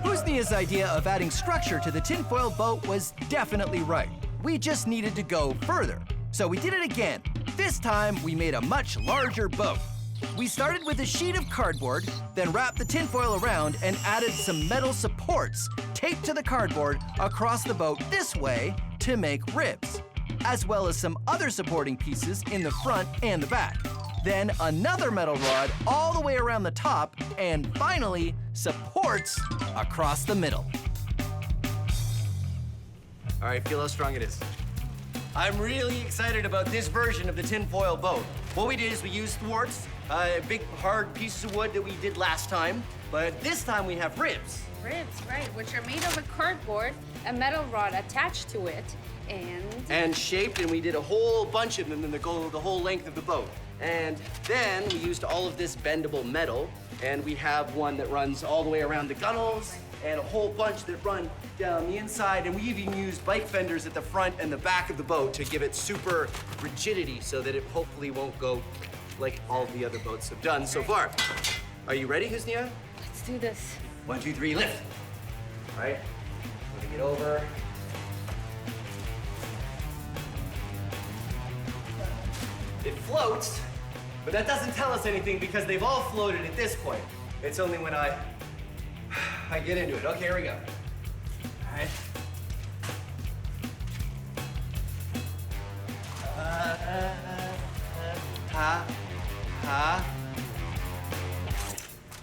Husnia's idea of adding structure to the tinfoil boat was definitely right. We just needed to go further. So we did it again. This time, we made a much larger boat. We started with a sheet of cardboard, then wrapped the tinfoil around and added some metal supports taped to the cardboard across the boat this way to make ribs, as well as some other supporting pieces in the front and the back. Then another metal rod all the way around the top, and finally, supports across the middle. All right, feel how strong it is. I'm really excited about this version of the tinfoil boat. What we did is we used thwarts, big hard pieces of wood that we did last time, but this time we have ribs.
Ribs, right, which are made of a cardboard, a metal rod attached to it,
and shaped, and we did a whole bunch of them that go the whole length of the boat. And then we used all of this bendable metal, and we have one that runs all the way around the gunnels, and a whole bunch that run down the inside, and we even used bike fenders at the front and the back of the boat to give it super rigidity so that it hopefully won't go like all the other boats have done so far. Are you ready, Husnia?
let's do this.
1, 2, 3, lift. All right, moving it over. It floats, but that doesn't tell us anything because they've all floated at this point. It's only when I get into it. Okay, here we go. All right.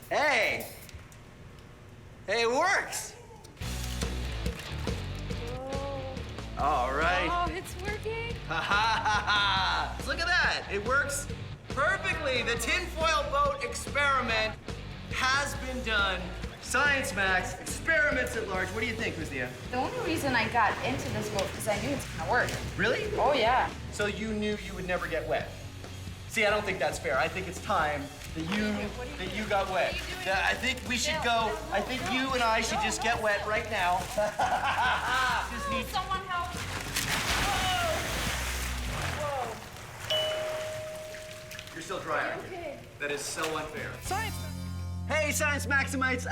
Hey! Hey, it works! All right.
Oh, it's working.
Ha ha ha ha! Look at that! It works perfectly. The tinfoil boat experiment has been done. Science Max, experiments at large. What do you think, Husnia?
The only reason I got into this boat because I knew it's gonna work.
Really?
Oh yeah.
So you knew you would never get wet? See, I don't think that's fair. I think it's time that you got wet. I think we should go. I think you and I should just get wet right now. Just need
Someone help.
You're still dry, aren't you?
Okay.
That is so unfair. Science. Hey, Science Maximites.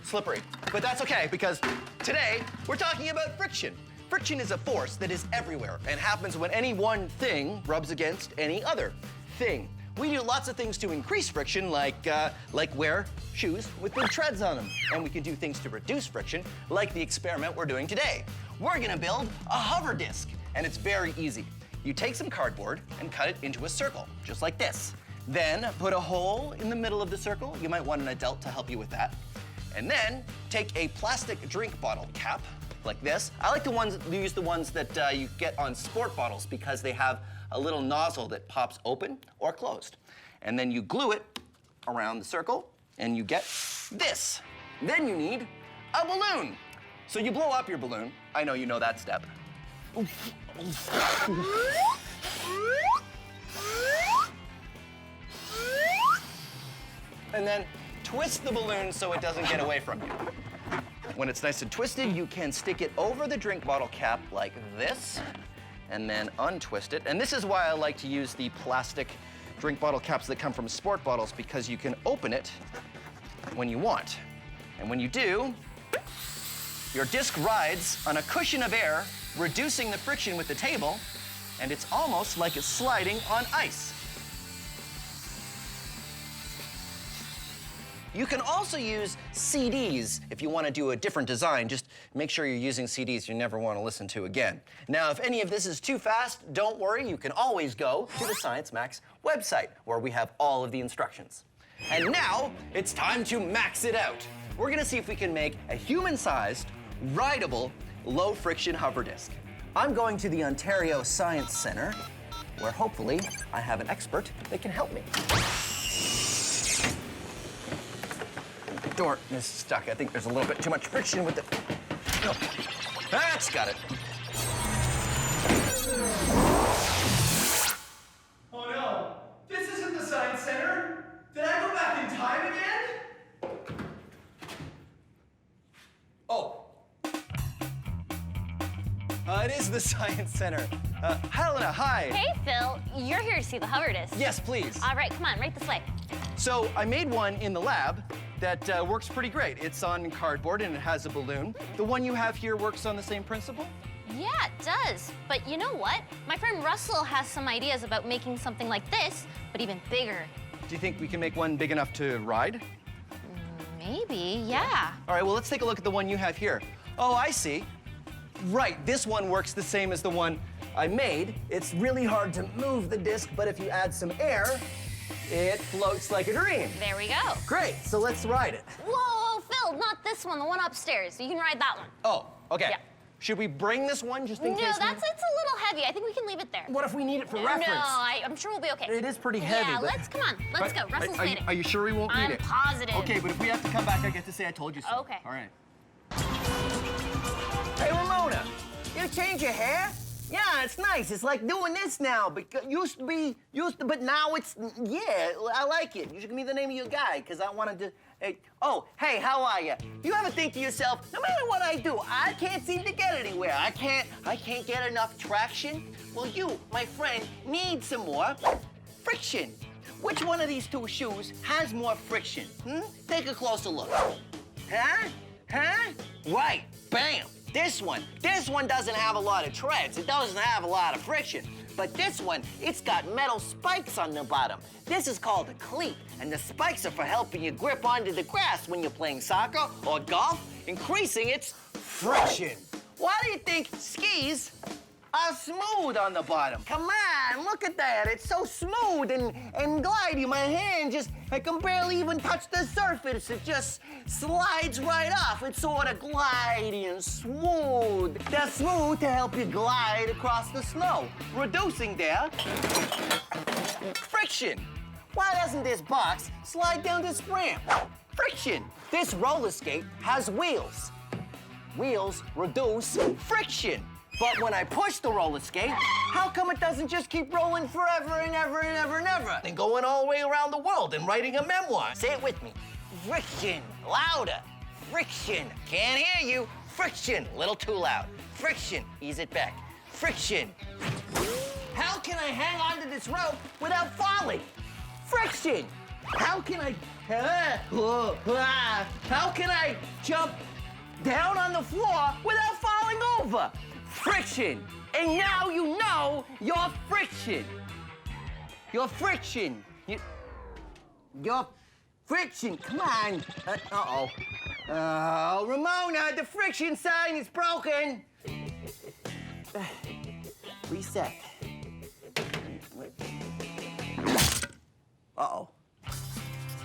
Slippery. But that's okay, because today we're talking about friction. Friction is a force that is everywhere and happens when any one thing rubs against any other thing. We do lots of things to increase friction, like wear shoes with big treads on them. And we can do things to reduce friction, like the experiment we're doing today. We're gonna build a hover disc, and it's very easy. You take some cardboard and cut it into a circle, just like this. Then put a hole in the middle of the circle. You might want an adult to help you with that. And then take a plastic drink bottle cap, like this. I like use the ones that you get on sport bottles because they have a little nozzle that pops open or closed. And then you glue it around the circle and you get this. Then you need a balloon. So you blow up your balloon. I know you know that step. And then twist the balloon so it doesn't get away from you. When it's nice and twisted, you can stick it over the drink bottle cap like this, and then untwist it. And this is why I like to use the plastic drink bottle caps that come from sport bottles, because you can open it when you want. And when you do, your disc rides on a cushion of air, reducing the friction with the table, and it's almost like it's sliding on ice.
You can also use CDs if you want to do a different design. Just make sure you're using CDs you never want to listen to again. Now, if any of this is too fast, don't worry. You can always go to the Science Max website, where we have all of the instructions. And now, it's time to max it out. We're going to see if we can make a human-sized, rideable, low-friction hover disc. I'm going to the Ontario Science Centre, where hopefully I have an expert that can help me. The door is stuck. I think there's a little bit too much friction with it. No. That's got it. Oh no, this isn't the Science Center. Did I go back in time again? Oh. It is the Science Center. Helena, hi.
Hey, Phil. You're here to see the hover disc.
Yes, please.
All right, come on, right this way.
So I made one in the lab that works pretty great. It's on cardboard and it has a balloon. The one you have here works on the same principle?
Yeah, it does. But you know what? My friend Russell has some ideas about making something like this, but even bigger.
Do you think we can make one big enough to ride?
Maybe, yeah.
All right, well, let's take a look at the one you have here. Oh, I see. Right, this one works the same as the one I made. It's really hard to move the disc, but if you add some air, it floats like a dream.
There we go.
Great, so let's ride it.
Whoa, Phil, not this one, the one upstairs. You can ride that one.
Oh, okay.
Yeah.
Should we bring this one just in case?
No, it's a little heavy. I think we can leave it there.
What if we need it for reference?
No, I'm sure we'll be okay.
It is pretty heavy.
Yeah,
but...
come on, let's go. Russell's made it.
Are you sure we won't need
I'm
it?
positive.
Okay, but if we have to come back, I get to say I told you so.
Okay.
All right.
Hey, Ramona, you change your hair? Yeah, it's nice. It's like doing this now. Because but now it's, yeah, I like it. You should give me the name of your guy, because I wanted to, hey, oh, hey, how are you? You ever think to yourself, no matter what I do, I can't seem to get anywhere. I can't get enough traction? Well, you, my friend, need some more friction. Which one of these two shoes has more friction? Take a closer look. Huh? Right, bam. This one doesn't have a lot of treads. It doesn't have a lot of friction. But this one, it's got metal spikes on the bottom. This is called a cleat, and the spikes are for helping you grip onto the grass when you're playing soccer or golf, increasing its friction. Why do you think skis are smooth on the bottom? Come on, look at that. It's so smooth and glidey. My hand I can barely even touch the surface. It just slides right off. It's sort of glidey and smooth. They're smooth to help you glide across the snow, reducing their friction. Why doesn't this box slide down this ramp? Friction. This roller skate has wheels. Wheels reduce friction. But when I push the roller skate, how come it doesn't just keep rolling forever and ever and ever and ever? And going all the way around the world and writing a memoir. Say it with me. Friction. Louder. Friction. Can't hear you. Friction. Little too loud. Friction. Ease it back. Friction. How can I hang onto this rope without falling? Friction. How can I jump down on the floor without falling over? Friction. And now you know your friction. Your friction. Your friction. Come on. Uh-oh. Oh, Ramona, the friction sign is broken. Reset. Uh-oh.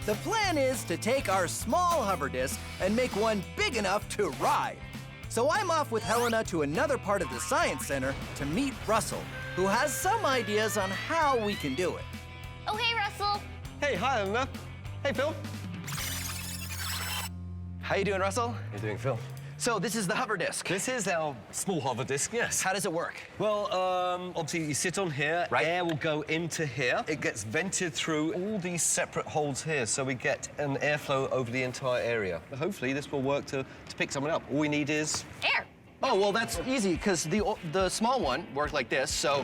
The plan is to take our small hover disc and make one big enough to ride. So I'm off with Helena to another part of the Science Center to meet Russell, who has some ideas on how we can do it.
Oh, hey, Russell.
Hey, hi, Emma. Hey, Phil.
How you doing, Russell?
How you doing, Phil?
So this is the hover disc.
This is our small hover disc, yes.
How does it work?
Well, obviously you sit on here,
right.
Air will go into here. It gets vented through all these separate holes here, so we get an airflow over the entire area. Hopefully this will work to pick someone up. All we need is...
air.
Oh, well, that's easy, because the small one worked like this, so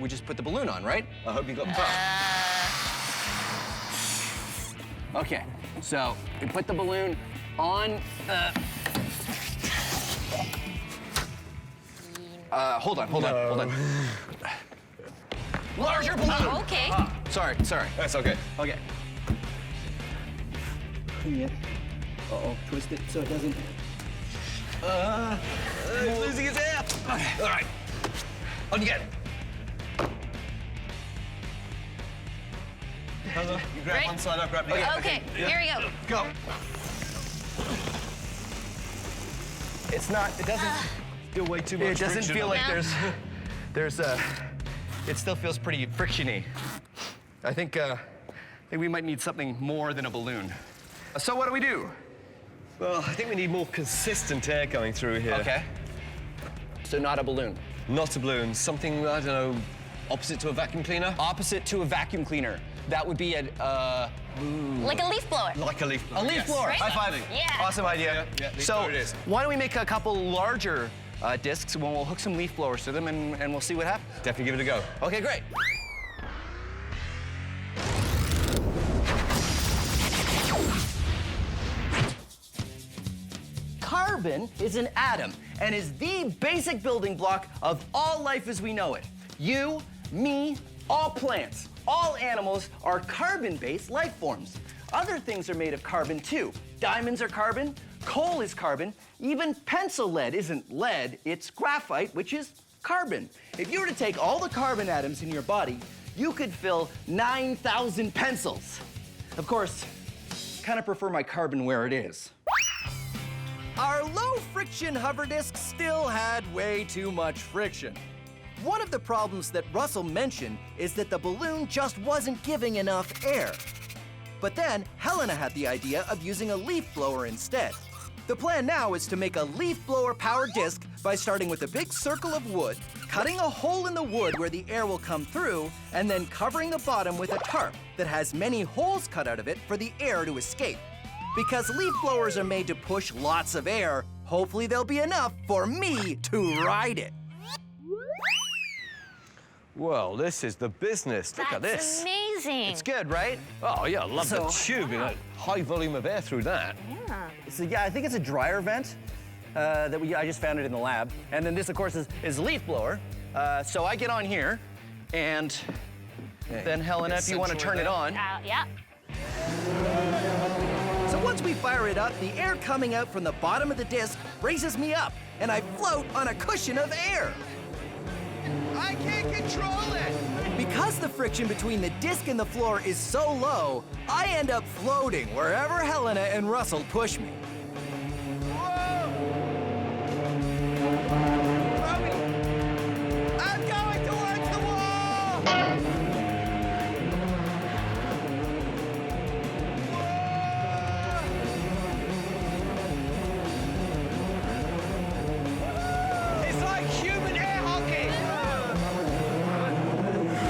we just put the balloon on, right?
I hope you got
Okay, so we put the balloon on hold on. Larger balloon!
Okay.
Sorry.
That's okay.
Okay.
between you. Uh-oh, twist it so it doesn't.
He's losing his air.
Okay, all right. On you get.
You grab
Right.
one side, I'll grab the other.
Okay, here we go.
Go. It's not, it doesn't,
Feel way too much
it doesn't
friction
feel
on
like
No.
it still feels pretty frictiony. I think we might need something more than a balloon. So what do we do?
Well, I think we need more consistent air going through here.
Okay. So not a balloon.
Not a balloon, something, I don't know, opposite to a vacuum cleaner?
Opposite to a vacuum cleaner. That would be
Like a leaf blower.
Like a leaf blower.
a leaf blower.
Right?
High five.
Yeah.
Awesome idea.
Yeah, leaf
so
blower it is.
why don't we make a couple larger discs when we'll hook some leaf blowers to them and we'll see what happens.
Definitely give it a go.
Okay, great. Carbon is an atom and is the basic building block of all life as we know it. You, me, all plants, all animals are carbon-based life forms. Other things are made of carbon too. Diamonds are carbon, coal is carbon, even pencil lead isn't lead, it's graphite, which is carbon. If you were to take all the carbon atoms in your body, you could fill 9,000 pencils. Of course, kind of prefer my carbon where it is.
Our low-friction hover disc still had way too much friction. One of the problems that Russell mentioned is that the balloon just wasn't giving enough air. But then Helena had the idea of using a leaf blower instead. The plan now is to make a leaf blower powered disc by starting with a big circle of wood, cutting a hole in the wood where the air will come through, and then covering the bottom with a tarp that has many holes cut out of it for the air to escape. Because leaf blowers are made to push lots of air, hopefully there'll be enough for me to ride it.
Well, this is the business. Look at
That's
this.
amazing.
It's good, right?
Oh, yeah, I love the tube. You know, high volume of air through that.
Yeah.
So yeah, I think it's a dryer vent I just found it in the lab. And then this, of course, is a leaf blower. So I get on here, and then Helena, if you want to turn it on.
Yeah.
So once we fire it up, the air coming out from the bottom of the disc raises me up, and I float on a cushion of air.
I can't control it!
Because the friction between the disc and the floor is so low, I end up floating wherever Helena and Russell push me.
I'm going towards the wall! It's like human air hockey!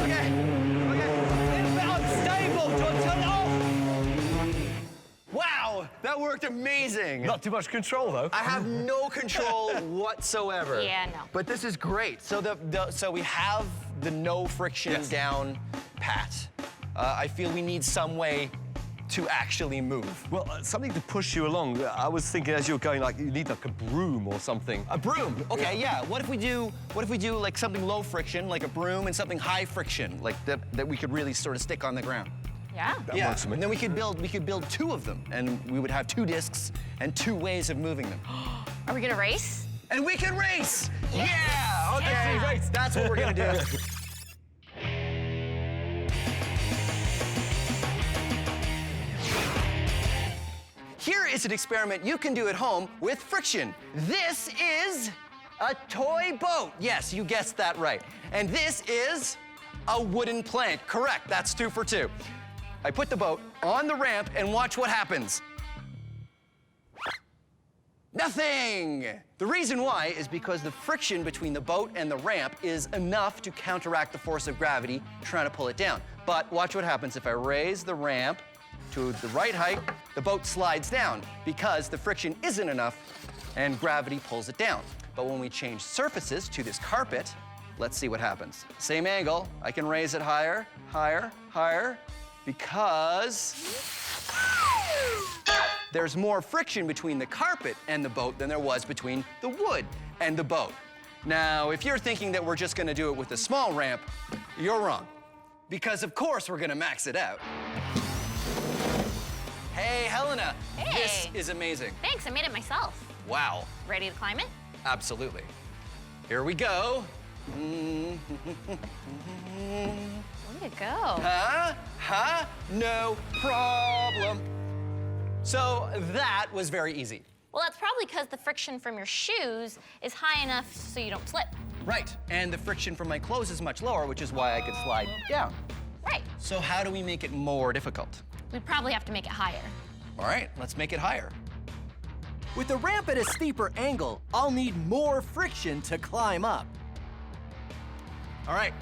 Okay. It's a bit unstable. Do you want to turn it off? Wow, that worked amazing.
Not too much control, though.
I have no control whatsoever.
Yeah, no.
But this is great. So so we have the no friction down pat. I feel we need some way to actually move.
Well, something to push you along. I was thinking as you were going, like, you need like a broom or something.
A broom. Okay, yeah. What if we do like something low friction, like a broom, and something high friction, like that we could really sort of stick on the ground?
Yeah.
Yeah.
works for me.
And then we could build two of them, and we would have two discs and two ways of moving them.
Are we gonna race?
And we can race! Yeah! Okay,
Yeah.
race. That's what we're gonna do. Here is an experiment you can do at home with friction. This is a toy boat. Yes, you guessed that right. And this is a wooden plank. Correct, that's 2 for 2. I put the boat on the ramp and watch what happens. Nothing! The reason why is because the friction between the boat and the ramp is enough to counteract the force of gravity trying to pull it down. But watch what happens if I raise the ramp to the right height, the boat slides down because the friction isn't enough and gravity pulls it down. But when we change surfaces to this carpet, let's see what happens. Same angle, I can raise it higher, higher, higher, because there's more friction between the carpet and the boat than there was between the wood and the boat. Now, if you're thinking that we're just gonna do it with a small ramp, you're wrong. Because of course we're gonna max it out. Hey, Helena.
Hey.
This is amazing.
Thanks, I made it myself.
Wow.
Ready to climb it?
Absolutely. Here we go.
Way to go.
Huh? No problem. So that was very easy.
Well, that's probably because the friction from your shoes is high enough so you don't slip.
Right, and the friction from my clothes is much lower, which is why I could slide down.
Right.
So how do we make it more difficult?
We'd probably have to make it higher.
All right, let's make it higher.
With the ramp at a steeper angle, I'll need more friction to climb up.
All right,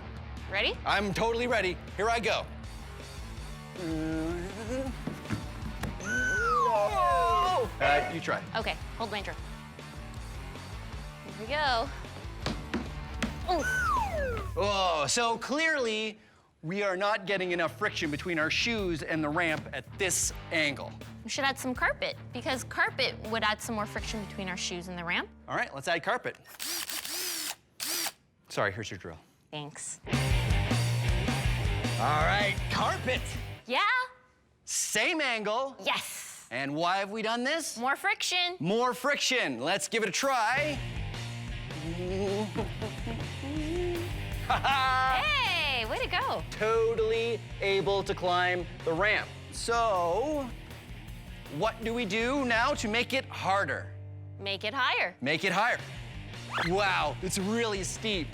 Ready?
I'm totally ready. Here I go. You try.
Okay, hold my drink. Here we go.
Oh, so clearly we are not getting enough friction between our shoes and the ramp at this angle.
We should add some carpet, because carpet would add some more friction between our shoes and the ramp.
All right, let's add carpet. Sorry, here's your drill.
Thanks.
All right, carpet.
Yeah?
Same angle.
Yes.
And why have we done this?
More friction.
More friction. Let's give it a try.
Hey, way to go.
Totally able to climb the ramp. So, what do we do now to make it harder?
Make it higher.
Make it higher. Wow, it's really steep.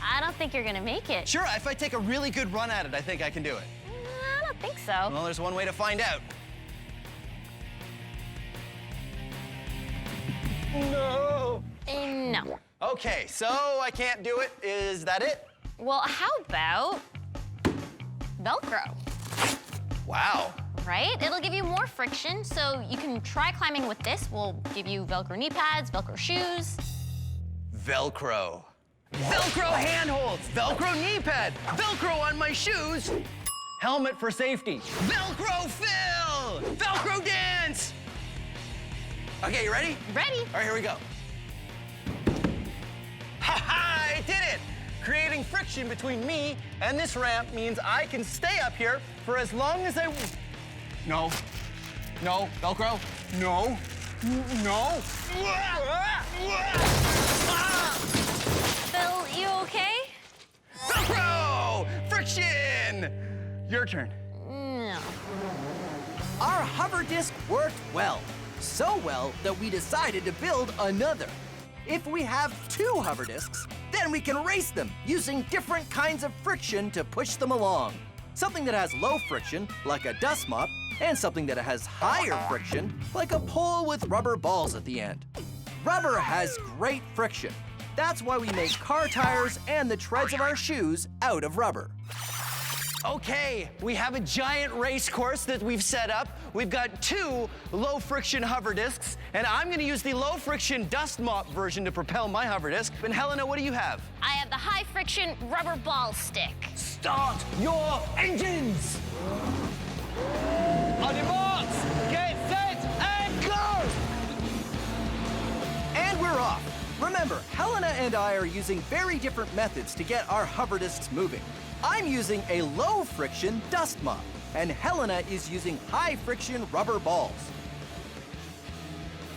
I don't think you're gonna make it.
Sure, if I take a really good run at it, I think I can do it.
I don't think so.
Well, there's one way to find out. No.
No.
Okay, so I can't do it. Is that it?
Well, how about Velcro?
Wow.
Right? It'll give you more friction, so you can try climbing with this. We'll give you Velcro knee pads, Velcro shoes.
Velcro. Velcro handholds, Velcro knee pad, Velcro on my shoes, helmet for safety, Velcro fill, Velcro dance. Okay, you ready?
Ready.
All right, here we go. Ha-ha, I did it! Creating friction between me and this ramp means I can stay up here for as long as I... No. No, Velcro. No. No.
Phil, you okay?
Velcro! Friction! Your turn.
No.
Our hover disc worked well. So well that we decided to build another. If we have 2 hover discs, then we can race them using different kinds of friction to push them along. Something that has low friction, like a dust mop, and something that has higher friction, like a pole with rubber balls at the end. Rubber has great friction. That's why we make car tires and the treads of our shoes out of rubber.
Okay, we have a giant race course that we've set up. We've got 2 low-friction hover discs, and I'm gonna use the low-friction dust mop version to propel my hover disc. And Helena, what do you have?
I have the high-friction rubber ball stick.
Start your engines! On your marks, get set, and go!
And we're off. Remember, Helena and I are using very different methods to get our hover discs moving. I'm using a low-friction dust mop, and Helena is using high-friction rubber balls.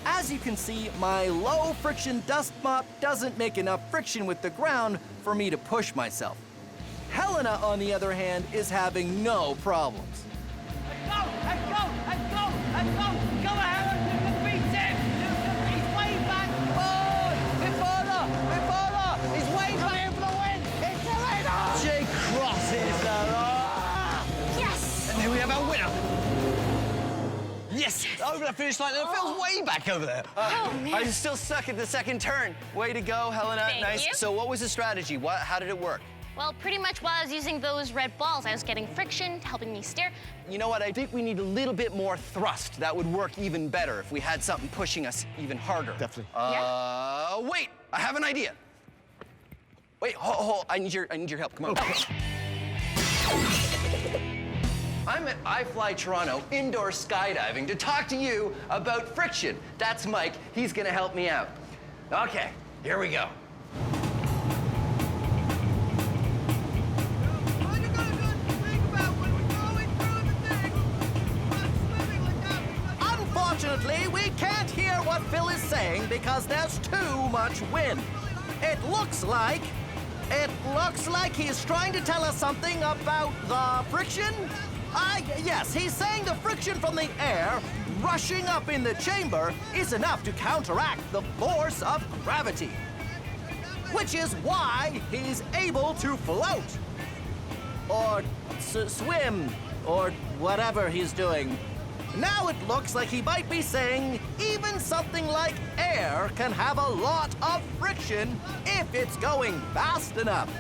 As you can see, my low-friction dust mop doesn't make enough friction with the ground for me to push myself. Helena, on the other hand, is having no problems.
Let's go! Let's go! Let's go! Let's go! Go ahead! You can beat him! He's way back! Oh! He's way back for the win! It's the winner!
Jay crosses the
Yes!
And then we have our winner. Yes! Over the finish line. It feels way back over there.
Oh, man.
I'm still stuck at the second turn. Way to go, Helena.
Thank
Nice.
you.
So what was the strategy? How did it work?
Well, pretty much while I was using those red balls, I was getting friction, helping me steer.
You know what? I think we need a little bit more thrust. That would work even better if we had something pushing us even harder.
Definitely.
Wait. I have an idea. Wait, hold. I need your help. Come on. I'm at iFly Toronto indoor skydiving to talk to you about friction. That's Mike. He's gonna help me out. Okay, here we go.
Unfortunately, we can't hear what Phil is saying because there's too much wind. It looks like he's trying to tell us something about the friction. Yes, he's saying the friction from the air rushing up in the chamber is enough to counteract the force of gravity, which is why he's able to float or swim or whatever he's doing. Now it looks like he might be saying even something like air can have a lot of friction if it's going fast enough.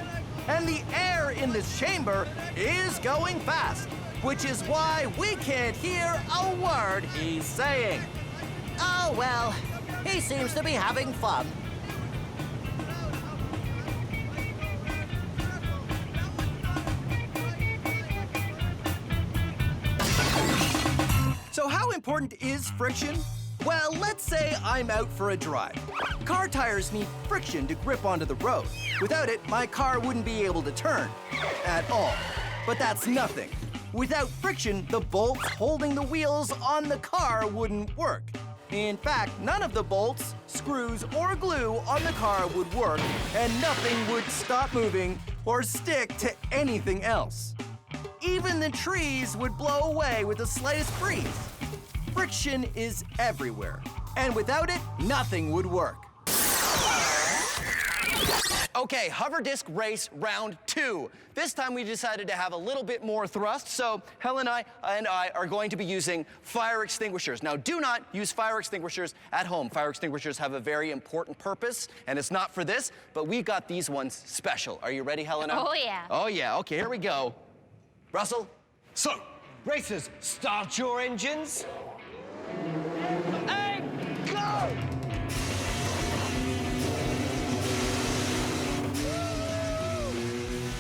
And the air in this chamber is going fast, which is why we can't hear a word he's saying. Oh, well, he seems to be having fun. So how important is friction? Well, let's say I'm out for a drive. Car tires need friction to grip onto the road. Without it, my car wouldn't be able to turn at all. But that's nothing. Without friction, the bolts holding the wheels on the car wouldn't work. In fact, none of the bolts, screws, or glue on the car would work, and nothing would stop moving or stick to anything else. Even the trees would blow away with the slightest breeze. Friction is everywhere, and without it, nothing would work.
Okay, hover disc race round 2. This time we decided to have a little bit more thrust, so Helen and I are going to be using fire extinguishers. Now, do not use fire extinguishers at home. Fire extinguishers have a very important purpose, and it's not for this, but we've got these ones special. Are you ready, Helena?
Oh, yeah.
Oh, yeah. Okay, here we go. Russell?
So, racers, start your engines. And go!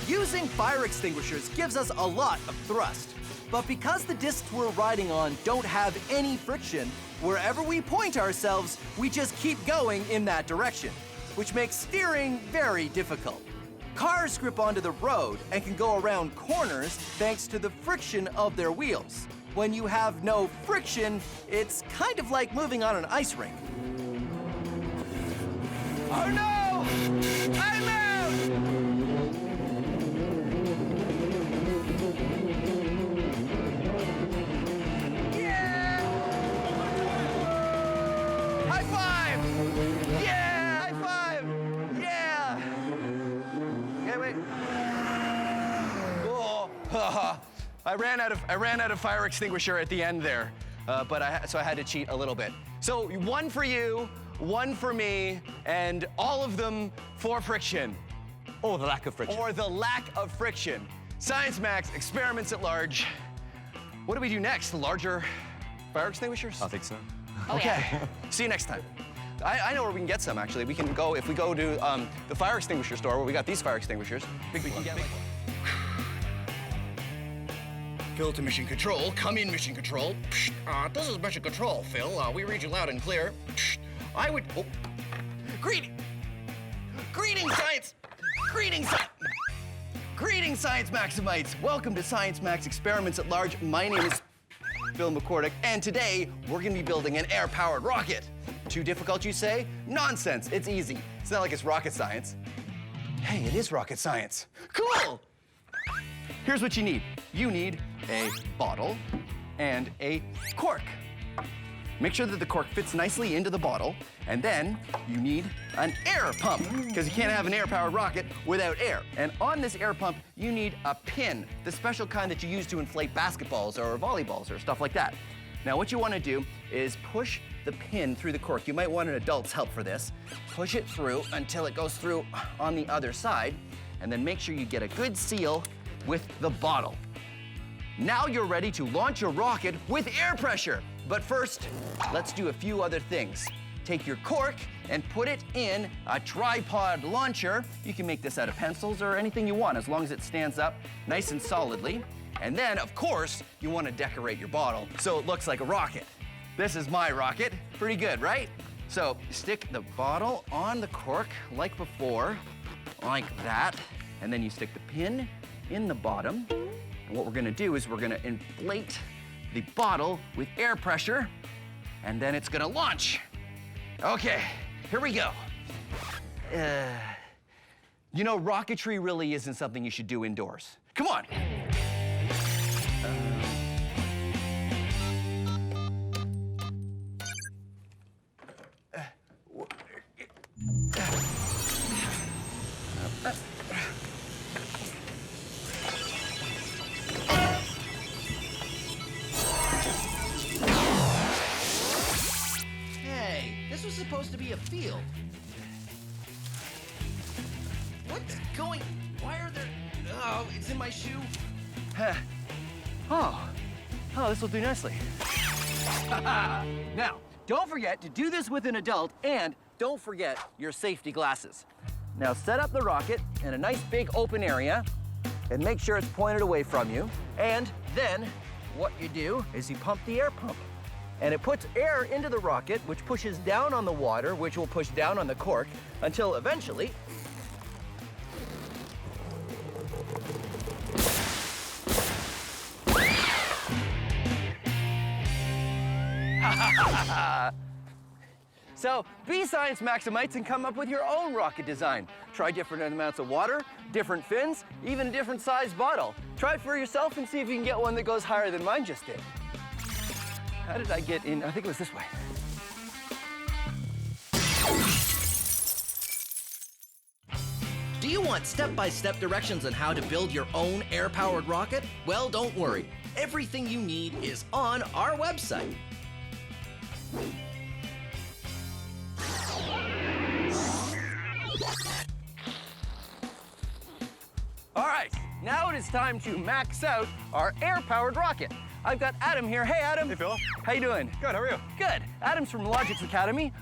Using fire extinguishers gives us a lot of thrust. But because the discs we're riding on don't have any friction, wherever we point ourselves, we just keep going in that direction, which makes steering very difficult. Cars grip onto the road and can go around corners thanks to the friction of their wheels. When you have no friction, it's kind of like moving on an ice rink.
Oh no! I'm out! Yeah! High five! Yeah! High five! Yeah! Okay, wait.
Oh, I ran out of fire extinguisher at the end there, so I had to cheat a little bit. So 1 for you, 1 for me, and all of them for friction.
Or the lack of friction.
Or the lack of friction. Science Max, experiments at large. What do we do next? Larger fire extinguishers?
I think so.
Oh,
Okay.
yeah.
See you next time. I know where we can get some, actually. We can go, if we go to the fire extinguisher store where we got these fire extinguishers, we can get like...
Phil to mission control. Come in, mission control. This is mission control, Phil. We read you loud and clear. I would... Oh. Greetings, Science! Greetings, Science Maximites! Welcome to Science Max Experiments at Large. My name is Phil McCordick, and today we're gonna be building an air-powered rocket. Too difficult, you say? Nonsense, it's easy. It's not like it's rocket science. Hey, it is rocket science. Cool! Here's what you need. You need a bottle and a cork. Make sure that the cork fits nicely into the bottle, and then you need an air pump, because you can't have an air-powered rocket without air. And on this air pump, you need a pin, the special kind that you use to inflate basketballs or volleyballs or stuff like that. Now, what you want to do is push the pin through the cork. You might want an adult's help for this. Push it through until it goes through on the other side, and then make sure you get a good seal with the bottle. Now you're ready to launch your rocket with air pressure. But first, let's do a few other things. Take your cork and put it in a tripod launcher. You can make this out of pencils or anything you want, as long as it stands up nice and solidly. And then, of course, you want to decorate your bottle so it looks like a rocket. This is my rocket. Pretty good, right? So stick the bottle on the cork like before, like that. And then you stick the pin in the bottom. And what we're gonna do is we're gonna inflate the bottle with air pressure and then it's gonna launch. Okay, here we go. You know, rocketry really isn't something you should do indoors. Come on. Hey, this was supposed to be a field. What's going? Why are there? Oh, it's in my shoe. Oh, this will do nicely. Now, don't forget to do this with an adult, and don't forget your safety glasses. Now set up the rocket in a nice big open area, and make sure it's pointed away from you. And then what you do is you pump the air pump. And it puts air into the rocket, which pushes down on the water, which will push down on the cork, until eventually So be Science Maximites and come up with your own rocket design. Try different amounts of water, different fins, even a different size bottle. Try it for yourself and see if you can get one that goes higher than mine just did. How did I get in? I think it was this way.
Do you want step-by-step directions on how to build your own air-powered rocket? Well, don't worry. Everything you need is on our website.
All right, now it is time to max out our air-powered rocket. I've got Adam here. Hey, Adam.
Hey, Phil.
How you doing?
Good, how are you?
Good. Adam's from Logix Academy,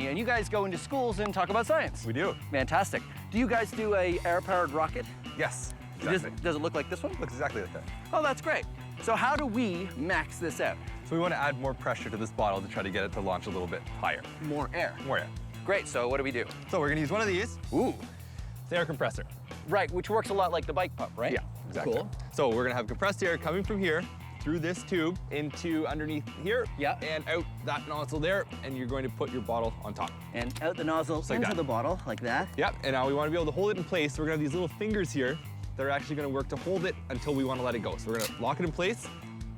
and you guys go into schools and talk about science.
We do.
Fantastic. Do you guys do a air-powered rocket?
Yes, exactly.
Does it look like this one?
Looks exactly like that.
Oh, that's great. So how do we max this out?
So we want to add more pressure to this bottle to try to get it to launch a little bit higher.
More air.
More air.
Great, so what do we do?
So we're gonna use one of these.
Ooh.
It's an air compressor.
Right, which works a lot like the bike pump, right?
Yeah, exactly.
Cool.
So we're gonna have compressed air coming from here through this tube into underneath here.
Yeah.
And out that nozzle there, and you're going to put your bottle on top.
And out the nozzle
like
into
that.
the bottle, like that.
Yep, and now we want to be able to hold it in place. So we're gonna have these little fingers here that are actually gonna work to hold it until we want to let it go. So we're gonna lock it in place.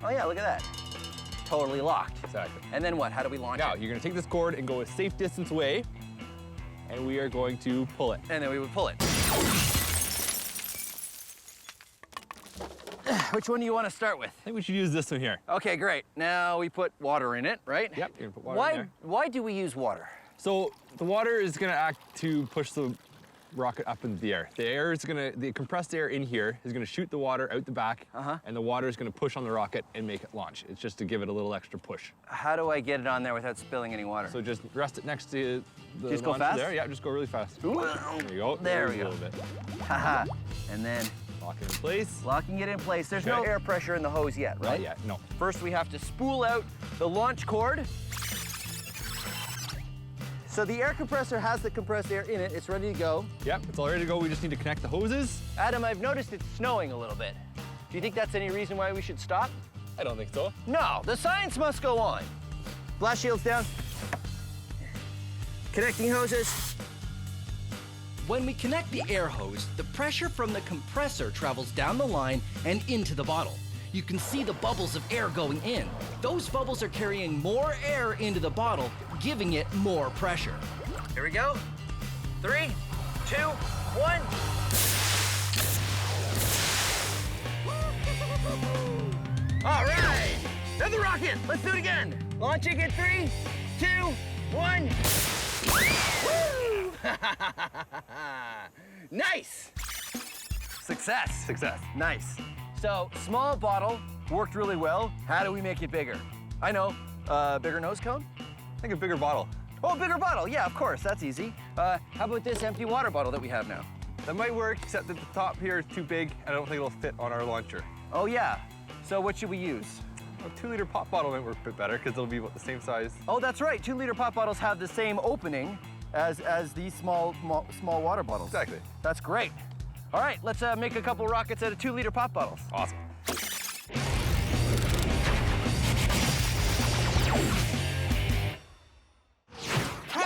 Oh yeah, look at that. Totally locked.
Exactly.
And then what? How do we launch
Now,
it?
you're gonna take this cord and go a safe distance away, and we are going to pull it.
And then we would pull it. Which one do you want to start with?
I think we should use this one here.
Okay, great. Now we put water in it, right?
Yep, you're gonna put water in there.
Why do we use water?
So the water is gonna act to push the rocket up into the air. The compressed air in here is gonna shoot the water out the back, and the water is gonna push on the rocket and make it launch. It's just to give it a little extra push.
How do I get it on there without spilling any water?
So just rest it next to the
Just go
launcher
fast?
there. Yeah, just go really fast.
Ooh.
There you go.
There we
A
go.
little bit.
Haha. And then
Lock it in place.
locking it in place. There's no
Okay.
air pressure in the hose yet, right?
Not yet, no.
First, we have to spool out the launch cord. So the air compressor has the compressed air in it. It's ready to go.
Yep, it's all ready to go. We just need to connect the hoses.
Adam, I've noticed it's snowing a little bit. Do you think that's any reason why we should stop?
I don't think so.
No, the science must go on. Blast shields down. Connecting hoses.
When we connect the air hose, the pressure from the compressor travels down the line and into the bottle. You can see the bubbles of air going in. Those bubbles are carrying more air into the bottle, giving it more pressure.
Here we go. 3, 2, 1. All right, there's the rocket. Let's do it again. Launching in 3, 2, 1. Woo! Nice. Success.
Success.
Nice. So, small bottle, worked really well. How do we make it bigger? I know, bigger nose cone?
I think a bigger bottle.
Oh, bigger bottle, yeah, of course, that's easy. How about this empty water bottle that we have now?
That might work, except that the top here is too big. I don't think it'll fit on our launcher.
Oh yeah, so what should we use?
A 2-liter pop bottle might work a bit better because it'll be about the same size.
Oh, that's right, 2-liter pop bottles have the same opening as these small water bottles.
Exactly.
That's great. All right, let's make a couple rockets out of 2-liter pop bottles.
Awesome.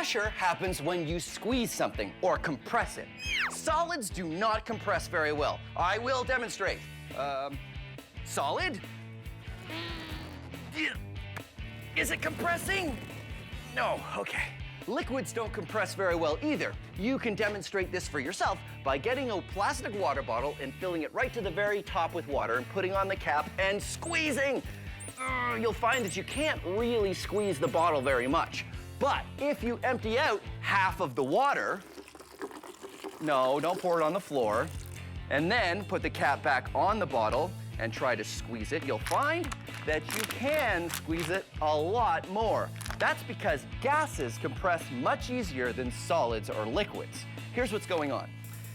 Pressure happens when you squeeze something or compress it. Solids do not compress very well. I will demonstrate. Solid? Is it compressing? No, okay. Liquids don't compress very well either. You can demonstrate this for yourself by getting a plastic water bottle and filling it right to the very top with water and putting on the cap and squeezing. You'll find that you can't really squeeze the bottle very much. But if you empty out half of the water, no, don't pour it on the floor, and then put the cap back on the bottle and try to squeeze it, you'll find that you can squeeze it a lot more. That's because gases compress much easier than solids or liquids. Here's what's going on.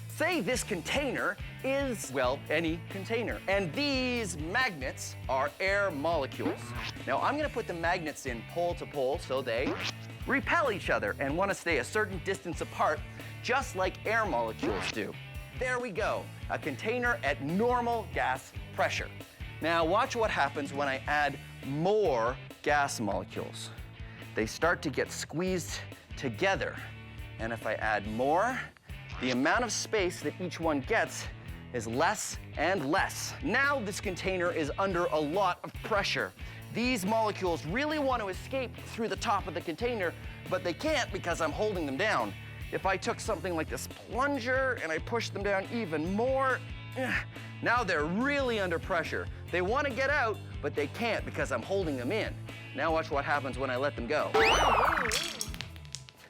Say this container is, well, any container, and these magnets are air molecules. Now I'm gonna put the magnets in pole to pole so they repel each other and wanna stay a certain distance apart, just like air molecules do. There we go, a container at normal gas pressure. Now watch what happens when I add more gas molecules. They start to get squeezed together. And if I add more, the amount of space that each one gets is less and less. Now this container is under a lot of pressure. These molecules really want to escape through the top of the container, but they can't because I'm holding them down. If I took something like this plunger and I pushed them down even more, now they're really under pressure. They want to get out, but they can't because I'm holding them in. Now watch what happens when I let them go.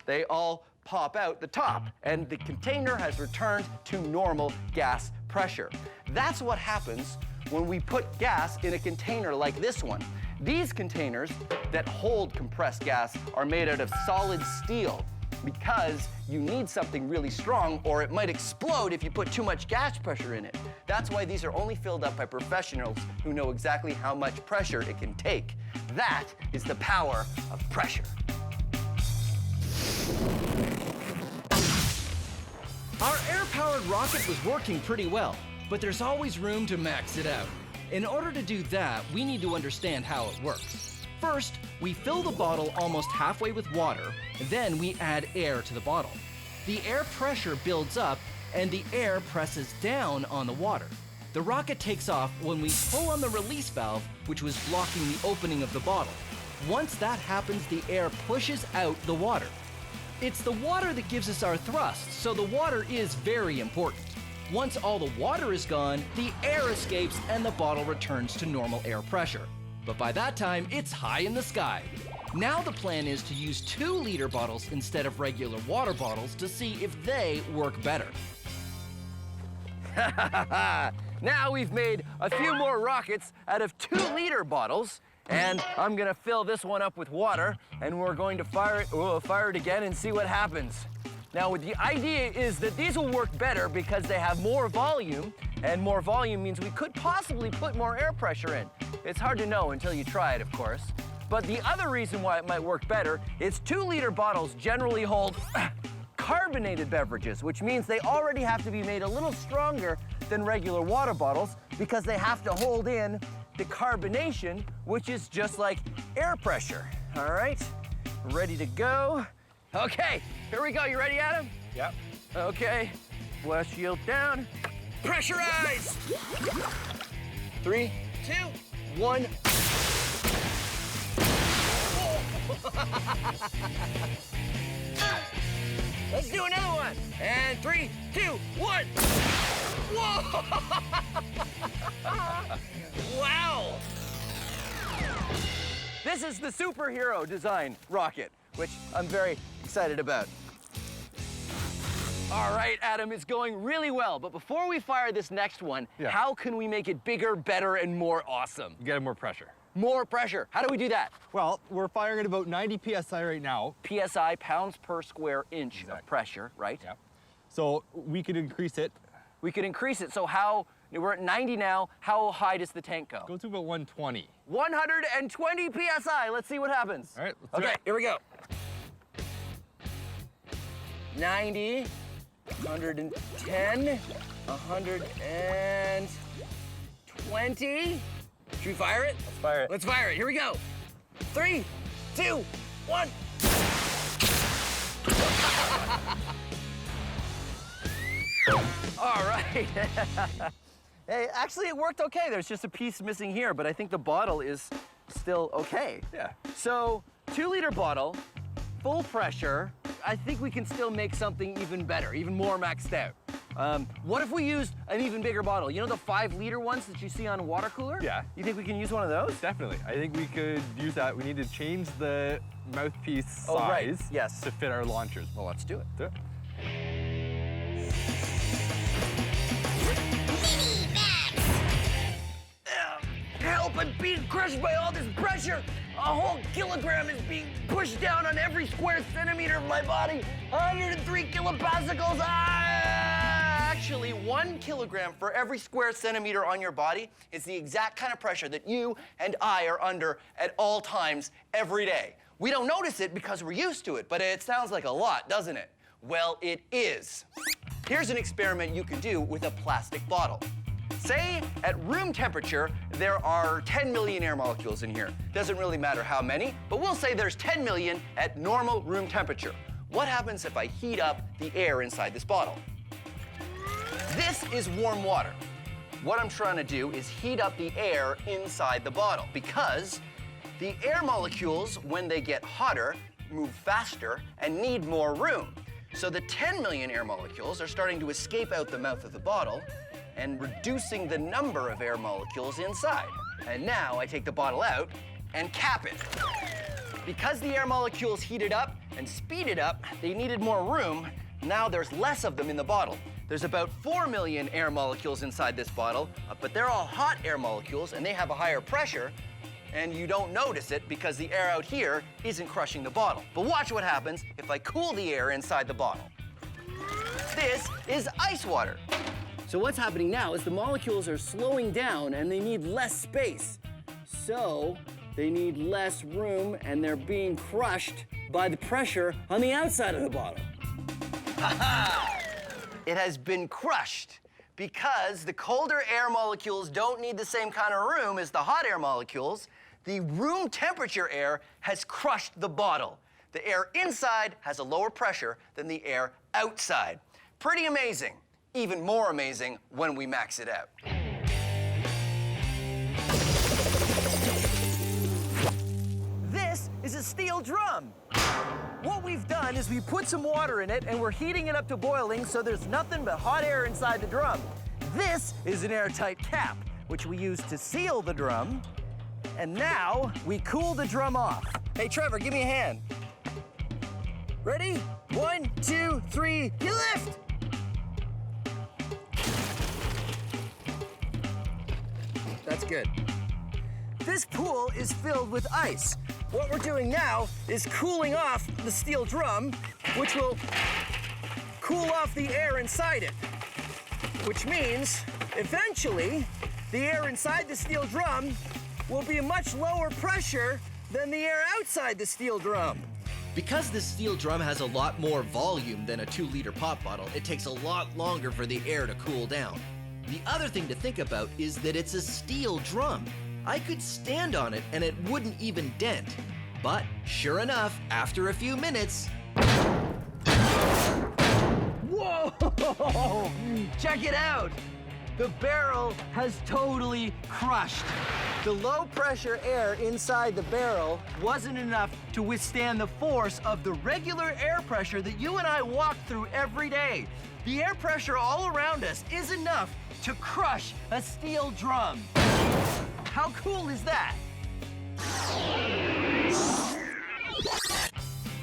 They all pop out the top, and the container has returned to normal gas pressure. That's what happens when we put gas in a container like this one. These containers that hold compressed gas are made out of solid steel because you need something really strong or it might explode if you put too much gas pressure in it. That's why these are only filled up by professionals who know exactly how much pressure it can take. That is the power of pressure.
Our air-powered rocket was working pretty well, but there's always room to max it out. In order to do that, we need to understand how it works. First, we fill the bottle almost halfway with water, then we add air to the bottle. The air pressure builds up, and the air presses down on the water. The rocket takes off when we pull on the release valve, which was blocking the opening of the bottle. Once that happens, the air pushes out the water. It's the water that gives us our thrust, so the water is very important. Once all the water is gone, the air escapes and the bottle returns to normal air pressure. But by that time, it's high in the sky. Now the plan is to use 2-liter bottles instead of regular water bottles to see if they work better.
Now we've made a few more rockets out of 2-liter bottles, and I'm gonna fill this one up with water, and we're going to fire it again and see what happens. Now, the idea is that these will work better because they have more volume, and more volume means we could possibly put more air pressure in. It's hard to know until you try it, of course. But the other reason why it might work better is 2-liter bottles generally hold carbonated beverages, which means they already have to be made a little stronger than regular water bottles because they have to hold in the carbonation, which is just like air pressure. All right, ready to go. Okay, here we go. You ready, Adam?
Yep.
Okay, blast shield down. Pressurized! 3, 2, 1. Let's do another one. And 3, 2, 1. Whoa! Wow! This is the superhero design rocket, which I'm very excited about. All right, Adam, it's going really well. But before we fire this next one, how can we make it bigger, better, and more awesome?
You get more pressure.
More pressure. How do we do that?
Well, we're firing at about 90 PSI right now.
PSI, pounds per square inch of pressure, right?
Yeah. So we could increase it.
We could increase it. So how, we're at 90 now, how high does the tank go?
Go to about 120.
120 PSI. Let's see what happens.
All right, let's do it.
Here we go. 90, 110, 120. Should we fire it?
Let's fire it.
Let's fire it. Here we go. 3, 2, 1. All right. Hey, actually it worked okay. There's just a piece missing here, but I think the bottle is still okay.
Yeah.
So, 2-liter bottle, full pressure. I think we can still make something even better, even more maxed out. What if we used an even bigger bottle? You know the 5-liter ones that you see on a water cooler?
Yeah.
You think we can use one of those?
Definitely. I think we could use that. We need to change the mouthpiece size
Oh, right. Yes.
to fit our launchers.
Well, let's do it.
Do it.
Help, I'm being crushed by all this pressure. A whole kilogram is being pushed down on every square centimeter of my body. 103 kilopascals.
Actually, 1 kilogram for every square centimeter on your body is the exact kind of pressure that you and I are under at all times every day. We don't notice it because we're used to it, but it sounds like a lot, doesn't it? Well, it is. Here's an experiment you can do with a plastic bottle. Say at room temperature, there are 10 million air molecules in here. Doesn't really matter how many, but we'll say there's 10 million at normal room temperature. What happens if I heat up the air inside this bottle? This is warm water. What I'm trying to do is heat up the air inside the bottle because the air molecules, when they get hotter, move faster and need more room. So the 10 million air molecules are starting to escape out the mouth of the bottle and reducing the number of air molecules inside. And now I take the bottle out and cap it. Because the air molecules heated up and speeded up, they needed more room. Now there's less of them in the bottle. There's about 4 million air molecules inside this bottle, but they're all hot air molecules and they have a higher pressure, and you don't notice it because the air out here isn't crushing the bottle. But watch what happens if I cool the air inside the bottle. This is ice water. So what's happening now is the molecules are slowing down and they need less space. So they need less room and they're being crushed by the pressure on the outside of the bottle. It has been crushed because the colder air molecules don't need the same kind of room as the hot air molecules. The room temperature air has crushed the bottle. The air inside has a lower pressure than the air outside. Pretty amazing. Even more amazing when we max it out. This is a steel drum. What we've done is we put some water in it and we're heating it up to boiling so there's nothing but hot air inside the drum. This is an airtight cap, which we use to seal the drum. And now we cool the drum off. Hey, Trevor, give me a hand. Ready? 1, 2, 3, you lift! That's good. This pool is filled with ice. What we're doing now is cooling off the steel drum, which will cool off the air inside it. Which means, eventually, the air inside the steel drum will be a much lower pressure than the air outside the steel drum.
Because this steel drum has a lot more volume than a 2-liter pop bottle, it takes a lot longer for the air to cool down. The other thing to think about is that it's a steel drum. I could stand on it and it wouldn't even dent. But sure enough, after a few minutes...
Whoa! Check it out! The barrel has totally crushed. The low pressure air inside the barrel wasn't enough to withstand the force of the regular air pressure that you and I walk through every day. The air pressure all around us is enough to crush a steel drum. How cool is that?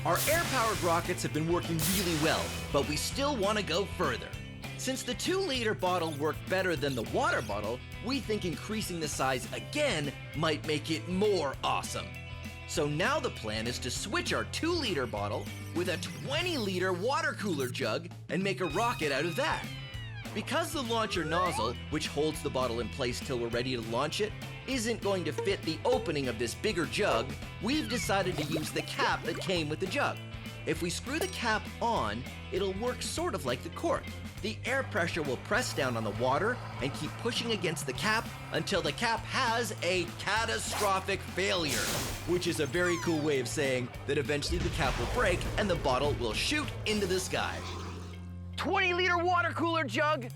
Our air-powered rockets have been working really well, but we still want to go further. Since the 2-liter bottle worked better than the water bottle, we think increasing the size again might make it more awesome. So now the plan is to switch our 2-liter bottle with a 20-liter water cooler jug and make a rocket out of that. Because the launcher nozzle, which holds the bottle in place till we're ready to launch it, isn't going to fit the opening of this bigger jug, we've decided to use the cap that came with the jug. If we screw the cap on, it'll work sort of like the cork. The air pressure will press down on the water and keep pushing against the cap until the cap has a catastrophic failure, which is a very cool way of saying that eventually the cap will break and the bottle will shoot into the sky.
20-liter water cooler jug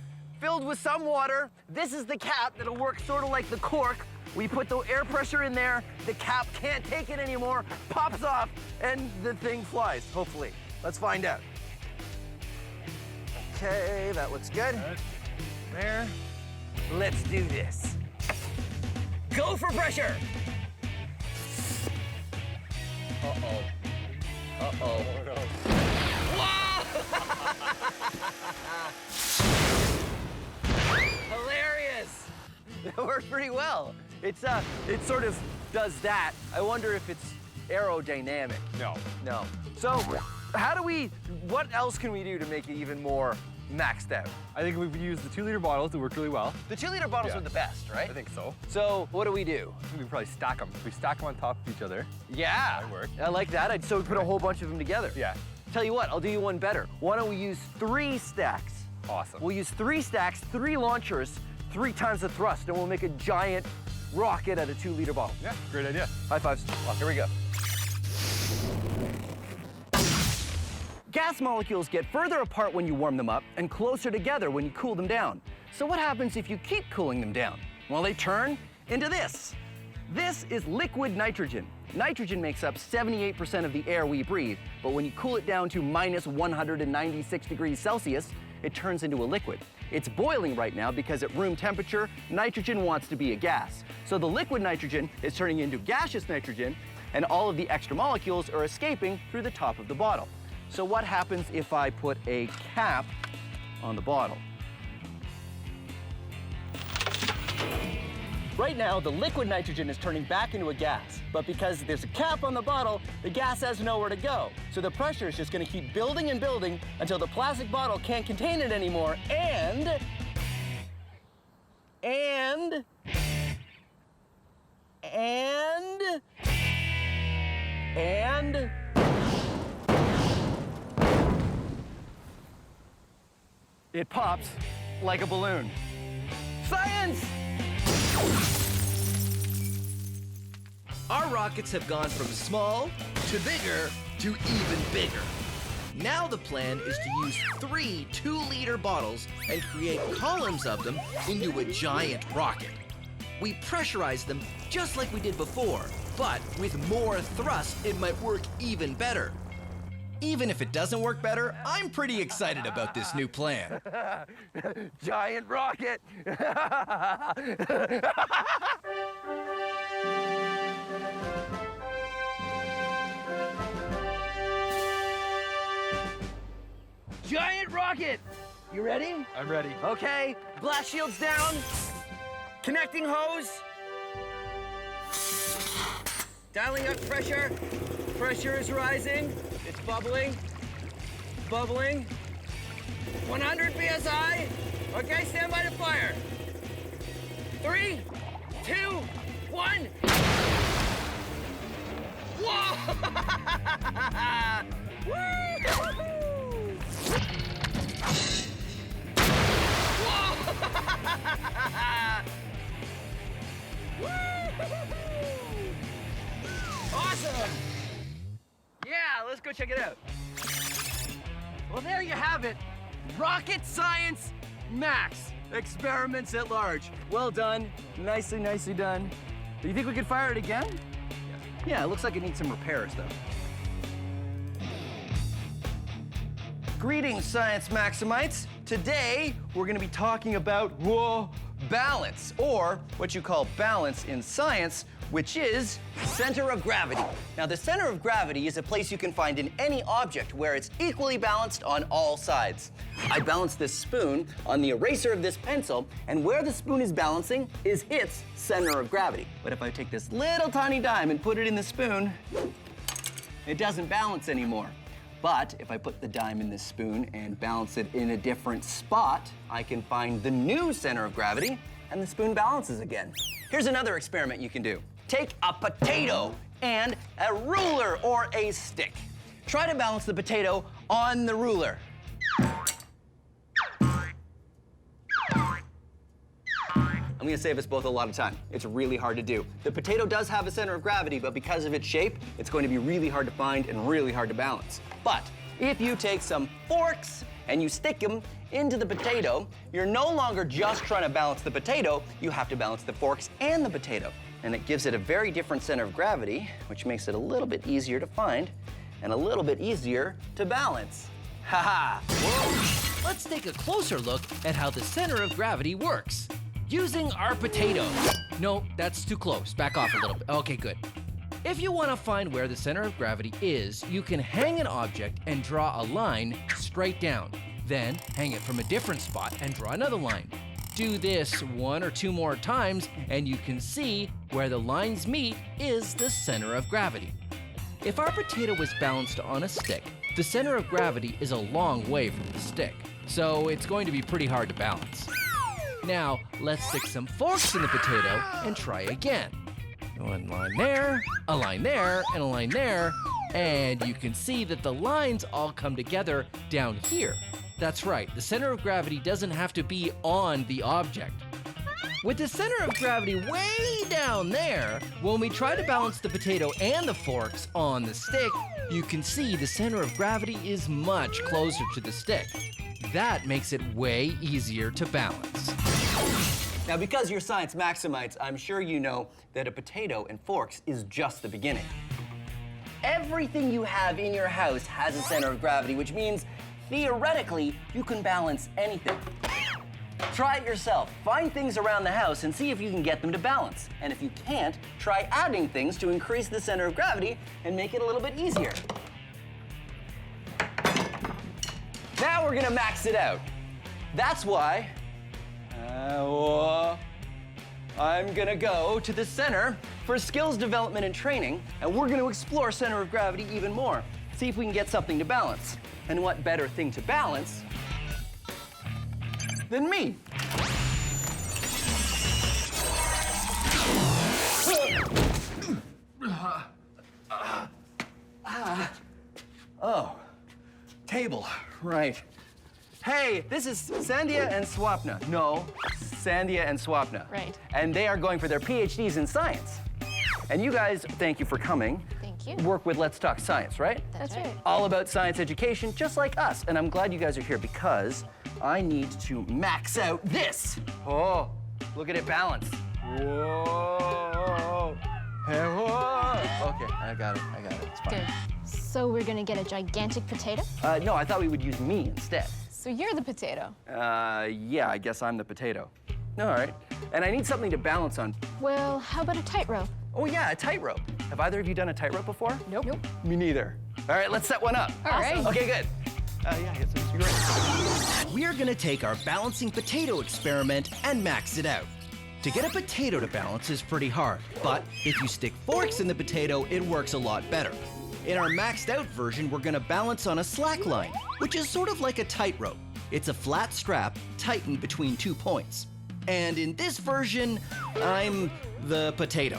filled with some water. This is the cap that'll work sort of like the cork. We put the air pressure in there, the cap can't take it anymore, pops off, and the thing flies, hopefully. Let's find out. Okay, that looks good. There. Let's do this. Go for pressure. Uh-oh. Uh-oh. Whoa! Hilarious. That worked pretty well. It sort of does that. I wonder if it's aerodynamic.
No.
No. So, what else can we do to make it even more maxed out?
I think we've used the 2-liter bottles. It worked really well.
The 2-liter bottles
Yeah.
are the best, right?
I think so.
So, what do we do?
I think we probably stack them. We stack them on top of each other.
Yeah.
That worked.
I like that. So we put a whole bunch of them together.
Yeah.
Tell you what, I'll do you one better. Why don't we use 3 stacks?
Awesome.
We'll use 3 stacks, 3 launchers, 3 times the thrust, and we'll make a giant rocket out of 2-liter bottle.
Yeah, great idea.
High fives. Here we go. Gas molecules get further apart when you warm them up and closer together when you cool them down. So what happens if you keep cooling them down? Well, they turn into this. This is liquid nitrogen. Nitrogen makes up 78% of the air we breathe, but when you cool it down to minus 196 degrees Celsius, it turns into a liquid. It's boiling right now because at room temperature, nitrogen wants to be a gas. So the liquid nitrogen is turning into gaseous nitrogen, and all of the extra molecules are escaping through the top of the bottle. So what happens if I put a cap on the bottle? Right now, the liquid nitrogen is turning back into a gas, but because there's a cap on the bottle, the gas has nowhere to go. So the pressure is just gonna keep building and building until the plastic bottle can't contain it anymore, and it pops like a balloon. Science!
Our rockets have gone from small to bigger to even bigger. Now the plan is to use 3 2-liter bottles and create columns of them into a giant rocket. We pressurize them just like we did before, but with more thrust, it might work even better. Even if it doesn't work better, I'm pretty excited about this new plan.
Giant rocket! Giant rocket! You ready?
I'm ready.
Okay, blast shields down. Connecting hose. Dialing up pressure. Pressure is rising. It's bubbling. Bubbling. 100 PSI. Okay, stand by to fire. 3, 2, 1. Whoa! Woo! Awesome! Yeah, let's go check it out. Well, there you have it. Rocket Science Max. Experiments at large. Well done. Nicely, nicely done. Do you think we could fire it again? Yeah, it looks like it needs some repairs, though. Greetings, Science Maximites. Today, we're gonna be talking about, balance, or what you call balance in science, which is center of gravity. Now, the center of gravity is a place you can find in any object where it's equally balanced on all sides. I balanced this spoon on the eraser of this pencil, and where the spoon is balancing is its center of gravity. But if I take this little tiny dime and put it in the spoon, it doesn't balance anymore. But if I put the dime in this spoon and balance it in a different spot, I can find the new center of gravity, and the spoon balances again. Here's another experiment you can do. Take a potato and a ruler or a stick.
try to balance the potato on the ruler. I'm gonna save us both a lot of time. It's really hard to do. The potato does have a center of gravity, but because of its shape, it's going to be really hard to find and really hard to balance. But if you take some forks and you stick them into the potato, you're no longer just trying to balance the potato, you have to balance the forks and the potato. And it gives it a very different center of gravity, which makes it a little bit easier to find and a little bit easier to balance. Haha!
Whoa! Let's take a closer look at how the center of gravity works. Using our potato. No, that's too close. Back off a little bit. Okay, good. If you want to find where the center of gravity is, you can hang an object and draw a line straight down. Then hang it from a different spot and draw another line. Do this 1 or 2 more times and you can see where the lines meet is the center of gravity. If our potato was balanced on a stick, the center of gravity is a long way from the stick, so it's going to be pretty hard to balance. Now, let's stick some forks in the potato and try again. One line there, a line there, and a line there, and you can see that the lines all come together down here. That's right, the center of gravity doesn't have to be on the object. With the center of gravity way down there, when we try to balance the potato and the forks on the stick, you can see the center of gravity is much closer to the stick. That makes it way easier to balance.
Now, because you're science maximites, I'm sure you know that a potato and forks is just the beginning. Everything you have in your house has a center of gravity, which means theoretically you can balance anything. Try it yourself. Find things around the house and see if you can get them to balance. And if you can't, try adding things to increase the center of gravity and make it a little bit easier. Now we're gonna max it out. That's why I'm gonna go to the center for skills development and training, and we're gonna explore center of gravity even more. See if we can get something to balance. And what better thing to balance than me? Oh, table, right. Hey, this is Sandhya and Swapna. No, Sandhya and Swapna.
Right.
And they are going for their PhDs in science. And you guys, thank you for coming.
Thank you.
Work with Let's Talk Science, right?
That's right.
All about science education, just like us. And I'm glad you guys are here because I need to max out this. Oh, look at it balance. Whoa. Hey, whoa. Okay, I got it, it's fine.
Good. So we're gonna get a gigantic potato?
No, I thought we would use me instead.
So you're the potato.
Yeah, I guess I'm the potato. All right. And I need something to balance on.
Well, how about a tightrope?
Oh yeah, a tightrope. Have either of you done a tightrope before?
Nope.
Me neither. All right, let's set one up.
All right.
Okay, good. Yeah, I guess you're right.
We're gonna take our balancing potato experiment and max it out. To get a potato to balance is pretty hard, but if you stick forks in the potato, it works a lot better. In our maxed out version, we're gonna balance on a slack line, which is sort of like a tightrope. It's a flat strap tightened between 2 points. And in this version, I'm the potato.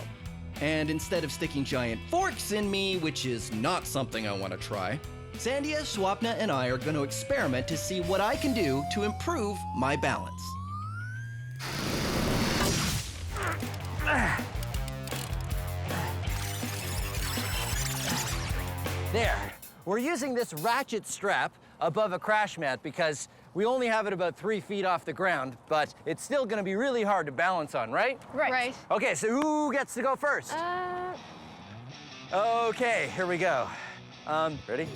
And instead of sticking giant forks in me, which is not something I want to try, Sandhya, Swapna, and I are going to experiment to see what I can do to improve my balance.
There. We're using this ratchet strap above a crash mat because we only have it about 3 feet off the ground, but it's still gonna be really hard to balance on, right?
Right.
Okay, so who gets to go first? Okay, here we go. Ready?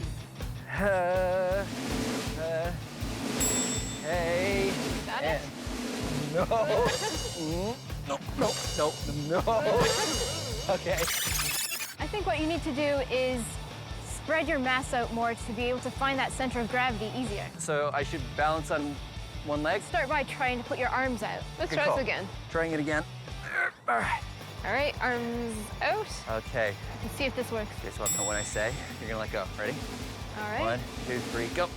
Hey.
Got it?
No. Okay.
I think what you need to do is spread your mass out more to be able to find that center of gravity easier.
So I should balance on one leg?
Start by trying to put your arms out.
Let's
Okay,
try
cool.
this again.
Trying it again. All right.
All right, arms out.
Okay.
Let's see if this works.
Okay, so when I say, you're gonna let go. Ready?
All right.
1, 2, 3, go.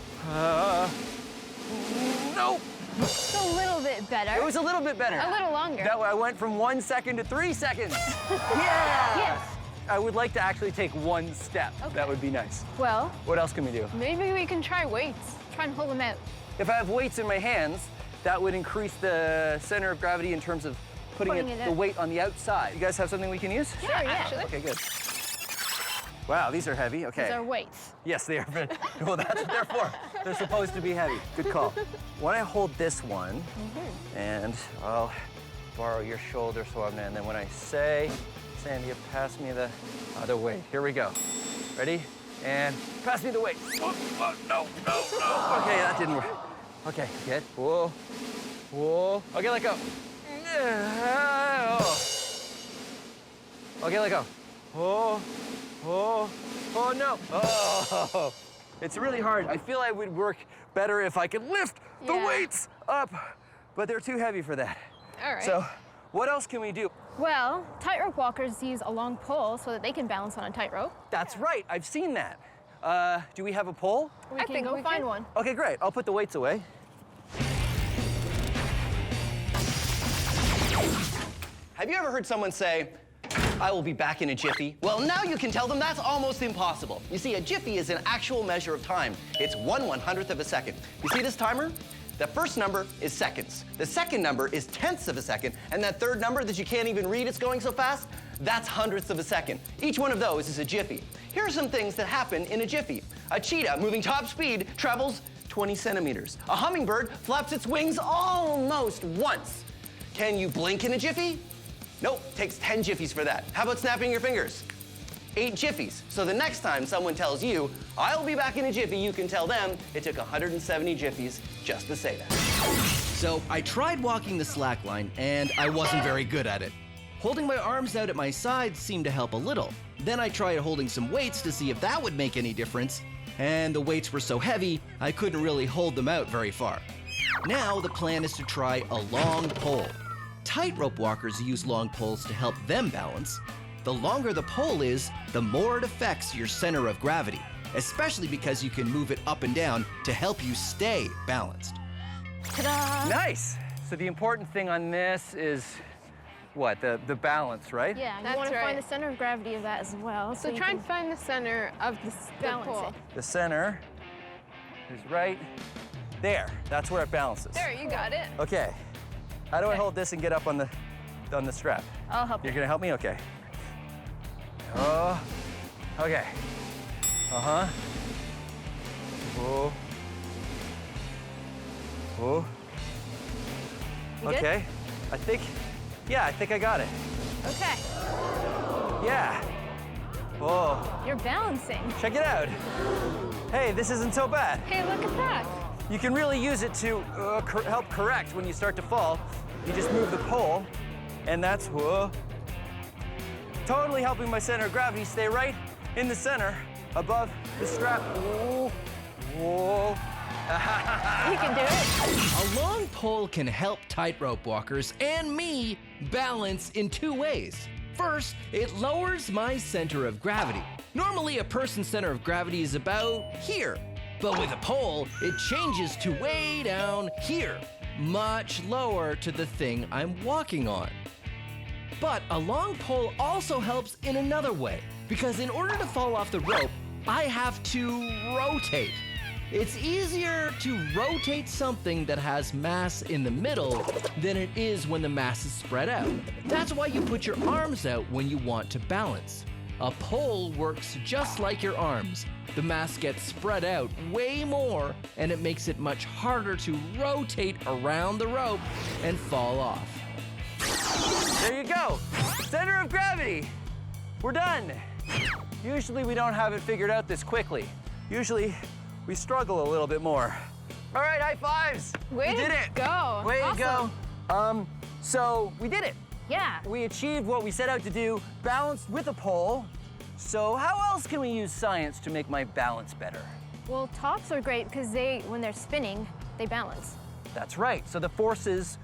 No!
It's a little bit better.
It was a little bit better.
A little longer.
That way I went from 1 second to 3 seconds. Yeah!
Yes.
I would like to actually take one step.
Okay.
That would be nice.
Well,
What else can we do?
maybe we can try weights. Try and hold them out.
If I have weights in my hands, that would increase the center of gravity in terms of putting
Putting it
the
out.
weight on the outside. You guys have something we can use?
Sure, yeah. Actually.
Okay, good. Wow, these are heavy. Okay.
These are weights.
Yes, they are. Well, that's what they're for. They're supposed to be heavy. Good call. When I hold this one, and I'll borrow your shoulder so I'm, and then when I say, Sandy, pass me the other weight. Here we go. Ready? And pass me the weight. Oh, no. Okay, that didn't work. Okay, good. Whoa. Okay, let go. Okay, let go. Oh, no. Oh, it's really hard. I feel I would work better if I could lift the weights up, but they're too heavy for that.
All right.
So, what else can we do?
Well, tightrope walkers use a long pole so that they can balance on a tightrope.
That's right, I've seen that. Do we have a pole?
I think go find one.
Okay, great. I'll put the weights away. Have you ever heard someone say, I will be back in a jiffy? Well, now you can tell them that's almost impossible. You see, a jiffy is an actual measure of time. It's 1/100th of a second. You see this timer? The first number is seconds. The second number is tenths of a second. And that third number that you can't even read, it's going so fast, that's hundredths of a second. Each one of those is a jiffy. Here are some things that happen in a jiffy. A cheetah moving top speed travels 20 centimeters. A hummingbird flaps its wings almost once. Can you blink in a jiffy? Nope, takes 10 jiffies for that. How about snapping your fingers? 8 jiffies. So the next time someone tells you, I'll be back in a jiffy, you can tell them it took 170 jiffies just to say that.
So I tried walking the slack line, and I wasn't very good at it. Holding my arms out at my sides seemed to help a little. Then I tried holding some weights to see if that would make any difference, and the weights were so heavy, I couldn't really hold them out very far. Now the plan is to try a long pole. Tightrope walkers use long poles to help them balance. The longer the pole is, the more it affects your center of gravity, especially because you can move it up and down to help you stay balanced.
Ta-da!
Nice. So the important thing on this is what? The balance, right?
Yeah, you
That's
want to
right.
find the center of gravity of that as well.
So
you
try
can
and find the center of the
balance
pole.
it.
The center is right there. That's where it balances.
There, you got it.
Okay. How do I hold this and get up on the strap?
I'll help
You're
you.
gonna help me? Okay. Oh, okay. Uh-huh. Whoa. Whoa.
You good?
Okay. I think I got it.
Okay.
Yeah. Whoa.
You're balancing.
Check it out. Hey, this isn't so bad.
Hey, look at that.
You can really use it to help correct when you start to fall. You just move the pole, and that's totally helping my center of gravity stay right in the center above the strap. Whoa. Whoa.
You can do it.
A long pole can help tightrope walkers and me balance in 2 ways. First, it lowers my center of gravity. Normally, a person's center of gravity is about here. But with a pole, it changes to way down here, much lower to the thing I'm walking on. But a long pole also helps in another way, because in order to fall off the rope, I have to rotate. It's easier to rotate something that has mass in the middle than it is when the mass is spread out. That's why you put your arms out when you want to balance. A pole works just like your arms. The mass gets spread out way more, and it makes it much harder to rotate around the rope and fall off.
There you go. Center of gravity. We're done. Usually we don't have it figured out this quickly. Usually we struggle a little bit more. All right, high fives.
Way
we did
to
it.
go.
Way
Awesome.
to go. So we did it.
Yeah.
We achieved what we set out to do, balanced with a pole. So how else can we use science to make my balance better?
Well, tops are great because when they're spinning, they balance.
That's right. So the forces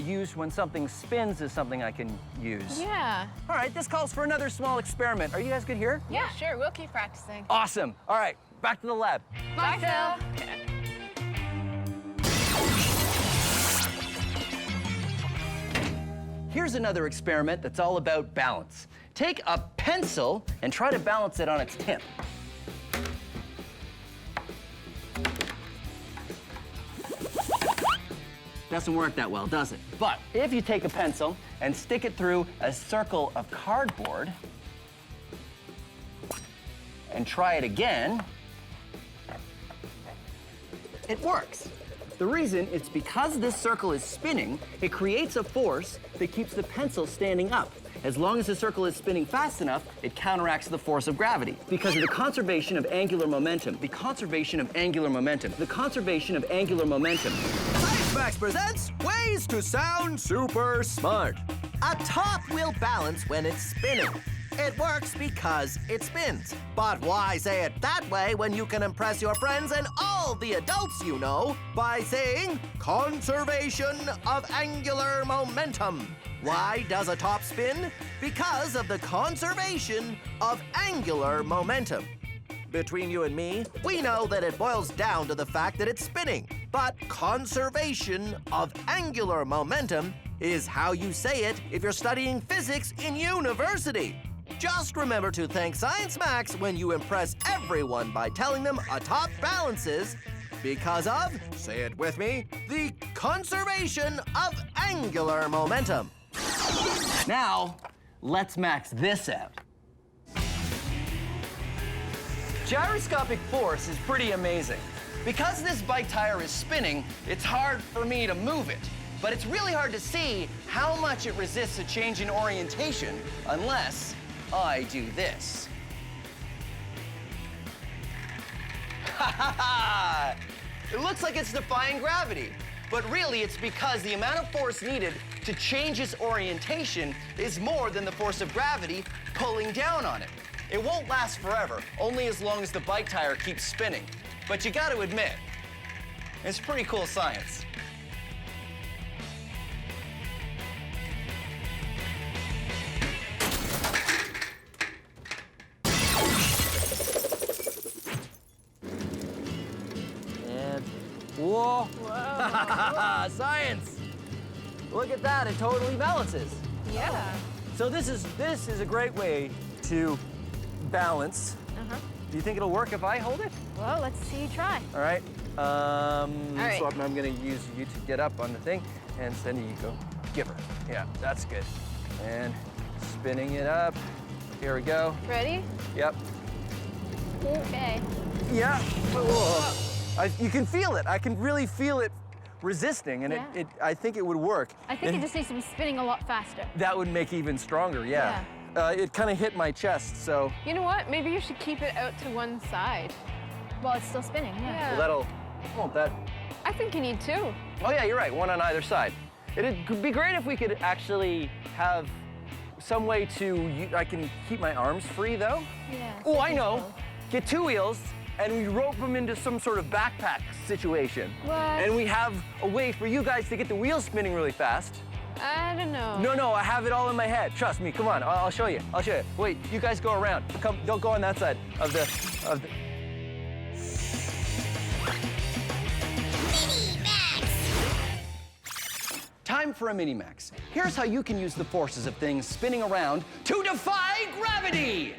used when something spins is something I can use.
Yeah.
All right, this calls for another small experiment. Are you guys good here?
Yeah, sure. We'll keep practicing.
Awesome. All right, back to the lab.
Bye, Phil.
Here's another experiment that's all about balance.
take a pencil and try to balance it on its tip. Doesn't work that well, does it? But if you take a pencil and stick it through a circle of cardboard and try it again, it works. The reason is because this circle is spinning, it creates a force that keeps the pencil standing up. As long as the circle is spinning fast enough, it counteracts the force of gravity because of the conservation of angular momentum. The conservation of angular momentum. The conservation of angular momentum.
Science Max presents ways to sound super smart. A top will balance when it's spinning. It works because it spins. But why say it that way when you can impress your friends and all the adults you know by saying conservation of angular momentum? Why does a top spin? Because of the conservation of angular momentum. Between you and me, we know that it boils down to the fact that it's spinning. But conservation of angular momentum is how you say it if you're studying physics in university. Just remember to thank Science Max when you impress everyone by telling them a top balances because of, say it with me, the conservation of angular momentum.
Now, let's max this out. Gyroscopic force is pretty amazing. Because this bike tire is spinning, it's hard for me to move it. But it's really hard to see how much it resists a change in orientation unless I do this. Ha ha ha! It looks like it's defying gravity, but really it's because the amount of force needed to change its orientation is more than the force of gravity pulling down on it. It won't last forever, only as long as the bike tire keeps spinning. But you gotta admit, it's pretty cool science. And, whoa. Science! Look at that, it totally balances.
Yeah.
So this is a great way to balance. Do you think it'll work if I hold it?
Well, let's see you try.
All right.
right.
So I'm gonna use you to get up on the thing, and then you go, give her. Yeah, that's good. And spinning it up. Here we go.
Ready?
Yep.
Okay.
Yeah. Whoa. You can feel it. I can really feel it resisting, and
Yeah.
I think it would work.
I think it just needs to be spinning a lot faster.
That would make it even stronger, yeah. It kind of hit my chest, so.
You know what? Maybe you should keep it out to one side.
Well, it's still spinning, yeah.
Well, won't that?
I think you need two.
Oh yeah, you're right, one on either side. It'd be great if we could actually have some way I can keep my arms free though.
Yeah.
Oh, I know. Get two wheels and we rope them into some sort of backpack situation.
What?
And we have a way for you guys to get the wheels spinning really fast.
I don't know.
No, I have it all in my head. Trust me, come on, I'll show you. I'll show you. Wait, you guys go around. Come, don't go on that side of the. Time for a mini-max. Here's how you can use the forces of things spinning around to defy gravity!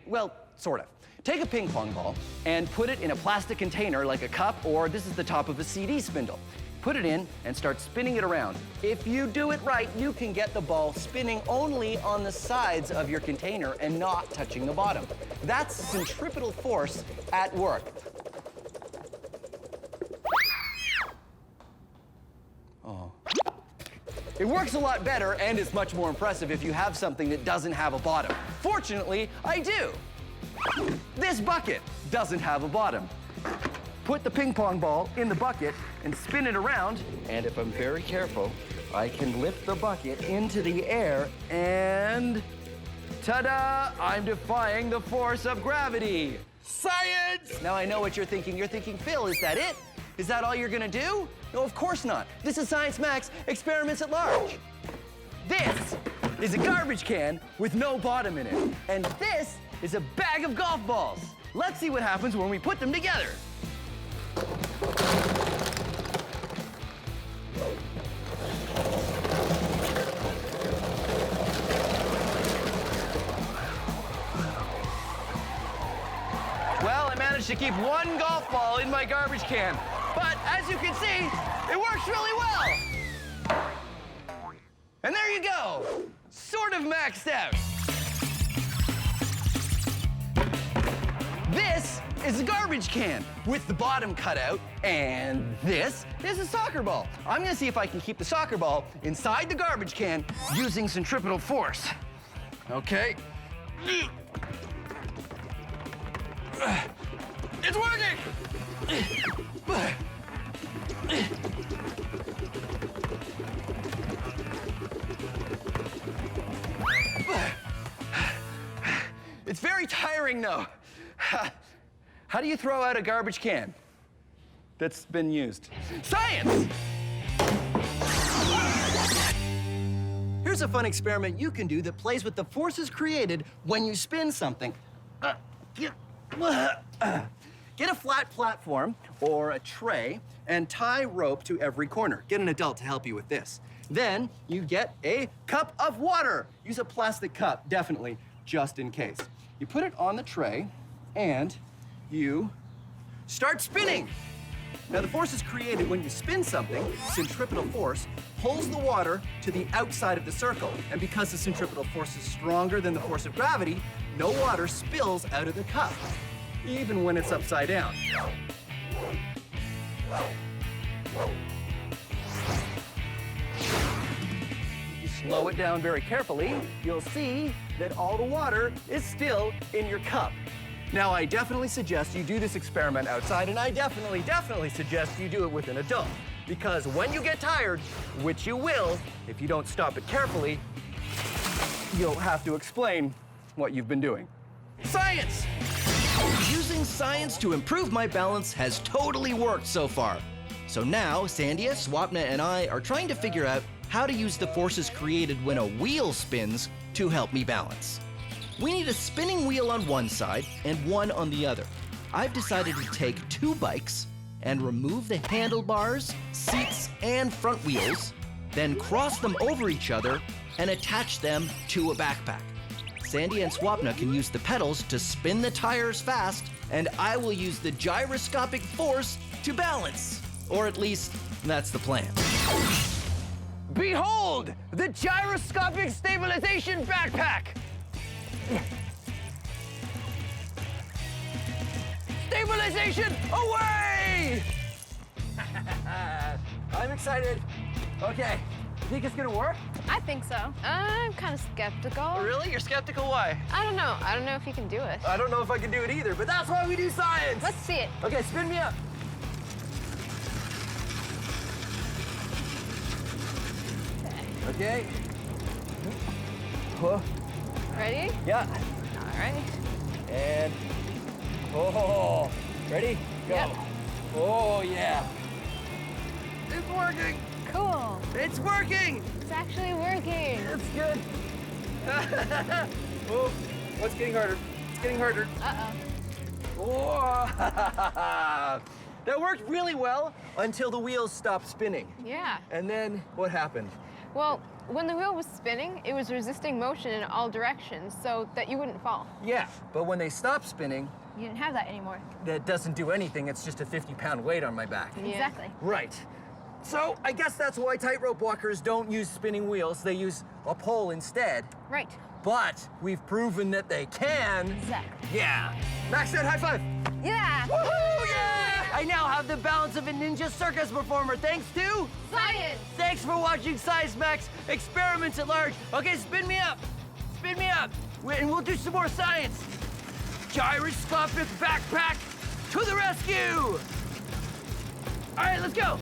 Well, sort of. Take a ping pong ball and put it in a plastic container like a cup, or this is the top of a CD spindle. Put it in and start spinning it around. If you do it right, you can get the ball spinning only on the sides of your container and not touching the bottom. That's centripetal force at work. Oh. It works a lot better and is much more impressive if you have something that doesn't have a bottom. Fortunately, I do. This bucket doesn't have a bottom. Put the ping pong ball in the bucket and spin it around, and if I'm very careful, I can lift the bucket into the air and ta-da! I'm defying the force of gravity. Science! Now I know what you're thinking. You're thinking, Phil, is that it? Is that all you're gonna do? No, of course not. This is Science Max Experiments at Large. This is a garbage can with no bottom in it. And this is a bag of golf balls. Let's see what happens when we put them together. managed to keep one golf ball in my garbage can. But as you can see, it works really well. And there you go, sort of maxed out. This is a garbage can with the bottom cut out, and this is a soccer ball. I'm gonna see if I can keep the soccer ball inside the garbage can using centripetal force. Okay. It's working! It's very tiring, though. How do you throw out a garbage can that's been used? Science!
Here's a fun experiment you can do that plays with the forces created when you spin something. Get a flat platform or a tray and tie rope to every corner. Get an adult to help you with this. Then you get a cup of water. Use a plastic cup, definitely, just in case. You put it on the tray and you start spinning. Now, the force is created when you spin something. Centripetal force pulls the water to the outside of the circle. And because the centripetal force is stronger than the force of gravity, no water spills out of the cup, even when it's upside down. If you slow it down very carefully, you'll see that all the water is still in your cup. Now, I definitely suggest you do this experiment outside, and I definitely suggest you do it with an adult. Because when you get tired, which you will, if you don't stop it carefully, you'll have to explain what you've been doing. Science!
Using science to improve my balance has totally worked so far. So now, Sandia, Swapna, and I are trying to figure out how to use the forces created when a wheel spins to help me balance. We need a spinning wheel on one side and one on the other. I've decided to take 2 bikes and remove the handlebars, seats, and front wheels, then cross them over each other and attach them to a backpack. Sandy and Swapna can use the pedals to spin the tires fast, and I will use the gyroscopic force to balance. Or at least, that's the plan.
Behold, the gyroscopic stabilization backpack! Stabilization away!
I'm excited. Okay, you think it's gonna work?
I think so. I'm kind of skeptical.
Really? You're skeptical? Why?
I don't know. I don't know if you can do it.
I don't know if I can do it either, but that's why we do science.
Let's see it.
Okay, spin me up. Okay. Oh,
Ready?
yeah.
All right.
And, oh, ready? Go.
Yep.
Oh, yeah.
It's working!
Cool.
It's working!
It's actually working.
It's good. Oh, what's getting harder? It's getting harder.
Uh-oh.
Oh, that worked really well until the wheels stopped spinning.
Yeah.
And then what happened?
Well, when the wheel was spinning, it was resisting motion in all directions so that you wouldn't fall.
Yeah, but when they stopped spinning,
You didn't have that anymore.
that doesn't do anything. It's just a 50-pound weight on my back.
Yeah. Exactly.
Right. So I guess that's why tightrope walkers don't use spinning wheels. They use a pole instead.
Right.
But we've proven that they can.
Exactly.
Yeah. Max out, high five.
Yeah.
Woohoo! Yeah! I now have the balance of a ninja circus performer thanks to
Science.
Thanks for watching Science Max Experiments at Large. Okay, spin me up. Spin me up. And we'll do some more science. Gyroscopic backpack to the rescue. All right, let's go.